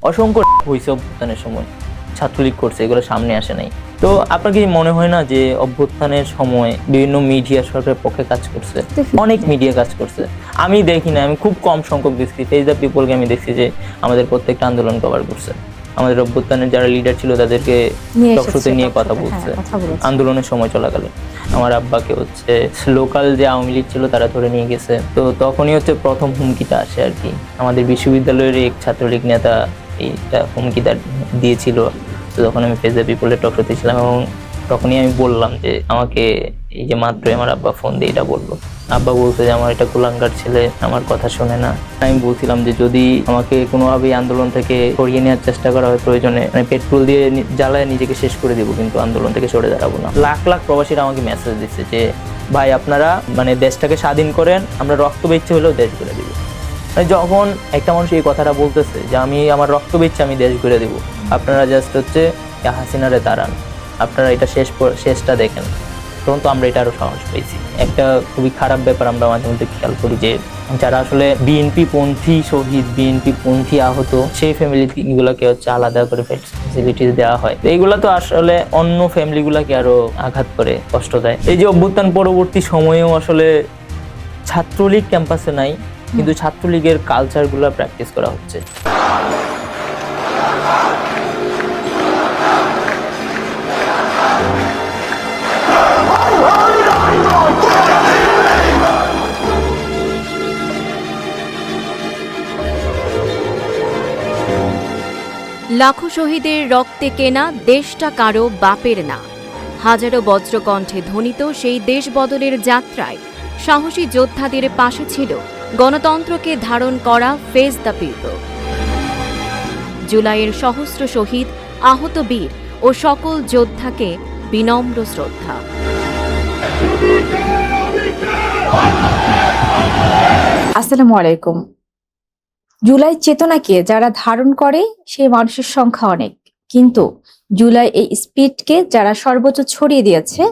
অসংখ্য হয়েছে অভ্যুত্থানের সময়, ছাত্রলীগ করছে, এগুলো সামনে আসে নাই। তো আপনার কি মনে হয় না যে অভ্যুত্থানের সময় বিভিন্ন মিডিয়া সরকারের পক্ষে কাজ করছে, অনেক মিডিয়া কাজ করছে? আমি দেখি না, আমি খুব কম সংখ্যক দেখছি। ফেস দ্য পিপলকে আমি দেখছি যে আমাদের প্রত্যেকটা আন্দোলন কভার করছে, আমাদের অভ্যুত্থানের যারা লিডার ছিল তাদেরকে টকশোতে নিয়ে কথা বলছে আন্দোলনের সময় চলাকালে। আমার আব্বাকে হচ্ছে লোকাল যে আওয়ামী লীগ ছিল তারা ধরে নিয়ে গেছে। তো তখনই হচ্ছে প্রথম হুমকিটা আসে আর কি। আমাদের বিশ্ববিদ্যালয়ের এক ছাত্রলীগ নেতা এইটা হুমকিটা দিয়েছিল। তো তখন আমি ফেস দ্য পিপলের টকশোতে ছিলাম এবং তখনই আমি বললাম যে আমাকে এই যে মাত্রই আমার আব্বা ফোন দিয়ে এটা বললো। আব্বা বলছে যে আমার এটা কুলাঙ্গার ছেলে, আমার কথা শোনে না। আমি বলছিলাম যে যদি আমাকে কোনোভাবেই আন্দোলন থেকে সরিয়ে নেওয়ার চেষ্টা করা হয়, প্রয়োজনে মানে পেট্রোল দিয়ে জ্বালায় নিজেকে শেষ করে দিব, কিন্তু আন্দোলন থেকে সরে দাঁড়াবো না। লাখ লাখ প্রবাসীরা আমাকে মেসেজ দিচ্ছে যে ভাই আপনারা মানে দেশটাকে স্বাধীন করেন, আমরা রক্ত বেচে হলেও দেশ করে দিব। যখন একটা মানুষ এই কথাটা বলতেছে যে আমি আমার রক্ত বেচে আমি দেশ ঘুরে দিব, আপনারা জাস্ট হচ্ছে হাসিনারে তাড়ান, আপনারা এটা শেষটা দেখেন, তখন তো আমরা এটা আরো সাহস পেয়েছি। একটা খুবই খারাপ ব্যাপার আমরা মাঝে মধ্যে খেয়াল করি যে যারা আসলে বিএনপি পন্থী শহীদ, বিএনপি পন্থী আহত, সেই ফ্যামিলি গুলাকে হচ্ছে আলাদা করে ফ্যাসিলিটিস দেওয়া হয়। এইগুলা তো আসলে অন্য ফ্যামিলি গুলাকে আরো আঘাত করে, কষ্ট দেয়। এই যে অভ্যুত্থান পরবর্তী সময়েও আসলে ছাত্রলীগ ক্যাম্পাসে নাই, কিন্তু ছাত্রলীগের কালচার গুলা প্র্যাকটিস করা হচ্ছে। লাখো শহীদের রক্তে কেনা দেশটা কারো বাপের না। হাজারো বজ্রকণ্ঠে ধ্বনিত সেই দেশ বদলের যাত্রায় সাহসী যোদ্ধাদের পাশে ছিল গণতন্ত্রকে ধারণ করা ফেস দ্য পিপল। জুলাইয়ের সহস্র শহীদ, আহত বীর ও সকল যোদ্ধাকে বিনম্র শ্রদ্ধা। আসসালামু আলাইকুম। জুলাই চেতনাকে যারা ধারণ করে সেই মানুষের সংখ্যা অনেক, কিন্তু জুলাই এই স্পিরিটকে যারা সর্বোচ্চ ছড়িয়ে দিয়েছে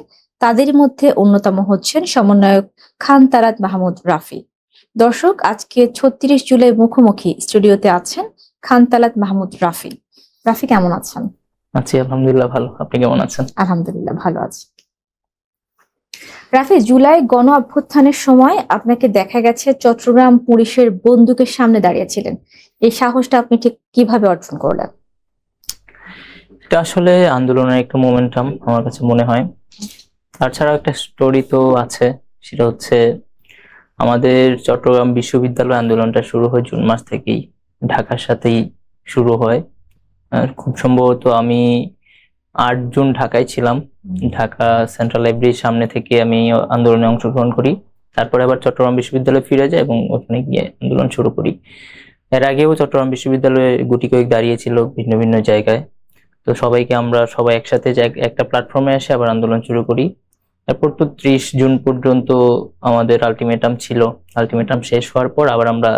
তাদের মধ্যে অন্যতম হচ্ছেন সমন্বয়ক খান তারাত মাহমুদ রাফি। দর্শক, আজকে ৩৬ জুলাই মুখোমুখি স্টুডিওতে আছেন খান তারাত মাহমুদ রাফি। রাফি কেমন আছেন? আছি আলহামদুলিল্লাহ ভালো, আপনি কেমন আছেন? আলহামদুলিল্লাহ ভালো আছি। রাফি, জুলাই গণ অভ্যুত্থানের সময় আপনাকে দেখা গেছে চট্টগ্রাম পুলিশের বন্দুকের সামনে দাঁড়িয়েছিলেন। এই সাহসটা আপনি ঠিক কিভাবে অর্জন করলেন? এটা আসলে আন্দোলনের একটা মোমেন্টাম আমার কাছে মনে হয়। তাছাড়া একটা স্টোরি তো আছে, সেটা হচ্ছে আমাদের চট্টগ্রাম বিশ্ববিদ্যালয় আন্দোলনটা শুরু হয় জুন মাস থেকেই, ঢাকার সাথেই শুরু হয়। খুব সম্ভবত আমি ৮ জুন ঢাকায় ছিলাম। ঢাকা সেন্ট্রাল লাইব্রেরির সামনে থেকে আমি আন্দোলনে অংশগ্রহণ করি, তারপরে আবার চট্টগ্রাম বিশ্ববিদ্যালয়ে ফিরে যাই এবং ওখানে গিয়ে আন্দোলন শুরু করি। এর আগেও চট্টগ্রাম বিশ্ববিদ্যালয়ে গুটি কয়েক দাঁড়িয়েছিল ভিন্ন ভিন্ন জায়গায়। তো আমরা সবাই একসাথে একটা প্ল্যাটফর্মে এসে আবার আন্দোলন শুরু করি। তারপর তো ৩০ জুন পর্যন্ত আমাদের আলটিমেটাম ছিল। আলটিমেটাম শেষ হওয়ার পর আবার আমরা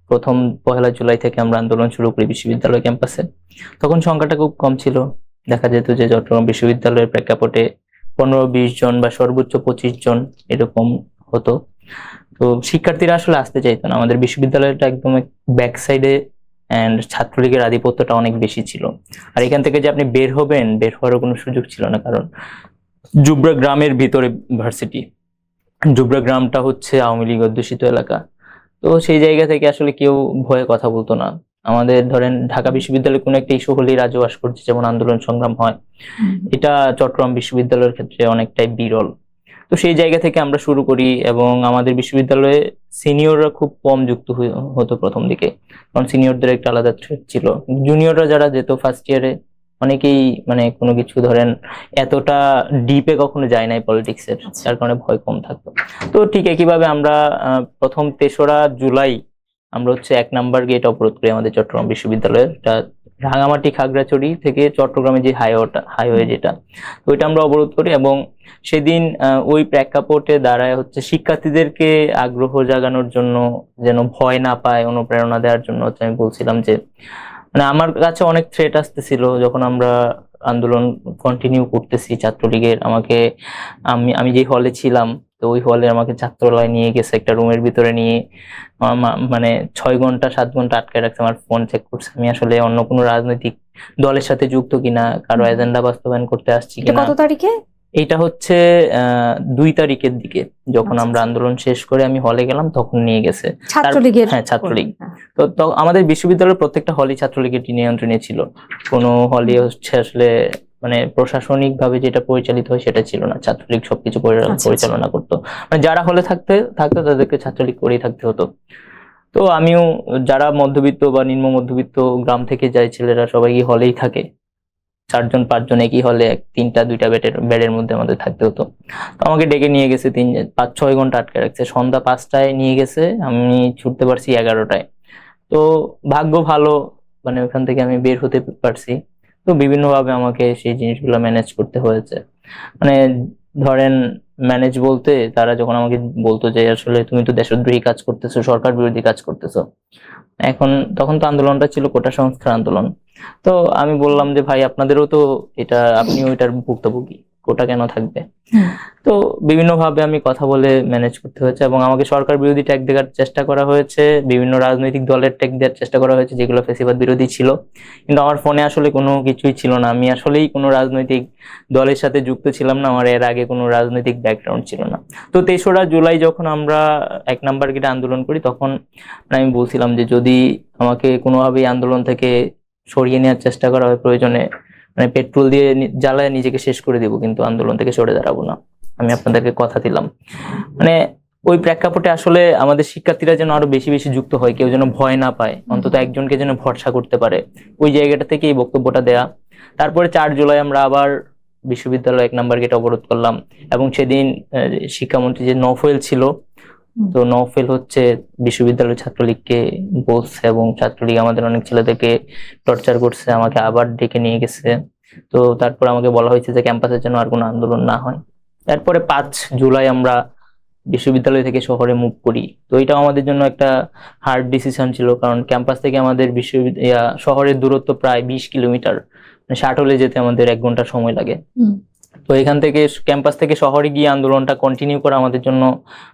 প্রথম ১লা জুলাই থেকে আমরা আন্দোলন শুরু করি বিশ্ববিদ্যালয় ক্যাম্পাসে। তখন সংখ্যাটা খুব কম ছিল, দেখা যেত যে চট্টগ্রাম বিশ্ববিদ্যালয়ের প্রেক্ষাপটে ১৫-২০ জন বা সর্বোচ্চ ২৫ জন এরকম হতো। তো শিক্ষার্থীরা আসলে আসতে চাইতো না, আমাদের বিশ্ববিদ্যালয়টা একদম ব্যাক সাইডে এন্ড ছাত্রলীগের আধিপত্যটা অনেক বেশি ছিল। আর এখান থেকে যে আপনি বের হবেন, বের হওয়ারও কোনো সুযোগ ছিল না, কারণ জুবরা গ্রামের ভিতরে ভার্সিটি। জুবরা গ্রামটা হচ্ছে আওয়ামী লীগ অধ্যুষিত এলাকা। তো সেই জায়গা থেকে আসলে কেউ ভয়ে কথা বলতো না। আমাদের ধরেন ঢাকা বিশ্ববিদ্যালয়ে কোনো একটা ইস্যু হলেই রাজু করছে, যেমন আন্দোলন সংগ্রাম হয়, এটা চট্টগ্রাম বিশ্ববিদ্যালয়ের ক্ষেত্রে অনেকটাই বিরল। তো সেই জায়গা থেকে আমরা শুরু করি এবং আমাদের বিশ্ববিদ্যালয়ে সিনিয়ররা খুব কম যুক্ত হতো প্রথম দিকে, কারণ সিনিয়রদের একটা আলাদা থ্রেট ছিল। জুনিয়ররা যারা যেত ফার্স্ট ইয়ারে, অনেকেই মানে কোনো কিছু ধরেন এতটা ডিপে কখনো যায় নাই পলিটিক্সের, যার কারণে ভয় কম থাকতো। তো ঠিক একইভাবে আমরা প্রথম ৩রা জুলাই আমরা হচ্ছে ১ নাম্বার গেট অবরোধ করি আমাদের চট্টগ্রাম বিশ্ববিদ্যালয়ের। রাঙামাটি খাগড়াছড়ি থেকে চট্টগ্রামে যে হাইওয়ে যেটা, ওইটা আমরা অবরোধ করি এবং সেদিন ওই প্রেক্ষাপটে দাঁড়ায় হচ্ছে শিক্ষার্থীদেরকে আগ্রহ জাগানোর জন্য, যেন ভয় না পায়, অনুপ্রেরণা দেওয়ার জন্য হচ্ছে আমি বলছিলাম যে মানে আমার কাছে অনেক থ্রেট আসতেছিল যখন আমরা আন্দোলন কন্টিনিউ করতেছি ছাত্রলীগের। আমি যে হলে ছিলাম তো ওই হলে আমাকে ছাত্রালয় নিয়ে গেছে, একটা রুমের ভিতরে নিয়ে মানে 6 ঘন্টা 7 ঘন্টা আটকে রাখছে, আমার ফোন চেক করছে আমি আসলে অন্য কোনো রাজনৈতিক দলের সাথে যুক্ত কিনা, কারো এজেন্ডা বাস্তবায়ন করতে আসছি এটা কিনা। কত তারিখে? এটা হচ্ছে 2 তারিখের দিকে, যখন আচ্ছা, আমরা আচ্ছা। আন্দোলন শেষ করে আমি হলে গেলাম তখন নিয়ে গেছে। ছাত্রলীগের? হ্যাঁ, ছাত্রলীগ। হ্যাঁ। তো আমাদের বিশ্ববিদ্যালয়ের প্রত্যেকটা হলই ছাত্রলীগের নিয়ন্ত্রণে ছিল, কোনো হলই হচ্ছে আসলে মানে প্রশাসনিক ভাবে যেটা পরিচালিত হয় সেটা ছিল না, ছাত্রলীগ সবকিছু আচ্ছা। পরিচালনা করতো। মানে যারা হলে থাকতো তাদেরকে ছাত্রলীগ করেই থাকতে হতো। তো আমিও, যারা মধ্যবিত্ত বা নিম্ন মধ্যবিত্ত গ্রাম থেকে যায় ছেলেরা সবাই হলেই থাকে, 4 জন 5 জন একই হলে 3টা 2টা বেডের মধ্যে আমাদের থাকতে হতো। তো আমাকে ডেকে নিয়ে গেছে, 5-6 ঘন্টা আটকে রাখছে, সন্ধ্যা 5টায় নিয়ে গেছে, আমি ছুটতে পারছি 11টায়। তো ভাগ্য ভালো, মানে ওখান থেকে আমি বের হতে পারছি। তো বিভিন্ন ভাবে আমাকে সেই জিনিসগুলো ম্যানেজ করতে হয়েছে। মানে ধরেন ম্যানেজ বলতে, তারা যখন আমাকে বলতো যে আসলে তুমি তো দেশদ্রোহী কাজ করতেছো, সরকার বিরোধী কাজ করতেছো, তখন তো আন্দোলনটা ছিল কোটা সংস্কার আন্দোলন। তো আমি বললাম যে ভাই আপনাদেরও তো এটা, আপনিও এটার ভুক্তভোগী, কোটা কেন থাকবে। তো বিভিন্ন ভাবে আমি কথা বলে ম্যানেজ করতে হয়েছে, এবং আমাকে সরকার বিরোধী ট্যাগ দেওয়ার চেষ্টা করা হয়েছে, বিভিন্ন রাজনৈতিক দলের ট্যাগ দেওয়ার চেষ্টা করা হয়েছে যেগুলো ফ্যাসিবাদ বিরোধী ছিল, কিন্তু আমার ফোনে আসলে কোনো কিছুই ছিল না, আমি আসলেই কোনো রাজনৈতিক দলের সাথে যুক্ত ছিলাম না, আমার এর আগে কোনো রাজনৈতিক ব্যাকগ্রাউন্ড ছিল না। তো 3রা জুলাই যখন আমরা 1 নাম্বার গেটে আন্দোলন করি, তখন আমি বলছিলাম যে যদি আমাকে কোনোভাবেই আন্দোলন থেকে সরিয়ে নেওয়ার চেষ্টা করা হয়, প্রয়োজনে মানে পেট্রোল দিয়ে জ্বালায় নিজেকে শেষ করে দিব, কিন্তু আন্দোলন থেকে সরে দাঁড়াবো না, আমি আপনাদেরকে কথা দিলাম। মানে ওই প্রেক্ষাপটে আসলে আমাদের শিক্ষার্থীরা যেন আরো বেশি বেশি যুক্ত হয়, কেউ যেন ভয় না পায়, অন্তত একজনকে যেন ভরসা করতে পারে, ওই জায়গাটা থেকে এই বক্তব্যটা দেয়া। তারপরে 4 জুলাই আমরা আবার বিশ্ববিদ্যালয় 1 নাম্বার গেট অবরোধ করলাম, এবং সেদিন শিক্ষামন্ত্রী যে নওফেল ছিল, তো নওফেল হচ্ছে বিশ্ববিদ্যালয় ছাত্রলীগকে বলছে, এবং ছাত্রলীগ আমাদের অনেক ছেলেদেরকে টর্চার করছে, আমাকে আবার ডেকে নিয়ে গেছে। তো তারপর আমাকে বলা হয়েছে যে ক্যাম্পাসের জন্য আর কোনো আন্দোলন না হয়। তারপরে 5 জুলাই আমরা বিশ্ববিদ্যালয় থেকে শহরে মুভ করি। তো এটাও আমাদের জন্য একটা হার্ড ডিসিশন ছিল, কারণ ক্যাম্পাস থেকে আমাদের শহরের দূরত্ব প্রায় 20 কিলোমিটার, মানে শাটলে যেতে আমাদের 1 ঘন্টা সময় লাগে। তো এখান থেকে ক্যাম্পাস থেকে শহরে গিয়ে আন্দোলনটা কন্টিনিউ করা আমাদের জন্য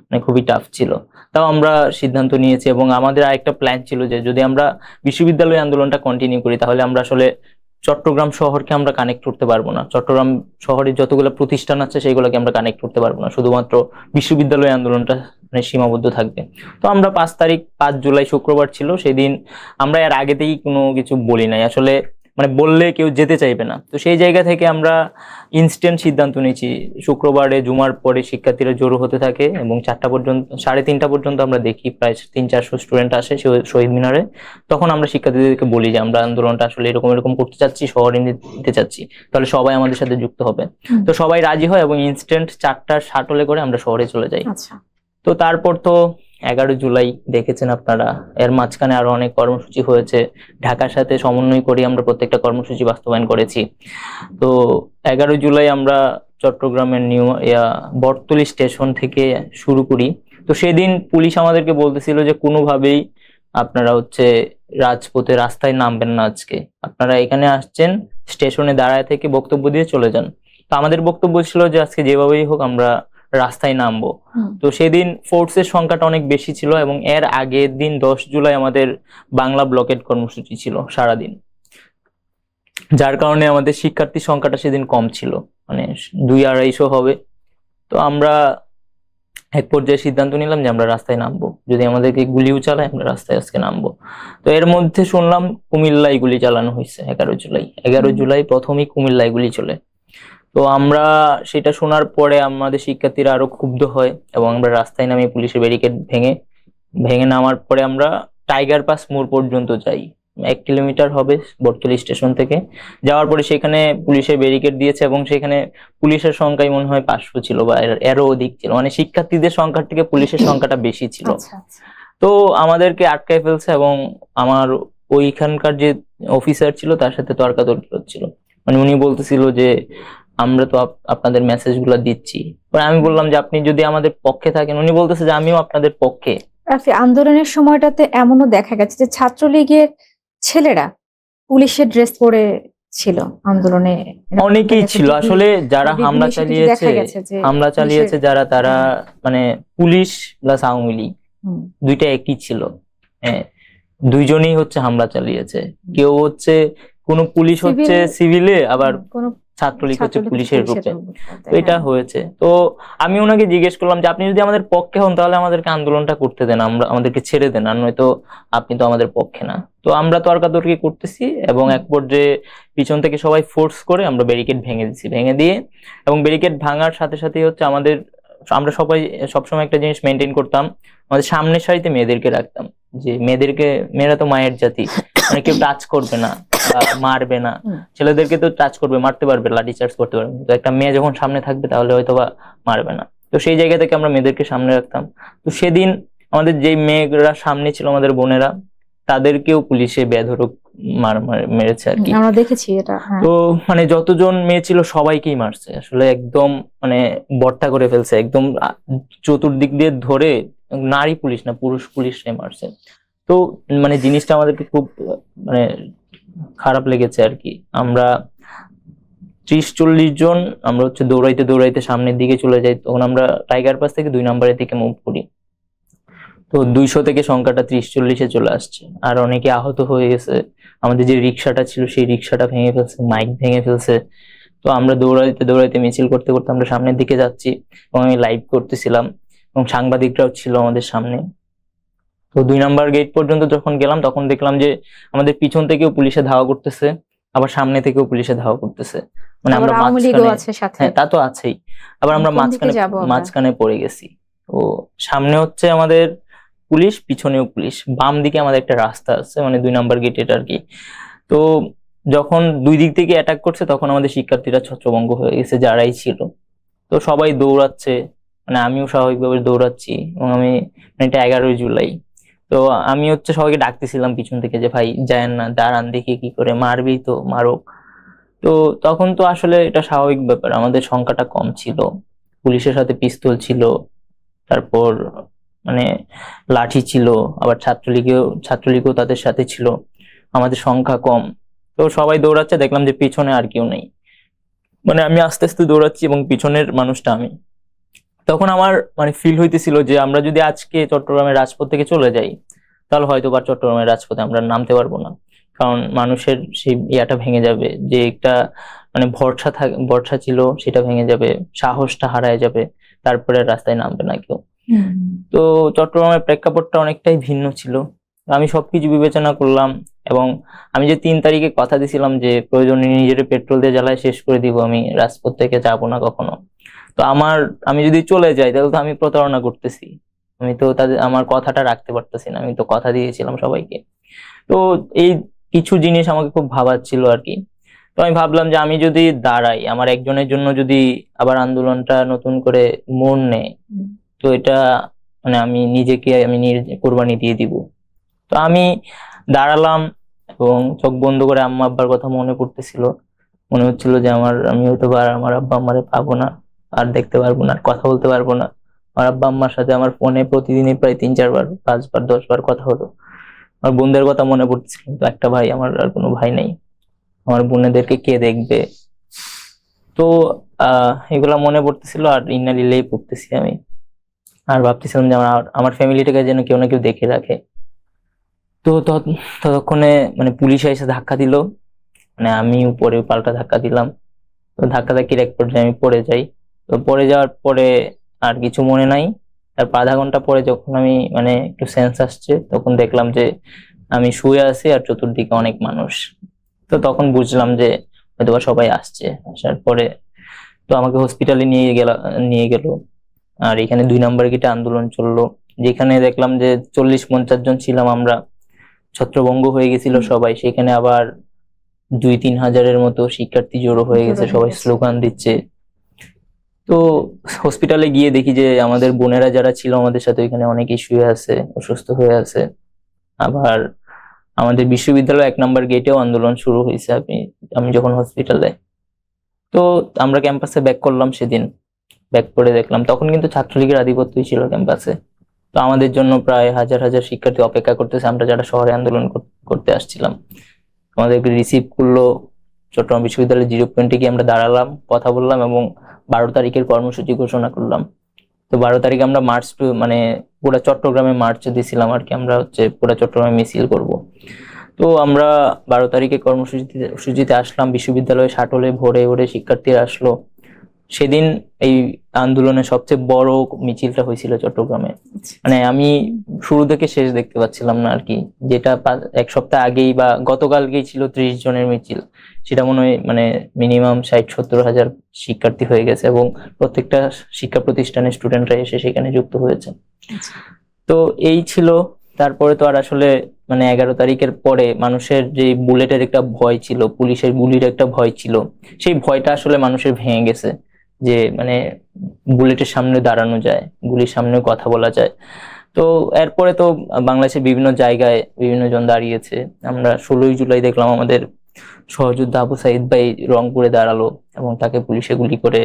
মানে খুবই টাফ ছিল। তাও আমরা সিদ্ধান্ত নিয়েছি, এবং আমাদের আরেকটা প্ল্যান ছিল যে যদি আমরা বিশ্ববিদ্যালয় আন্দোলনটা কন্টিনিউ করি, তাহলে আমরা আসলে চট্টগ্রাম শহরকে আমরা কানেক্ট করতে পারবো না, চট্টগ্রাম শহরের যতগুলো প্রতিষ্ঠান আছে সেগুলোকে আমরা কানেক্ট করতে পারবো না, শুধুমাত্র বিশ্ববিদ্যালয় আন্দোলনটা মানে সীমাবদ্ধ থাকবে। তো আমরা 5 জুলাই শুক্রবার ছিল, সেদিন আমরা এর আগে থেকেই কোনো কিছু বলি নাই, আসলে মানে বললে কেউ যেতে চাইবে না। তো সেই জায়গা থেকে আমরা ইনস্ট্যান্ট সিদ্ধান্ত নিয়েছি, শুক্রবারে জুমার পরে শিক্ষার্থীরা জড়ো হতে থাকে, এবং 4টা পর্যন্ত 3:30 পর্যন্ত আমরা দেখি প্রায় 300-400 স্টুডেন্ট আসে শহীদ মিনারে। তখন আমরা শিক্ষার্থীদেরকে বলি যে আমরা আন্দোলনটা আসলে এরকম এরকম করতে চাচ্ছি, শহরে নিতে চাচ্ছি, তাহলে সবাই আমাদের সাথে যুক্ত হবে। তো সবাই রাজি হয়, এবং ইনস্ট্যান্ট 4টার শাটলে করে আমরা শহরে চলে যাই। তো তারপর তো 11 জুলাই দেখেছেন আপনারা, এর মাঝখানে আরো অনেক কর্মসূচি হয়েছে, ঢাকার সাথে সমন্বয় করে আমরা প্রত্যেকটা কর্মসূচি বাস্তবায়ন করেছি। তো 11 জুলাই আমরা চট্টগ্রামের বটতলী স্টেশন থেকে শুরু করি। তো সেদিন পুলিশ আমাদেরকে বলতেছিল যে কোনোভাবেই আপনারা হচ্ছে রাজপথে রাস্তায় নামবেন না, আজকে আপনারা এখানে আসছেন, স্টেশনে দাঁড়ায় থেকে বক্তব্য দিয়ে চলে যান। তো আমাদের বক্তব্য ছিল যে আজকে যেভাবেই হোক আমরা রাস্তায় নামবো। তো সেদিন ফোর্সের সংখ্যাটা অনেক বেশি ছিল, এবং এর আগের দিন 10 জুলাই আমাদের বাংলা ব্লকেট কর্মসূচি ছিল সারাদিন, যার কারণে আমাদের শিক্ষার্থী সংখ্যাটা সেদিন কম ছিল, মানে 200-250 হবে। তো আমরা এক পর্যায়ে সিদ্ধান্ত নিলাম যে আমরা রাস্তায় নামবো, যদি আমাদেরকে গুলিও চালায় আমরা রাস্তায় আজকে নামবো। তো এর মধ্যে শুনলাম কুমিল্লায় গুলি চালানো হয়েছে 11 জুলাই প্রথমেই কুমিল্লায় গুলি চলে। তো আমরা সেটা শোনার পরে আমাদের শিক্ষার্থীরা আরো ক্ষুব্ধ হয়, এবং আমরা রাস্তায় নামে পুলিশের ব্যারিকেড ভেঙে নামার পরে আমরা টাইগার পাস মোড় পর্যন্ত যাই, 1 কিলোমিটার হবে বটতলী স্টেশন থেকে। যাওয়ার পরে সেখানে পুলিশের ব্যারিকেড দিয়েছে, এবং সেখানে পুলিশের সংখ্যাই মনে হয় 500 ছিল বা এরও অধিক ছিল, মানে শিক্ষার্থীদের সংখ্যার থেকে পুলিশের সংখ্যাটা বেশি ছিল। তো আমাদেরকে আটকায় ফেলছে, এবং আমার ওইখানকার যে অফিসার ছিল তার সাথে তর্কাতর্কি হচ্ছিল, মানে উনি বলতেছিল যে আমরা তো আপনাদের মেসেজ গুলা দিচ্ছি। আমি বললাম যে আপনি যদি আমাদের পক্ষে থাকেন, উনি বলতেছে যে আমিও আপনাদের পক্ষে। রাফি, আন্দোলনের সময়টাতে এমনও দেখা গেছে যে ছাত্রলীগের ছেলেরা পুলিশের ড্রেস পরে ছিল আন্দোলনে? অনেকেই ছিল আসলে, যারা বিভিন্ন হামলা ইস্যুতে দেখা চালিয়েছে, গেছে যে পুলিশের- যারা, তারা মানে পুলিশ প্লাস আওয়ামী লীগ হুম, দুইটা একই ছিল। হ্যাঁ, দুইজনই হচ্ছে হামলা চালিয়েছে। কেউ হচ্ছে কোন পুলিশ হচ্ছে সিভিল- সিভিলে, আবার কোনো ছাত্রলীগ হচ্ছে ছাত্রলীগ পুলিশের রূপে। তো এটা হ্যাঁ। হয়েছে। তো আমি ওনাকে জিজ্ঞেস করলাম যে আপনি যদি আমাদের পক্ষে হন তাহলে আমাদেরকে আন্দোলনটা করতে দেন, আমাদেরকে ছেড়ে দেন, আর নয়তো আপনি তো আমাদের পক্ষে না। তো আমরা তর্কাতর্কি করতেছি এবং এক পর্যায়ে পিছন থেকে সবাই ফোর্স করে আমরা ব্যারিকেড ভেঙে দিচ্ছি, ভেঙে দিয়ে এবং ব্যারিকেড ভাঙার সাথে সাথে হচ্ছে আমরা সবাই সবসময় একটা জিনিস মেনটেন করতাম, আমাদের সামনের সারিতে মেয়েদেরকে রাখতাম, যে মেয়েরা তো মায়ের জাতি, মানে কেউ টাচ করবে না বা মারবে না। হুম। ছেলেদেরকে তো টাচ করবে, মারতে পারবে, লাঠি চার্জ করতে পারবে, তো একটা মেয়ে যখন সামনে থাকবে তাহলে হয়তো বা মারবে না। তো সেই জায়গা থেকে আমরা মেয়েদেরকে সামনে রাখতাম। তো সেদিন আমাদের যেই মেয়েরা সামনে ছিল, আমাদের বোনেরা, তাদেরকেও পুলিশে বেধড়ক মেরেছে আর কি। আমরা দেখেছি এটা, হ্যাঁ। তো মানে যতজন মেয়ে ছিল সবাইকেই মারছে আসলে, একদম মানে বর্তা করে ফেলছে, একদম চতুর্দিক দিয়ে ধরে, নারী পুলিশ না পুরুষ পুলিশে মারছে। তো মানে জিনিসটা আমাদেরকে খুব মানে খারাপ লেগেছে আর কি। আমরা 30-40 জন আমরা হচ্ছে দৌড়াইতে দৌড়াইতে সামনের দিকে চলে যাই, তখন আমরা টাইগার পাস থেকে 2 নম্বরের দিকে মুভ করি। তো 200 থেকে সংখ্যাটা 30-40-এ চলে আসছে, আর অনেকে আহত হয়ে গেছে। আমাদের যে রিক্সাটা ছিল সেই রিক্সাটা ভেঙে ফেলছে, মাইক ভেঙে ফেলছে। তো আমরা দৌড়াইতে দৌড়াইতে মিছিল করতে করতে আমরা সামনের দিকে যাচ্ছি এবং আমি লাইভ করতেছিলাম এবং সাংবাদিকরাও ছিল আমাদের সামনে। তো 2 নাম্বার গেট পর্যন্ত যখন গেলাম তখন দেখলাম যে আমাদের পিছন থেকেও পুলিশে ধাওয়া করতেছে, আবার সামনে থেকেও পুলিশে ধাওয়া করতেছে। মানে আবার আমরা আওয়ামী লীগও মাঝখানে, আছে সাথে। হ্যাঁ তা তো আছেই, আবার আমরা কোন দিকে যাবো আমরা? মাঝখানে পড়ে গেছি। তো সামনে হচ্ছে আমাদের পুলিশ, পিছনেও পুলিশ, বাম দিকে আমাদের একটা রাস্তা আছে, মানে 2 নাম্বার গেট এটা আর কি। তো যখন দুই দিক থেকে অ্যাটাক করছে তখন আমাদের শিক্ষার্থীরা ছত্রভঙ্গ হয়ে গেছে যারাই ছিল। তো সবাই দৌড়াচ্ছে, মানে আমিও স্বাভাবিকভাবে দৌড়াচ্ছি এবং মানে এটা 11ই জুলাই। তো আমি হচ্ছে সবাইকে ডাকতেছিলাম পিছন থেকে যে ভাই যায়েন না, দাঁড়ান, দেখি কি করে, মারবি তো মারুক। তো তখন তো আসলে এটা স্বাভাবিক ব্যাপার, আমাদের সংখ্যাটা কম ছিল, পুলিশের সাথে পিস্তল ছিল, তারপর মানে লাঠি ছিল, আবার ছাত্রলীগও তাদের সাথে ছিল, আমাদের সংখ্যা কম। তো সবাই দৌড়াচ্ছে, দেখলাম যে পিছনে আর কেউ নেই, মানে আমি আস্তে আস্তে দৌড়াচ্ছি এবং পিছনের মানুষটা আমি। তখন আমার মানে ফিল হইতেছিল যে আমরা যদি আজকে চট্টগ্রামের রাজপথ থেকে চলে যাই তাহলে হয়তো বা চট্টগ্রামের রাজপথে আমরা নামতে পারবো না, কারণ মানুষের সেই ইয়াটা ভেঙে যাবে, যে একটা মানে ভরসা ছিল সেটা ভেঙে যাবে, সাহসটা হারায় যাবে, তারপরে রাস্তায় নামবে না কেউ। তো চট্টগ্রামের প্রেক্ষাপটটা অনেকটাই ভিন্ন ছিল। আমি সবকিছু বিবেচনা করলাম এবং আমি যে 3 তারিখে কথা দিছিলাম যে প্রয়োজনে নিজের পেট্রোল দিয়ে জ্বালায় শেষ করে দিব, আমি রাজপথ থেকে যাবো না কখনো। তো আমি যদি চলে যাই তাহলে তো আমি প্রতারণা করতেছি, আমি তো আমার কথাটা রাখতে পারতেছি না, আমি তো কথা দিয়েছিলাম সবাইকে। তো এই কিছু জিনিস আমাকে খুব ভাবাচ্ছিল আর কি। তো আমি ভাবলাম যে আমি যদি দাঁড়াই, আমার একজনের জন্য যদি আবার আন্দোলনটা নতুন করে মোড় নেয়, তো এটা মানে আমি নিজে কোরবানি দিয়ে দিব। তো আমি দাঁড়ালাম এবং চোখ বন্ধ করে আম্মা আব্বার কথা মনে পড়তেছিল, মনে হচ্ছিল যে আমি হয়তো আর আমার আব্বা আম্মারে পাবো না, আর দেখতে পারবো না, আর কথা বলতে পারবো না। আমার আব্বা আম্মার সাথে আমার ফোনে প্রতিদিনই প্রায় 3-4 বার, 5 বার, 10 বার কথা হতো। আমার বোনদের কথা মনে পড়তেছিল, কিন্তু একটা ভাই, আমার আর কোনো ভাই নেই, আমার বোনেদেরকে কে দেখবে। তো এগুলা মনে পড়তেছিল আর ইন্না লিল্লাহি পড়তেছি আমি, আর ভাবতেছিলাম যে আমার ফ্যামিলিটাকে যেন কেউ না কেউ দেখে রাখে। তো ততক্ষণে মানে পুলিশ এসে ধাক্কা দিল, মানে আমি উপরে পাল্টা ধাক্কা দিলাম। তো ধাক্কাধাক্কির এক পর্যায়ে আমি পড়ে যাই। তো পড়ে যাওয়ার পরে আর কিছু মনে নাই। তারপর আধা ঘন্টা পরে যখন আমি মানে একটু সেন্স আসছে তখন দেখলাম যে আমি শুয়ে আছি আর চতুর্দিকে অনেক মানুষ। তো তখন বুঝলাম যে হয়তোবা সবাই আসছে। আসার পরে তো আমাকে হসপিটালে নিয়ে গেল। আর এখানে 2 নম্বর গেটে আন্দোলন চললো, যেখানে দেখলাম যে 40-50 জন ছিলাম আমরা, ছত্রভঙ্গ হয়ে গেছিল সবাই। সেখানে আবার 2-3 হাজারের মতো শিক্ষার্থী জড়ো হয়ে গেছে, সবাই স্লোগান দিচ্ছে। তো হসপিটালে গিয়ে দেখি যে আমাদের বোনেরা যারা ছিল আমাদের সাথে ওইখানে অনেকেই শুয়ে আছে, অসুস্থ হয়ে আছে। আবার আমাদের বিশ্ববিদ্যালয় 1 নম্বর গেটেও আন্দোলন শুরু হয়েছে আমি যখন হসপিটালে। তো আমরা ক্যাম্পাসে ব্যাক করলাম সেদিন, ব্যাক করে দেখলাম তখন কিন্তু ছাত্রলীগের আধিপত্যই ছিল ক্যাম্পাসে। তো আমাদের জন্য প্রায় হাজার হাজার শিক্ষার্থী অপেক্ষা করতেছে, আমরা যারা শহরে আন্দোলন করতে আসছিলাম। আমাদেরকে রিসিভ করলো, চট্টগ্রাম বিশ্ববিদ্যালয়ের 0 পয়েন্টে গিয়ে আমরা দাঁড়ালাম, কথা বললাম এবং 12 তারিখের কর্মসূচি ঘোষণা করলাম। তো 12 তারিখে আমরা মার্চ মানে পুরো চট্টগ্রামে মার্চ দিছিলাম আর কি, আমরা হচ্ছে পুরো চট্টগ্রামে মিছিল করব। তো আমরা 12 তারিখে কর্মসূচিতে আসলাম, বিশ্ববিদ্যালয়ে শাটলে ভরে ভরে শিক্ষার্থীরা আসলো। সেদিন এই আন্দোলনের সবচেয়ে বড় মিছিলটা হয়েছিল চট্টগ্রামে। মানে আমি শুরু থেকে শেষ দেখতে পাচ্ছিলাম না আর কি, যেটা 1 সপ্তাহ আগেই বা গতকালকেই ছিল 30 জনের মিছিল, সেটা মনে হয় মানে মিনিমাম 60-70 হাজার শিক্ষার্থী হয়ে গেছে এবং প্রত্যেকটা শিক্ষা প্রতিষ্ঠানের স্টুডেন্টরা এসে সেখানে যুক্ত হয়েছে। তো এই ছিল। তারপরে তো আর আসলে মানে 11 তারিখের পরে মানুষের যে বুলেটের একটা ভয় ছিল, পুলিশের গুলির একটা ভয় ছিল, সেই ভয়টা আসলে মানুষের ভেঙে গেছে, যে মানে বুলেটের সামনে দাঁড়ানো যায়, গুলির সামনে কথা বলা যায়। তো এরপরে তো বাংলাদেশের বিভিন্ন জায়গায় বিভিন্ন জন দাঁড়িয়েছে। আমরা 16ই জুলাই দেখলাম আমাদের সহযোদ্ধা আবু সাইদ ভাই রংপুরে দাঁড়ালো এবং তাকে পুলিশে গুলি করে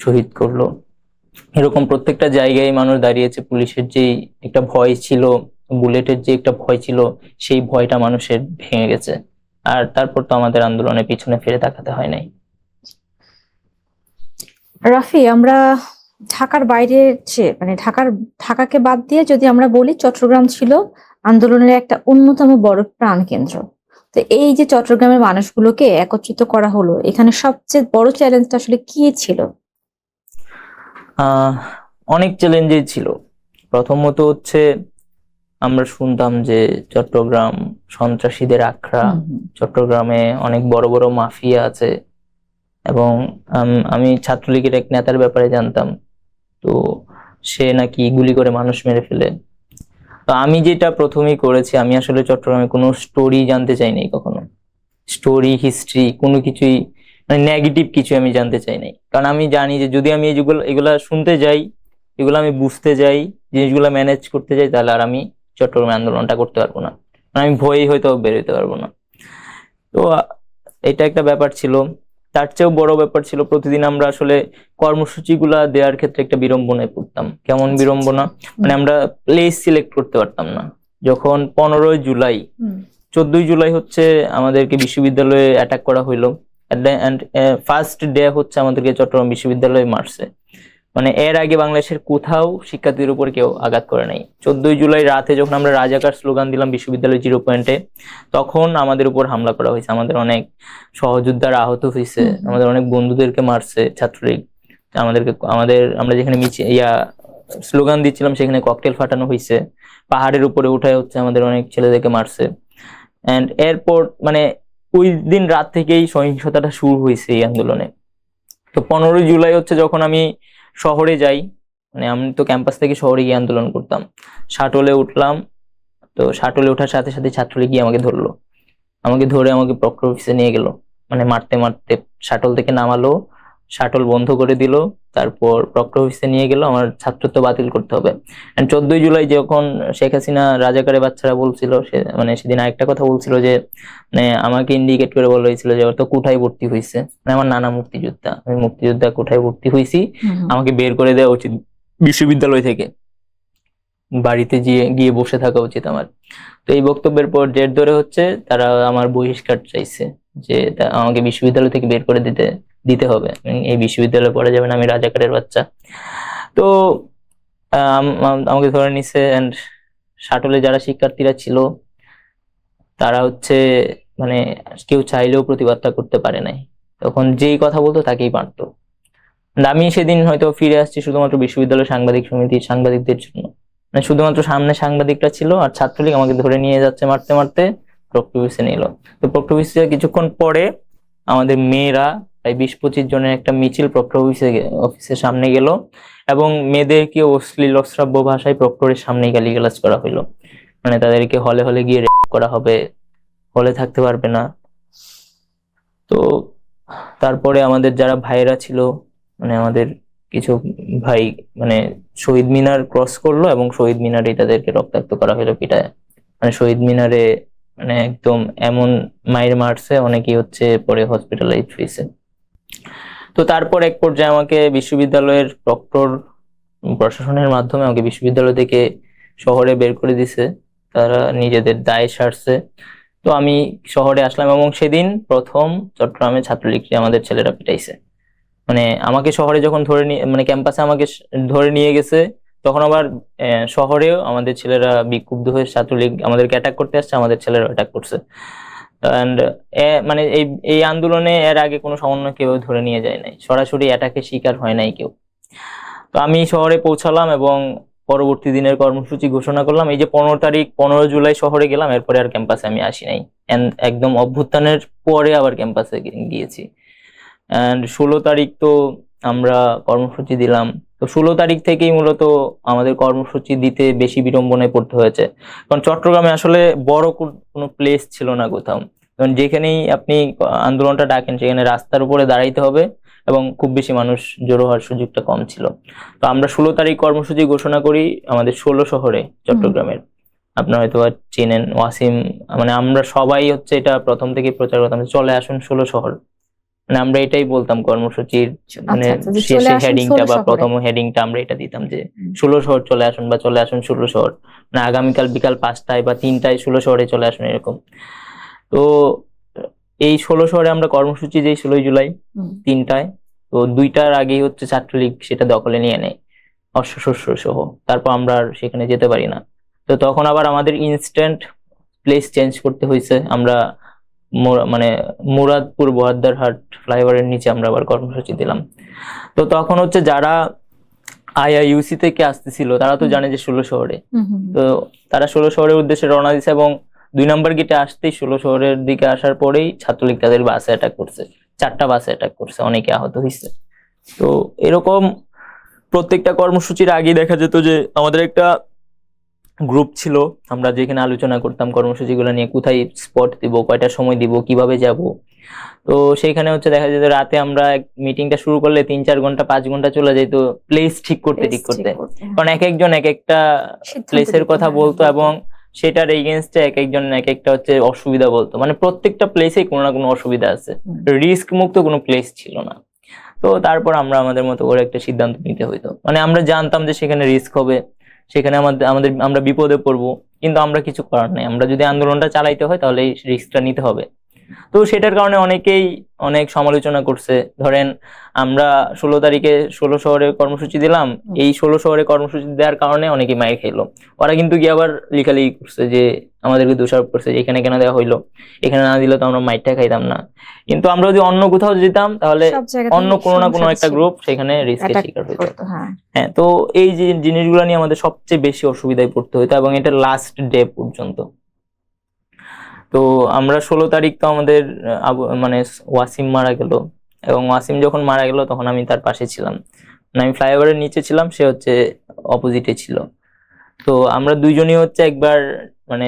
শহীদ করলো। এরকম প্রত্যেকটা জায়গায় মানুষ দাঁড়িয়েছে। পুলিশের যে একটা ভয় ছিল, বুলেটের যে একটা ভয় ছিল, সেই ভয়টা মানুষের ভেঙে গেছে। আর তারপর তো আমাদের আন্দোলনের পিছনে ফিরে তাকাতে হয় নাই। রাফি, আমরা ঢাকার বাইরে মানে ঢাকাকে বাদ দিয়ে যদি আমরা বলি, চট্টগ্রাম ছিল আন্দোলনের একটা অন্যতম বড় প্রাণকেন্দ্র। তো এই যে চট্টগ্রামের মানুষগুলোকে একত্রিত করা হলো, এখানে সবচেয়ে বড় চ্যালেঞ্জটা আসলে কি ছিল? অনেক চ্যালেঞ্জই ছিল। প্রথমত হচ্ছে আমরা শুনতাম যে চট্টগ্রাম সন্ত্রাসীদের আখড়া, চট্টগ্রামে অনেক বড় বড় মাফিয়া আছে এবং আমি ছাত্রলীগের এক নেতার ব্যাপারে জানতাম, তো সে নাকি গুলি করে মানুষ মেরে ফেলে। তো আমি যেটা প্রথমেই করেছি, আমি আসলে চট্টগ্রামে কোনো স্টোরি জানতে চাই নাই কখনো, স্টোরি হিস্ট্রি কোনো কিছুই মানে নেগেটিভ কিছু আমি জানতে চাই নাই। কারণ আমি জানি যে যদি আমি এগুলা শুনতে যাই, এগুলো আমি বুঝতে যাই, জিনিসগুলো ম্যানেজ করতে যাই, তাহলে আর আমি চট্টগ্রামে আন্দোলনটা করতে পারবো না, আমি ভয়েই হয়তো বের হইতে পারবো না। তো এটা একটা ব্যাপার ছিল। তার চেয়েও বড় ব্যাপার ছিল প্রতিদিন আমরা আসলে কর্মসূচিগুলা দেওয়ার ক্ষেত্রে একটা বিড়ম্বনায় পড়তাম। কেমন বিড়ম্বনা? মানে আমরা প্লেস সিলেক্ট করতে পারতাম না। যখন 15ই জুলাই, 14ই জুলাই হচ্ছে আমাদেরকে বিশ্ববিদ্যালয়ে অ্যাটাক করা হইলো, ফার্স্ট ডে হচ্ছে আমাদেরকে চট্টগ্রাম বিশ্ববিদ্যালয়ে মারছে। মানে এর আগে বাংলাদেশের কোথাও শিক্ষার্থীদের উপর কেউ আঘাত করে নাই। 14ই জুলাই রাতে যখন আমরা রাজাকার স্লোগান দিলাম বিশ্ববিদ্যালয়ের 0 পয়েন্টে, তখন আমাদের উপর হামলা করা হয়েছে, আমাদের অনেক সহযোদ্ধারা আহত হয়েছে, আমাদের অনেক বন্ধুদেরকে মারছে ছাত্রলীগ। আমরা যেখানে স্লোগান দিচ্ছিলাম সেখানে ককটেল ফাটানো হয়েছে, পাহাড়ের উপরে উঠায় হচ্ছে আমাদের অনেক ছেলেদেরকে মারছে। এন্ড এরপর মানে ওই দিন রাত থেকেই সহিংসতাটা শুরু হয়েছে এই আন্দোলনে। তো 15ই জুলাই হচ্ছে যখন আমি শহরে যাই, মানে আমি তো ক্যাম্পাস থেকে শহরে গিয়ে আন্দোলন করতাম, শাটলে উঠলাম। তো শাটলে ওঠার সাথে সাথে ছাত্রলীগ গিয়ে আমাকে ধরলো, আমাকে ধরে আমাকে প্রক্টর অফিসে নিয়ে গেল, মানে মারতে মারতে শাটল থেকে নামালো, শাটল বন্ধ করে দিল, তারপর প্রক্টর অফিসে নিয়ে গেল, আমার ছাত্রত্ব বাতিল করতে হবে। 14ই জুলাই যখন শেখ হাসিনা রাজাকারের বাচ্চারা বলছিল, সে মানে সেদিন আরেকটা কথা বলছিল যে মানে আমাকে ইন্ডিকেট করে বলা হয়েছিল যে তো কোঠায় ভর্তি হয়েছে, মানে আমার নানা মুক্তিযোদ্ধা, আমি মুক্তিযোদ্ধা কোঠায় ভর্তি হয়েছি, আমাকে বের করে দেওয়া উচিত বিশ্ববিদ্যালয় থেকে, বাড়িতে গিয়ে বসে থাকা উচিত আমার। তো এই বক্তব্যের পর জের ধরে হচ্ছে তারা আমার বহিষ্কার চাইছে, যে আমাকে বিশ্ববিদ্যালয় থেকে বের করে দিতে হবে, এই বিশ্ববিদ্যালয়ে পড়া যাবে না, আমি রাজাকারের বাচ্চা। তো আমাকে ধরে নিছে। এন্ড শাটলে যারা শিক্ষার্থীরা ছিল তারা হচ্ছে মানে কেউ চাইলেও প্রতিবাদটা করতে পারে নাই, তখন যেই কথা বলতো তাকেই মারতো। আমি সেদিন হয়তো ফিরে আসছি শুধুমাত্র বিশ্ববিদ্যালয় সাংবাদিক সমিতির সাংবাদিকদের জন্য, মানে শুধুমাত্র সামনে সাংবাদিকরা ছিল আর ছাত্রলীগ আমাকে ধরে নিয়ে যাচ্ছে মারতে মারতে, প্রক্টর অফিসে নিল। তো প্রক্টর অফিসে কিছুক্ষণ পরে আমাদের মেয়েরা প্রায় 20-25 জনের একটা মিছিল প্রক্টর অফিসের সামনে গেল এবং মেয়েদেরকে অশ্লীল অশ্রাব্য ভাষায় প্রক্টরের সামনেই গালিগালাজ করা হইলো, মানে তাদেরকে হলে হলে গিয়ে রেপ করা হবে, হলে থাকতে পারবে না। তো তারপরে আমাদের যারা ভাইরা ছিল, মানে আমাদের কিছু ভাই মানে শহীদ মিনার ক্রস করলো এবং শহীদ মিনারেই তাদেরকে রক্তাক্ত করা হলো পিটায়, মানে শহীদ মিনারে মানে একদম এমন মাইর মারছে, অনেকেই হচ্ছে পরে হসপিটালাইজ হয়েছে। তো তারপর এক পর্যায়ে আমাকে বিশ্ববিদ্যালয়ের প্রক্টর প্রশাসনের মাধ্যমে আমাকে বিশ্ববিদ্যালয় থেকে শহরে বের করে দিছে, তারা নিজেদের দায় সারছে। তো আমি শহরে আসলাম এবং সেদিন প্রথম চট্টগ্রামে ছাত্রলীগকে আমাদের ছেলেরা পিটাইছে। মানে আমাকে শহরে যখন ধরে নিয়ে মানে ক্যাম্পাসে আমাকে ধরে নিয়ে গেছে, তখন আবার শহরেও আমাদের ছেলেরা বিক্ষুব্ধ হয়ে ছাত্রলীগ আমাদেরকে অ্যাটাক করতে আসছে, আমাদের ছেলেরা অ্যাটাক করছে। অ্যান্ড মানে এই এই আন্দোলনে এর আগে কোনো সমন্বয় কেউ ধরে নিয়ে যায় নাই, সরাসরি অ্যাটাকের শিকার হয় নাই কেউ। তো আমি শহরে পৌঁছালাম এবং পরবর্তী দিনের কর্মসূচি ঘোষণা করলাম। এই যে 15 জুলাই শহরে গেলাম, এরপরে আর ক্যাম্পাসে আমি আসি নাই। একদম অভ্যুত্থানের পরে আবার ক্যাম্পাসে গিয়েছি। অ্যান্ড 16 তারিখ তো আমরা কর্মসূচি দিলাম। তো 16 তারিখ থেকেই মূলত আমাদের কর্মসূচি দিতে বেশি বিড়ম্বনায় পড়তে হয়েছে, কারণ চট্টগ্রামে আসলে বড় কোনো প্লেস ছিল না কোথাও। কারণ যেখানেই আপনি আন্দোলনটা ডাকেন সেখানে রাস্তার উপরে দাঁড়াইতে হবে এবং খুব বেশি মানুষ জড়ো হওয়ার সুযোগটা কম ছিল। তো আমরা 16 তারিখ কর্মসূচি ঘোষণা করি আমাদের 16 শহরে চট্টগ্রামের। আপনারা হয়তো চেনেন ওয়াসিম, মানে আমরা সবাই হচ্ছে এটা প্রথম থেকে প্রচার করতাম, চলে আসুন 16 শহর। মানে আমরা এটাই বলতাম কর্মসূচির মানে যে চলে শেষে আসুন হেডিংটা 16 বা শহরে। প্রথম হেডিংটা আমরা এটা দিতাম যে 16 শহর চলে আসুন বা চলে আসুন 16 শহর, না আগামীকাল বিকাল 5টায় বা 3টায় 16 শহরে চলে আসুন, এরকম। তো এই 16 শহরে আমরা কর্মসূচি যেই 16 জুলাই 3টায়, তো 2টার আগেই হচ্ছে ছাত্রলীগ সেটা দখলে নিয়ে নেয় অস্ত্রশস্ত্র সহ। তারপর আমরা আর সেখানে যেতে পারি না। তো তখন আবার আমাদের ইনস্ট্যান্ট প্লেস চেঞ্জ করতে হয়েছে। আমরা মানে মুরাদপুর বহদ্দারহাট ফ্লাইওভারের নিচে আমরা আবার কর্মসূচি দিলাম। তো তখন হচ্ছে যারা আইআইইউসি থেকে আসতেছিল তারা তো জানে যে 16 শহরে, তো তারা 16 শহরের উদ্দেশ্যে রওনা দিছে এবং 2 নম্বর গেটে আসতেই 16 শহরের দিকে আসার পরেই ছাত্রলীগ তাদের বাসে অ্যাটাক করছে, 4টা বাসে অ্যাটাক করছে, অনেকে আহত হয়েছে। তো এরকম প্রত্যেকটা কর্মসূচির আগে দেখা যেত যে আমাদের একটা গ্রুপ ছিল, আমরা যেখানে আলোচনা করতাম কর্মসূচিগুলো নিয়ে, কোথায় স্পট দিব, কয়টার সময় দিব, কিভাবে যাব। তো সেইখানে হচ্ছে দেখা যেত রাতে আমরা মিটিংটা শুরু করলে 3-4 ঘন্টা 5 ঘন্টা চলে যেত প্লেস ঠিক করতে। কারণ এক একজন এক একটা প্লেসের কথা বলতো এবং সেটার এগেইনস্টে এক একজন এক একটা হচ্ছে অসুবিধা বলতো। মানে প্রত্যেকটা প্লেসেই কোনো না কোনো অসুবিধা আছে, রিস্ক মুক্ত কোনো প্লেস ছিল না। তো তারপর আমরা আমাদের মতো করে একটা সিদ্ধান্ত নিতে হইতো। মানে আমরা জানতাম যে সেখানে রিস্ক হবে, সেখানে আমরা বিপদে পড়বো, কিন্তু আমরা কিছু করার নাই। আমরা যদি আন্দোলনটা চালাইতে হয় তাহলে এই রিস্কটা নিতে হবে। তো সেটার কারণে অনেকেই অনেক সমালোচনা করছে। ধরেন আমরা 16 তারিখে 16 শহরে কর্মসূচি দিলাম, এই 16 শহরে কর্মসূচি দেওয়ার কারণে অনেকে মাইর খেলো। ওরা কিন্তু গিয়ে আবার লিখালিখি করছে যে আমাদেরকে দোষারোপ করছে যে এখানে কেন দেওয়া হইলো, এখানে না দিলে তো আমরা মাইরটা খাইতাম না। কিন্তু আমরা যদি অন্য কোথাও যেতাম তাহলে অন্য কোনো না কোনো একটা গ্রুপ সেখানে রিস্কের শিকার হয়ে যেত। হ্যাঁ, তো এই যে জিনিসগুলো নিয়ে আমাদের সবচেয়ে বেশি অসুবিধায় পড়তে হতো এবং এটা লাস্ট ডে পর্যন্ত। তো আমরা 16 তারিখ তো আমাদের মানে ওয়াসিম মারা গেল, এবং ওয়াসিম যখন মারা গেল তখন আমি তার পাশে ছিলাম। মানে আমি ফ্লাইওভারের নিচে ছিলাম, সে হচ্ছে অপোজিটে ছিল। তো আমরা দুইজনই হচ্ছে একবার মানে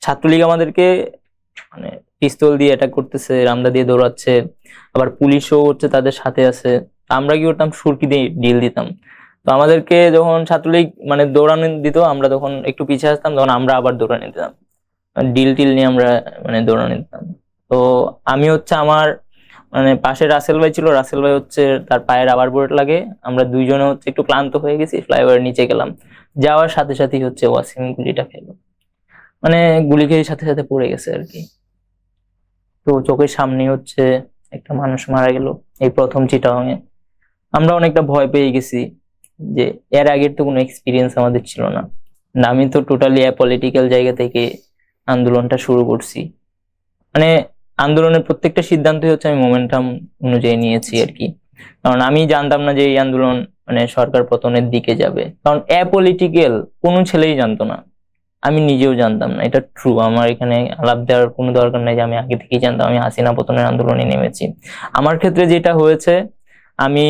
ছাত্রলীগ আমাদেরকে মানে পিস্তল দিয়ে অ্যাটাক করতেছে, রামদা দিয়ে দৌড়াচ্ছে, আবার পুলিশও হচ্ছে তাদের সাথে আছে। আমরা কি করতাম, সুরকি দিয়ে ডিল দিতাম। তো আমাদেরকে যখন ছাত্রলীগ মানে দৌড়ানো দিত, আমরা তখন একটু পিছিয়ে আসতাম, তখন আমরা আবার দৌড়ানো দিতাম, ডিল টিল নিয়ে আমরা মানে দৌড়ানো দিতাম। তো আমি হচ্ছে আমার মানে পাশে রাসেল ভাই ছিল, রাসেল ভাই হচ্ছে তার পায়ে রাবার বুলেট লাগে। আমরা দুইজনে হচ্ছে একটু ক্লান্ত হয়ে গেছি, ফ্লাইওভারের নিচে গেলাম, যাওয়ার সাথে সাথেই হচ্ছে ওয়াসিম গুলিটা খেলো, মানে গুলি খেয়ে সাথে সাথে পড়ে গেছে আর কি। তো চোখের সামনে হচ্ছে একটা মানুষ মারা গেল এই প্রথম চিটাগাংয়ে। আমরা অনেকটা ভয় পেয়ে গেছি, যে এর আগের তো কোনো এক্সপিরিয়েন্স আমাদের ছিল না। আমি তো টোটালি পলিটিক্যাল জায়গা থেকে আন্দোলনটা শুরু করছি, মানে আন্দোলনের প্রত্যেকটা সিদ্ধান্তই হচ্ছে আমি মোমেন্টাম অনুযায়ী নিয়েছি আর কি। কারণ আমি জানতাম না যে এই আন্দোলন মানে সরকার পতনের দিকে যাবে, কারণ অ্যাপলিটিক্যাল কোনো ছেলেই জানতো না, আমি নিজেও জানতাম না, এটা ট্রু। আমার এখানে আলাপ দেওয়ার কোনো দরকার নাই যে আমি আগে থেকেই জানতাম, আমি হাসিনা পতনের আন্দোলনে নেমেছি। আমার ক্ষেত্রে যেটা হয়েছে, আমি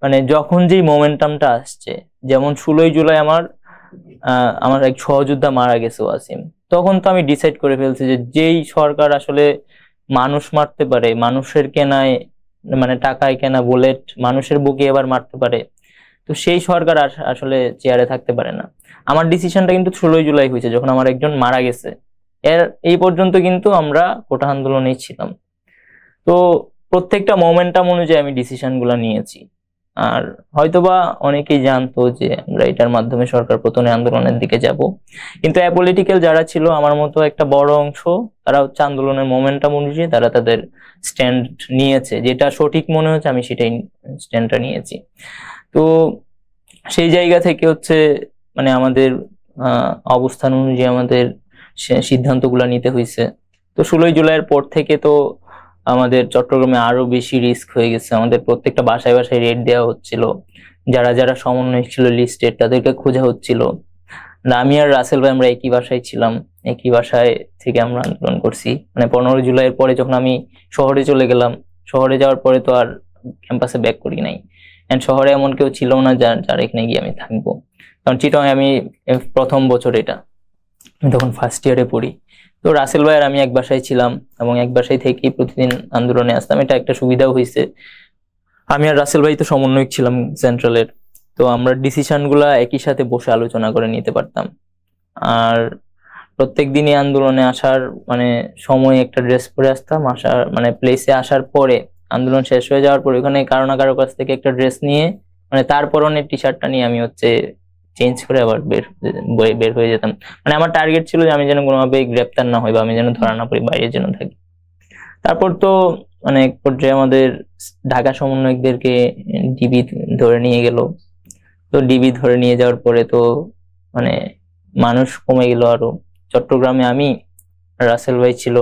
মানে যখন যেই মোমেন্টামটা আসছে, যেমন 16 জুলাই আমার এক সহযোদ্ধা মারা গেছে ওয়াসিম, তখন তো আমি ডিসাইড করে ফেলছি যে যেই সরকার আসলে মানুষ মারতে পারে, মানুষের কেনায় মানে টাকায় কেনা বুলেট মানুষের বুকে এবার মারতে পারে, তো সেই সরকার আসলে চেয়ারে থাকতে পারে না। আমার ডিসিশনটা কিন্তু 16 জুলাই হয়েছে, যখন আমার একজন মারা গেছে। এই পর্যন্ত কিন্তু আমরা কোটা আন্দোলনেই ছিলাম। তো প্রত্যেকটা মোমেন্টাম অনুযায়ী আমি ডিসিশন গুলা নিয়েছি। আর হয়তোবা অনেকেই জানতো যে আমরা এটার মাধ্যমে সরকার পতনের আন্দোলনের দিকে যাব, কিন্তু অ্যাপলিটিক্যাল যারা ছিল আমার মতো একটা বড় অংশ, তারা হচ্ছে আন্দোলনের মোমেন্টাম অনুযায়ী তারা তাদের স্ট্যান্ড নিয়েছে, যেটা সঠিক মনে হচ্ছে আমি সেটাই স্ট্যান্ডটা নিয়েছি। তো সেই জায়গা থেকে হচ্ছে মানে আমাদের অবস্থান অনুযায়ী আমাদের সিদ্ধান্তগুলো নিতে হয়েছে। তো 16ই জুলাইয়ের পর থেকে তো আমাদের চট্টগ্রামে আরো বেশি রিস্ক হয়ে গেছে, আমাদের প্রত্যেকটা বাসায় বাসায় রেড দেওয়া হচ্ছিল, যারা যারা সমন্বয় ছিল লিস্টেড তাদেরকে খোঁজা হচ্ছিল। না, আমি আর রাসেল ভাই আমরা একই বাসায় ছিলাম, একই বাসায় থেকে আমরা আন্দোলন করছি। মানে 15 জুলাইয়ের পরে যখন আমি শহরে চলে গেলাম, শহরে যাওয়ার পরে তো আর ক্যাম্পাসে ব্যাক করি নাই, এন্ড শহরে এমন কেউ ছিল না যার এখানে গিয়ে আমি থাকবো, কারণ চিটং আমি প্রথম বছর এটা, আমি তখন ফার্স্ট ইয়ারে পড়ি। তো রাসেল ভাই আর আমি এক বাসায় ছিলাম এবং এক বাসায় থেকেই প্রতিদিন আন্দোলনে আসতাম। এটা একটা সুবিধাও হয়েছে, আমি আর রাসেল ভাই তো সমন্বয়ক ছিলাম সেন্ট্রালের, তো আমরা ডিসিশন গুলা একই সাথে বসে আলোচনা করে নিতে পারতাম। আর প্রত্যেক দিনই আন্দোলনে আসার মানে সময় একটা ড্রেস পরে আসতাম, আসার মানে প্লেসে আসার পরে আন্দোলন শেষ হয়ে যাওয়ার পরে ওখানে কারো না কারো কাছ থেকে একটা ড্রেস নিয়ে মানে তার পরনের টি শার্টটা নিয়ে আমি হচ্ছে চেঞ্জ করে আবার বের হয়ে যেতাম। মানে আমার টার্গেট ছিল যে আমি যেন কোনোভাবে গ্রেপ্তার না হই বা আমি যেন ধরা না পড়ি, বাইরে যেন থাকি। তারপর তো মানে এক পর্যায়ে আমাদের ঢাকা সমন্বয়কদেরকে ডিবি ধরে নিয়ে গেল। তো ডিবি ধরে নিয়ে যাওয়ার পরে তো মানে মানুষ কমে গেল আরো। চট্টগ্রামে আমি, রাসেল ভাই ছিল,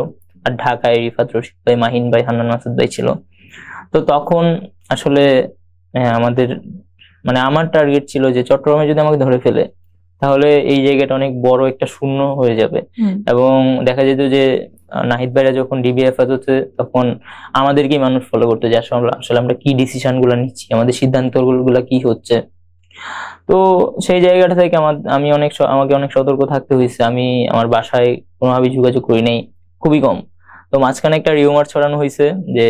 আর ঢাকায় রিফাত রশিদ ভাই, মাহিন ভাই, হান্নান মাসুদ ভাই ছিল। তো তখন আসলে আমাদের মানে আমার টার্গেট ছিল যে চট্টগ্রামে যদি আমাকে ধরে ফেলে তাহলে এই জায়গাটা অনেক বড় একটা শূন্য হয়ে যাবে, এবং দেখা যেত যে নাহিদ ভাইরা যখন ডিবি হেফাজতে তখন আমাদেরকেই মানুষ ফলো করতো যে আসলে আমরা কি ডিসিশন গুলা নিচ্ছি, আমাদের সিদ্ধান্ত গুলা কি হচ্ছে। তো সেই জায়গাটা থেকে আমাকে অনেক সতর্ক থাকতে হয়েছে। আমি আমার বাসায় কোনোভাবে যোগাযোগ করি নাই, খুবই কম। তো মাঝখানে একটা রিউমার ছড়ানো হয়েছে যে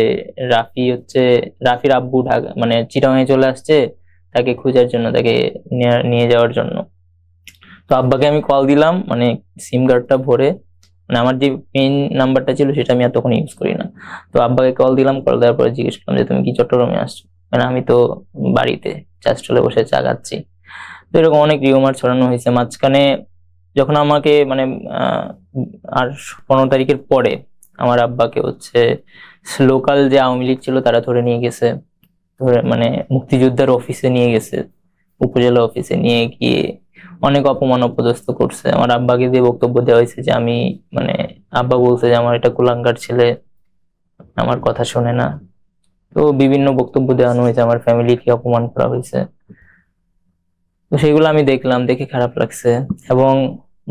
রাফির আব্বু ঢাকা মানে চিটাগাঙে চলে আসছে তাকে খোঁজার জন্য, তাকে নিয়ে যাওয়ার জন্য। তো আব্বাকে আমি কল দিলাম, মানে সিম কার্ডটা ভরে, মানে আমার যে মেইন নাম্বারটা ছিল সেটা আমি আর তখন ইউজ করি না। তো আব্বাকে কল দিলাম, কল দেওয়ার পরে জিজ্ঞেস করলাম যে তুমি কি চট্টগ্রামে আসছো, মানে আমি তো বাড়িতে জাস্ট হলে বসে চা খাচ্ছি। তো এরকম অনেক রিউমার ছড়ানো হয়েছে। মাঝখানে যখন আমাকে মানে আর 15 তারিখের পরে আমার আব্বাকে হচ্ছে লোকাল যে আওয়ামী লীগ ছিল তারা ধরে নিয়ে গেছে, ধরে মানে মুক্তিযোদ্ধার অফিসে নিয়ে গেছে, উপজেলা অফিসে নিয়ে গিয়ে অনেক অপমান অপদস্থ করছে। আমার আব্বাকে দিয়ে বক্তব্য দেওয়া হয়েছে যে আমি মানে আব্বা বলছে যে আমার এটা কুলাঙ্গার ছেলে, আমার কথা শোনে না। তো বিভিন্ন বক্তব্য দেওয়ানো হয়েছে, আমার ফ্যামিলিকে অপমান করা হয়েছে। তো সেগুলো আমি দেখলাম, দেখে খারাপ লাগছে। এবং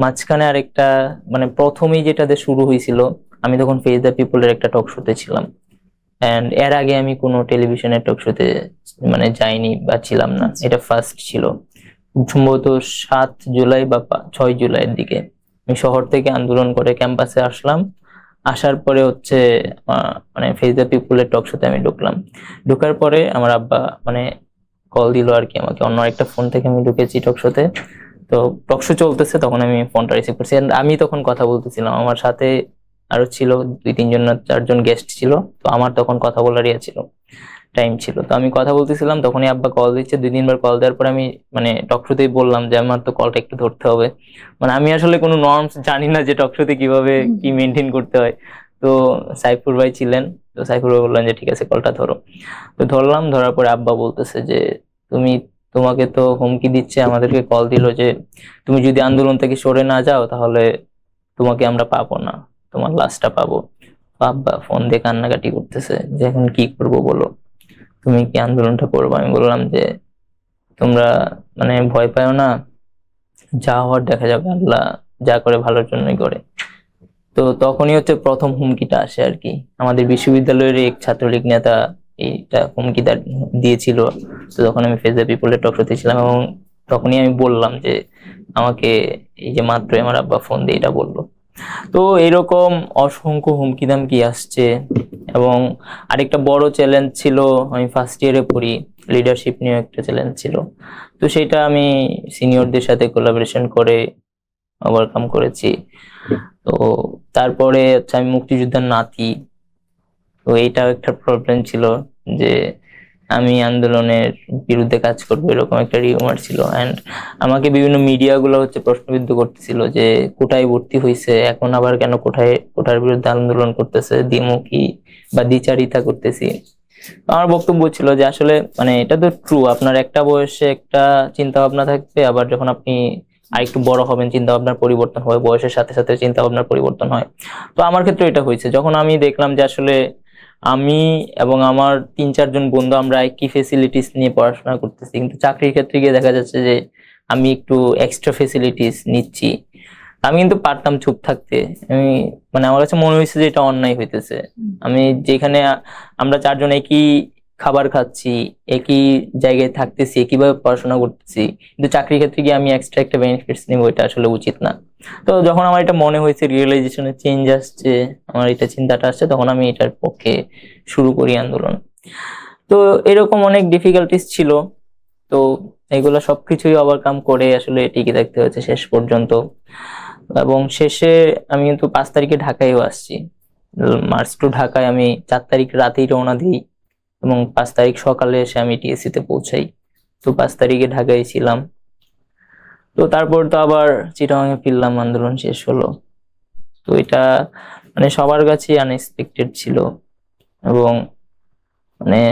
মাঝখানে আরেকটা মানে প্রথমেই যেটাতে শুরু হয়েছিল, আমি তখন ফেস দ্য পিপলের একটা টক শোতে ছিলাম, এন্ড এর আগে আমি কোনো টেলিভিশনের টক শোতে মানে যাইনি বা ছিলাম না, এটা ফার্স্ট ছিল। খুব সম্ভবত 7 জুলাই বা 6 জুলাইয়ের দিকে আমি শহর থেকে আন্দোলন করে ক্যাম্পাসে আসলাম। আসার পরে হচ্ছে মানে ফেস দ্য পিপলের টক শোতে আমি ঢুকলাম। ঢোকার পরে আমার আব্বা মানে কল দিল আর কি আমাকে, অন্য একটা ফোন থেকে আমি ঢুকেছি টক শোতে। তো টক শো চলতেছে, তখন আমি ফোনটা রিসিভ করছি, and আমি তখন কথা বলতেছিলাম, আমার সাথে আরো ছিল 2-3 জন না 4 জন গেস্ট ছিল। তো আমার তখন কথা বলার ছিল, টাইম ছিল, তো আমি কথা বলতেছিলাম। তখনই আব্বা কল দিচ্ছে, 2-3 বার কল দেওয়ার পর আমি মানে টক শোতেই বললাম যে আমার তো কলটা একটু ধরতে হবে। মানে আমি আসলে কোনো নর্মস জানি না যে টক শোতে কিভাবে কি মেনটেন করতে হয়। তো সাইফুর ভাই ছিলেন, তো সাইফুর ভাই বললেন যে ঠিক আছে কলটা ধরো। তো ধরলাম, ধরার পরে আব্বা বলতেছে যে তোমাকে তো হুমকি দিচ্ছে, আমাদেরকে কল দিল যে তুমি যদি আন্দোলন থেকে সরে না যাও তাহলে তোমাকে আমরা পাবো না, তোমার লাশটা পাবো। তো আব্বা ফোন দিয়ে কান্নাকাটি করতেছে যে এখন কি করব বলো, তুমি কি আন্দোলনটা করবো? আমি বললাম যে তোমরা মানে ভয় পাও না, যা হওয়ার দেখা যাবে, আল্লাহ যা করে ভালোর জন্যই করে। তো তখনই হচ্ছে প্রথম হুমকিটা আসে আর কি, আমাদের বিশ্ববিদ্যালয়ের এক ছাত্রলীগ নেতা এইটা হুমকিটা দিয়েছিল। তো তখন আমি ফেস দ্য পিপলের টক শোতে ছিলাম, এবং তখনই আমি বললাম যে আমাকে এই যে মাত্রই আমার আব্বা ফোন দিয়ে এটা বললো। তো এরকম অসংখ্য হুমকি দামকি আসছে। এবং আরেকটা বড় চ্যালেঞ্জ ছিল, আমি ফার্স্ট ইয়ারে পড়ি, লিডারশিপ নিয়ে একটা চ্যালেঞ্জ ছিল। তো সেটা আমি সিনিয়রদের সাথে কোলাবোরেশন করে ওভারকাম করেছি। তো তারপরে হচ্ছে আমি মুক্তিযোদ্ধার নাতি, তো এইটাও একটা প্রবলেম ছিল যে আমি আন্দোলনের বিরুদ্ধে কাজ করবো, এরকম একটা রিউমার ছিল। অ্যান্ড আমাকে বিভিন্ন মিডিয়া গুলো হচ্ছে প্রশ্নবিদ্ধ করতেছিল যে কোটায় ভর্তি হয়েছে, এখন আবার কেন কোটার বিরুদ্ধে আন্দোলন করতেছে, দ্বিমুখী বা দ্বিচারিতা করতেছি। আমার বক্তব্য ছিল যে আসলে মানে এটা তো ট্রু, আপনার একটা বয়সে একটা চিন্তা ভাবনা থাকবে, আবার যখন আপনি আরেকটু বড় হবেন চিন্তা ভাবনার পরিবর্তন হয়, বয়সের সাথে সাথে চিন্তা ভাবনার পরিবর্তন হয়। তো আমার ক্ষেত্রে এটা হয়েছে, যখন আমি দেখলাম যে আসলে আমি এবং আমার 3-4 জন বন্ধু আমরা একই ফেসিলিটিস নিয়ে পড়াশোনা করতেছি, কিন্তু চাকরির ক্ষেত্রে গিয়ে দেখা যাচ্ছে যে আমি একটু এক্সট্রা ফেসিলিটিস নিচ্ছি। আমি কিন্তু পারতাম চুপ থাকতে, আমি মানে আমার কাছে মনে হয়েছে যে এটা অন্যায় হইতেছে। আমি যেখানে আমরা 4 জন একই খাবার খাচ্ছি, একই জায়গায় থাকতেছি, একইভাবে পড়াশোনা করতেছি, কিন্তু চাকরির ক্ষেত্রে গিয়ে আমি এক্সট্রা একটা বেনিফিটস নিবো, এটা আসলে উচিত না। তো যখন আমার এটা মনে হয়েছে, রিয়েলাইজেশনের চেঞ্জ আসছে, আমার এটা চিন্তাটা আসছে, তখন আমি এটার পক্ষে শুরু করি আন্দোলন। তো এরকম অনেক ডিফিকাল্টিস ছিল, তো এগুলো সবকিছুই ওভারকাম করে আসলে টিকে থাকতে হয়েছে শেষ পর্যন্ত। এবং শেষে আমি কিন্তু 5 তারিখে ঢাকায়ও আসছি। মার্চ টু ঢাকায় আমি 4 তারিখ রাতেই রওনা দিই এবং 5 তারিখ সকালে এসে আমি টিএসসি তে পৌঁছাই। তো 5 তারিখে ঢাকায় ছিলাম। তো তারপর তো আবার চিটাগাং এ ফিরলাম, আন্দোলন শেষ হলো। তো এটা মানে সবার কাছেই আনএক্সপেক্টেড ছিল, এবং মানে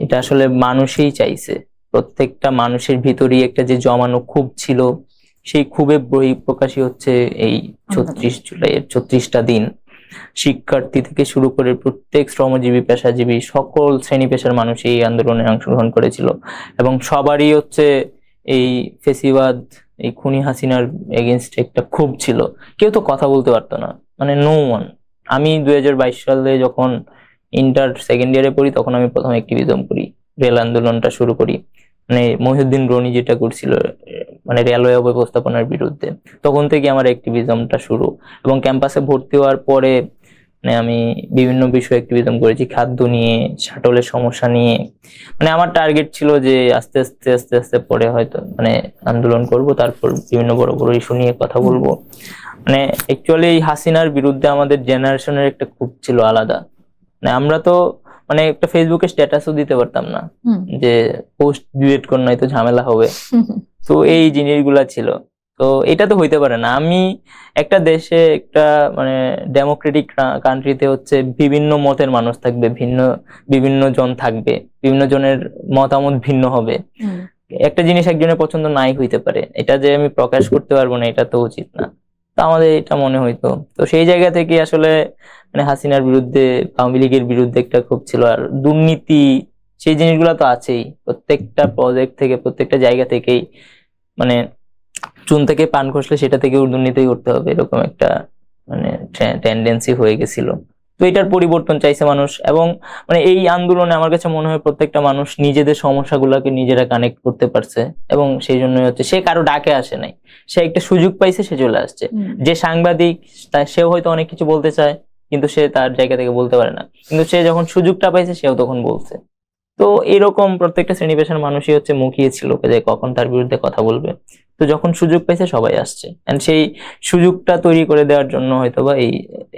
এটা আসলে মানুষই চাইছে। প্রত্যেকটা মানুষের ভিতরেই একটা যে জমানো ক্ষোভ ছিল, সেই ক্ষোভের বহিঃপ্রকাশই হচ্ছে এই 36 জুলাইয়ের 36টা দিন। শিক্ষার্থী থেকে শুরু করে প্রত্যেক শ্রমজীবী, পেশাজীবী, সকল শ্রেণী পেশার মানুষ এই আন্দোলনে অংশগ্রহণ করেছিল। এবং সবারই হচ্ছে এই ফেসিবাদ, এই খুনি হাসিনার এগেনস্ট একটা ক্ষোভ ছিল। কেউ তো কথা বলতে পারতো না, মানে নো ওয়ান। আমি 2022 সালে যখন ইন্টার সেকেন্ড ইয়ারে পড়ি, তখন আমি প্রথম অ্যাক্টিভিজম করি, রেল আন্দোলনটা শুরু করি। মানে মহিউদ্দিন রনি যেটা করছিল, মানে রেলওয়ে অব্যবস্থাপনার বিরুদ্ধে, তখন থেকে আমার অ্যাক্টিভিজমটা শুরু। এবং ক্যাম্পাসে ভর্তি হওয়ার পরে মানে আমি বিভিন্ন বিষয়ে অ্যাক্টিভিজম করেছি, খাদ্য নিয়ে, শাটলের সমস্যা নিয়ে। মানে আমার টার্গেট ছিল যে আস্তে আস্তে আস্তে আস্তে পরে হয়তো মানে আন্দোলন করব, তারপর বিভিন্ন বড় বড় ইস্যু নিয়ে কথা বলবো। মানে অ্যাকচুয়ালি এই হাসিনার বিরুদ্ধে আমাদের জেনারেশনের একটা খুব ছিল আলাদা। মানে আমরা তো মানে একটা ফেসবুকে স্ট্যাটাসও দিতে পারতাম না যে পোস্ট ডিলিট কর, নাই তো ঝামেলা হবে। তো এই জিনিসগুলা ছিল। তো এটা তো হইতে পারে না। আমি একটা দেশে, একটা মানে ডেমোক্রেটিক কান্ট্রিতে হচ্ছে বিভিন্ন মতের মানুষ থাকবে, বিভিন্ন জন থাকবে, বিভিন্ন জনের মতামত ভিন্ন হবে। একটা জিনিস একজনের পছন্দ নাই হইতে পারে, এটা যে আমি প্রকাশ করতে পারবো না, এটা তো উচিত না। তো আমাদের এটা মনে হইতো। তো সেই জায়গা থেকে আসলে মানে হাসিনার বিরুদ্ধে, আওয়ামী লীগের বিরুদ্ধে একটা ক্ষোভ ছিল। আর দুর্নীতি, সেই জিনিসগুলো তো আছেই প্রত্যেকটা প্রজেক্ট থেকে, প্রত্যেকটা জায়গা থেকেই। মানে চুন থেকে পান খসলে সেটা থেকে দুর্নীতি করতে হবে, এরকম একটা মানে টেন্ডেন্সি হয়ে গেছিল। তো এটার পরিবর্তন চাইছে মানুষ। এবং মানে এই আন্দোলনে আমার কাছে মনে হয় প্রত্যেকটা মানুষ নিজেদের সমস্যাগুলোকে নিজেরা কানেক্ট করতে পারছে, এবং সেই জন্যই হচ্ছে সে কারো ডাকে আসে নাই, সে একটা সুযোগ পাইছে, সে চলে আসছে। যে সাংবাদিক, সেও হয়তো অনেক কিছু বলতে চায়, কিন্তু সে তার জায়গা থেকে বলতে পারে না, কিন্তু সে যখন সুযোগটা পাইছে সেও তখন বলছে। তো এরকম প্রত্যেকটা শ্রেণী পেশার মানুষই হচ্ছে মুখিয়ে ছিল যে কখন তার বিরুদ্ধে কথা বলবে। তো যখন সুযোগ পাইছে সবাই আসছে, এন্ড সেই সুযোগটা তৈরি করে দেওয়ার জন্য হয়তোবা এই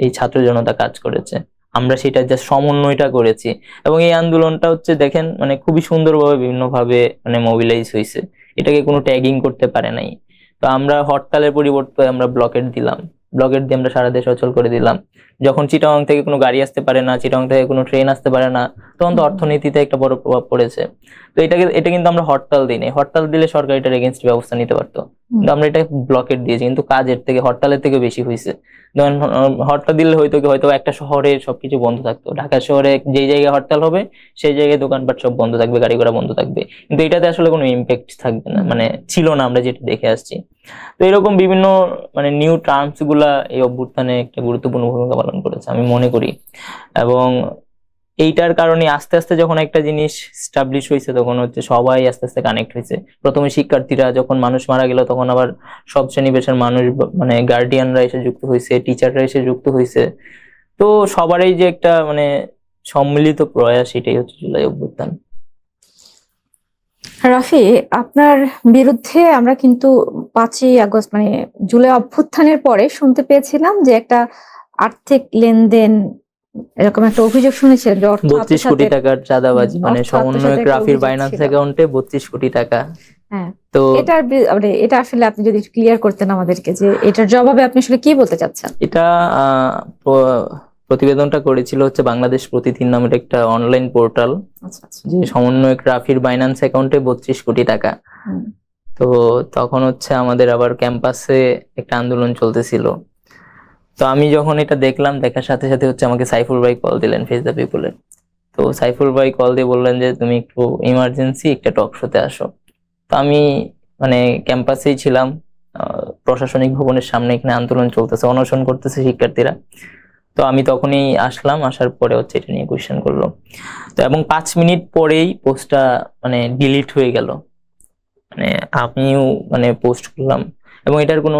এই ছাত্র জনতা কাজ করেছে। আমরা সেটা যা সমন্বয়টা করেছি। এবং এই আন্দোলনটা হচ্ছে দেখেন মানে খুবই সুন্দরভাবে বিভিন্ন ভাবে মানে মোবিলাইজ হয়েছে, এটাকে কোনো ট্যাগিং করতে পারে নাই। তো আমরা হরতালের পরিবর্তে আমরা ব্লকেট দিলাম, ব্লকেট দিয়ে আমরা সারা দেশ অচল করে দিলাম। যখন চিটাগাং থেকে কোনো গাড়ি আসতে পারে না, চিটাগাং থেকে কোনো ট্রেন আসতে পারে না, তখন তো অর্থনীতিতে একটা বড় প্রভাব পড়েছে। তো এটা কিন্তু আমরা হরতাল দিই, হরতাল দিলে সরকার এটার এগেনস্ট ব্যবস্থা নিতে পারতো, কিন্তু আমরা এটা ব্লকেট দিয়েছি। কিন্তু কাজের থেকে হরতালের থেকে বেশি হয়েছে। ধরেন হরতাল দিলে হয়তো একটা শহরে সবকিছু বন্ধ থাকতো, ঢাকা শহরে যেই জায়গায় হরতাল হবে সেই জায়গায় দোকানপাট সব বন্ধ থাকবে, গাড়ি ঘোড়া বন্ধ থাকবে, কিন্তু এটাতে আসলে কোনো ইম্প্যাক্ট থাকবে না, মানে ছিল না, আমরা যেটা দেখে আসছি। তো এরকম বিভিন্ন মানে নিউ টার্মস গুলা এই অভ্যুত্থানে একটা গুরুত্বপূর্ণ ভূমিকা পালন করেছে আমি মনে করি। এবং এইটার কারণে আস্তে আস্তে যখন একটা জিনিস স্টাবলিশ হয়েছে, তখন হচ্ছে সবাই আস্তে আস্তে কানেক্ট হয়েছে। প্রথমে শিক্ষার্থীরা, যখন মানুষ মারা গেল তখন আবার সব শ্রেণী পেশার মানুষ, মানে গার্ডিয়ানরা এসে যুক্ত হয়েছে, টিচাররা এসে যুক্ত হয়েছে। তো সবারই যে একটা মানে সম্মিলিত প্রয়াস, এটাই হচ্ছে জুলাই অভ্যুত্থান। রাফি, আপনার বিরুদ্ধে আমরা কিন্তু 5ই আগস্ট মানে জুলাই অভ্যুত্থানের পরে শুনতে পেয়েছিলাম যে একটা আর্থিক লেনদেন এরকম একটা অভিযোগ শুনেছিলেন যে অর্থ 32 কোটি আত্মসাতের। টাকার চাঁদাবাজি, মানে অর্থ সমন্বয়ক আত্মসাতের একটা রাফির অভিযোগ বাইন্যান্স ছিল। অ্যাকাউন্টে 32 কোটি টাকা। হ্যাঁ, তো মানে এটা আসলে আপনি যদি ক্লিয়ার করতেন আমাদেরকে যে এটার জবাবে আপনি আসলে কি বলতে চাচ্ছেন? এটা প্রতিবেদনটা করেছিল হচ্ছে বাংলাদেশ প্রতিদিন নামের একটা অনলাইন পোর্টাল, আচ্ছা আচ্ছা। যে সমন্বয়ক রাফির বাইন্যান্স অ্যাকাউন্টে 32 কোটি টাকা। হুম, তো তখন হচ্ছে আমাদের আবার ক্যাম্পাসে একটা আন্দোলন চলতেছিল। তো আমি যখন এটা দেখলাম, দেখার সাথে সাথে হচ্ছে আমাকে সাইফুল ভাই কল দিলেন, ফেস দ্য পিপলের। তো সাইফুল ভাই কল দিয়ে বললেন যে তুমি একটু ইমার্জেন্সি একটা টক শোতে আসো। তো আমি মানে ক্যাম্পাসেই ছিলাম, প্রশাসনিক ভবনের সামনে, এখানে আন্দোলন চলতেছে, অনশন করতেছে শিক্ষার্থীরা। তো আমি তখনই আসলাম, আসার পরে হচ্ছে এটা নিয়ে কোয়েশ্চেন করলো। তো এবং 5 মিনিট পরেই পোস্টটা মানে ডিলিট হয়ে গেল। মানে আমিও মানে পোস্ট করলাম, এবং এটার কোনো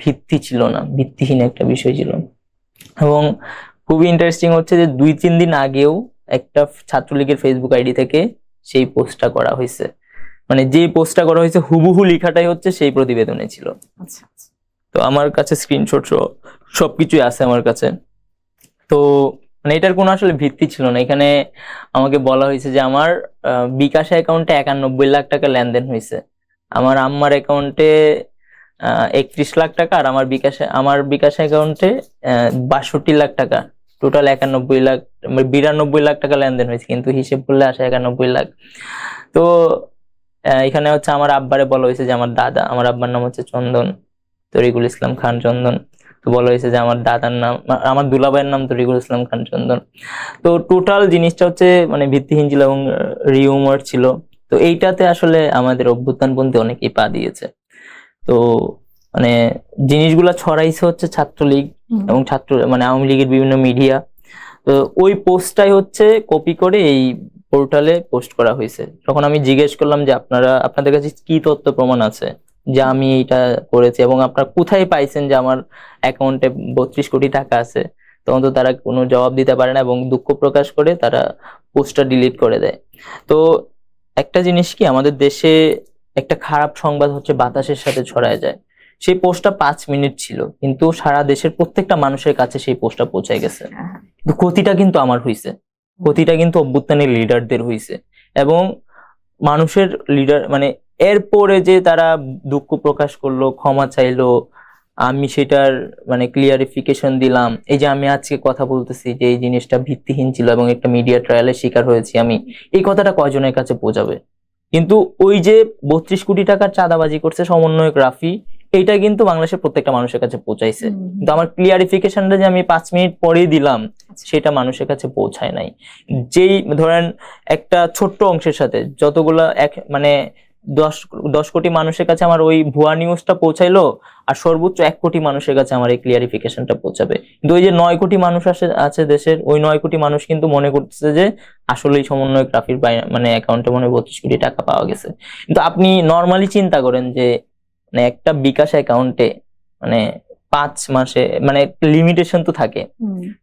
ভিত্তি ছিল না, ভিত্তিহীন একটা বিষয় ছিল। এবং খুবই ইন্টারেস্টিং হচ্ছে যে 2-3 দিন আগেও একটা ছাত্রলীগের ফেসবুক আইডি থেকে সেই পোস্টটা করা হয়েছে, মানে যে পোস্টটা করা হয়েছে হুবহু লেখাটাই হচ্ছে সেই প্রতিবেদনে ছিল। আচ্ছা আচ্ছা। তো আমার কাছে স্ক্রিনশট সবকিছুই আছে আমার কাছে। তো মানে এটার কোনো আসলে ভিত্তি ছিল না। এখানে আমাকে বলা হয়েছে যে আমার বিকাশ অ্যাকাউন্টে 91 লাখ টাকা লেনদেন হয়েছে, আমার আম্মার অ্যাকাউন্টে 31 লাখ টাকা, আর আমার বিকাশ অ্যাকাউন্টে 62 লাখ টাকা, টোটাল 91 লাখ, 92 লাখ টাকা লেনদেন হয়েছে, কিন্তু হিসেব করলে আসে 91 লাখ। তো এখানে হচ্ছে আমার আব্বারে বলা হয়েছে যে আমার দাদা, আমার আব্বার নাম হচ্ছে চন্দন, তরিকুল ইসলাম খান চন্দন। তো বলা হয়েছে যে আমার দাদার নাম, আমার দুলাভাইয়ের নাম তরিকুল ইসলাম খান চন্দন। তো টোটাল জিনিসটা হচ্ছে মানে ভিত্তিহীন ছিল এবং রিউমার ছিল। তো এইটাতে আসলে আমাদের অভ্যুত্থানপন্থী অনেকেই পা দিয়েছে। তো মানে জিনিসগুলা ছড়াইছে হচ্ছে ছাত্রলীগ এবং মানে আওয়ামী লীগের বিভিন্ন মিডিয়া। তো ওই পোস্টটাই হচ্ছে কপি করে এই পোর্টালে পোস্ট করা হয়েছে। তখন আমি জিজ্ঞেস করলাম যে আপনাদের কাছে কি তথ্য প্রমাণ আছে যে আমি এটা করেছি, এবং আপনারা কোথায় পাইছেন যে আমার অ্যাকাউন্টে 32 কোটি টাকা আছে? তখন তো তারা কোনো জবাব দিতে পারে না এবং দুঃখ প্রকাশ করে তারা পোস্টটা ডিলিট করে দেয়। তো একটা জিনিস কি, আমাদের দেশে একটা খারাপ সংবাদ হচ্ছে বাতাসের সাথে ছড়ায় যায়। সেই পোস্টটা 5 মিনিট ছিল, কিন্তু সারা দেশের প্রত্যেকটা মানুষের কাছে সেই পোস্টটা পৌঁছে গেছে। কিন্তু ক্ষতিটা কিন্তু আমার হইছে, ক্ষতিটা কিন্তু অভ্যুত্থানের লিডারদের হইছে। এবং মানুষের লিডার মানে এরপরে যে তারা দুঃখ প্রকাশ করলো, ক্ষমা চাইলো, আমি সেটার মানে ক্লিয়ারিফিকেশন দিলাম। এই যে আমি আজকে কথা বলতেছি যে এই জিনিসটা ভিত্তিহীন ছিল এবং একটা মিডিয়া ট্রায়ালের শিকার হয়েছি আমি, এই কথাটা কয়জনের কাছে পৌঁছাবে? কিন্তু ওই যে 32 কোটি টাকার চাঁদাবাজি করছে সমন্বয়ক রাফি, এইটা কিন্তু বাংলাদেশের প্রত্যেকটা মানুষের কাছে পৌঁছাইছে। কিন্তু আমার ক্লিয়ারিফিকেশনটা যে আমি 5 মিনিট পরেই দিলাম, সেটা মানুষের কাছে পৌঁছায় নাই। যেই ধরেন একটা ছোট্ট অংশের সাথে যতগুলা মানে 10 কোটি মানুষের কাছে আমার ওই ভুয়া নিউজটা পৌঁছাইলো, আর সর্বোচ্চ 1 কোটি মানুষের কাছে আমার এই ক্লিয়ারিফিকেশনটা পৌঁছাবে। কিন্তু ওই যে 9 কোটি মানুষ আছে দেশের, ওই 9 কোটি মানুষ কিন্তু মনে করতেছে যে আসলেই সমন্বয়ক রাফির মানে অ্যাকাউন্টে মনে 32 কোটি টাকা পাওয়া গেছে। কিন্তু আপনি নর্মালি চিন্তা করেন যে মানে একটা বিকাশ অ্যাকাউন্টে মানে 5 মাসে মানে লিমিটেশন তো থাকে,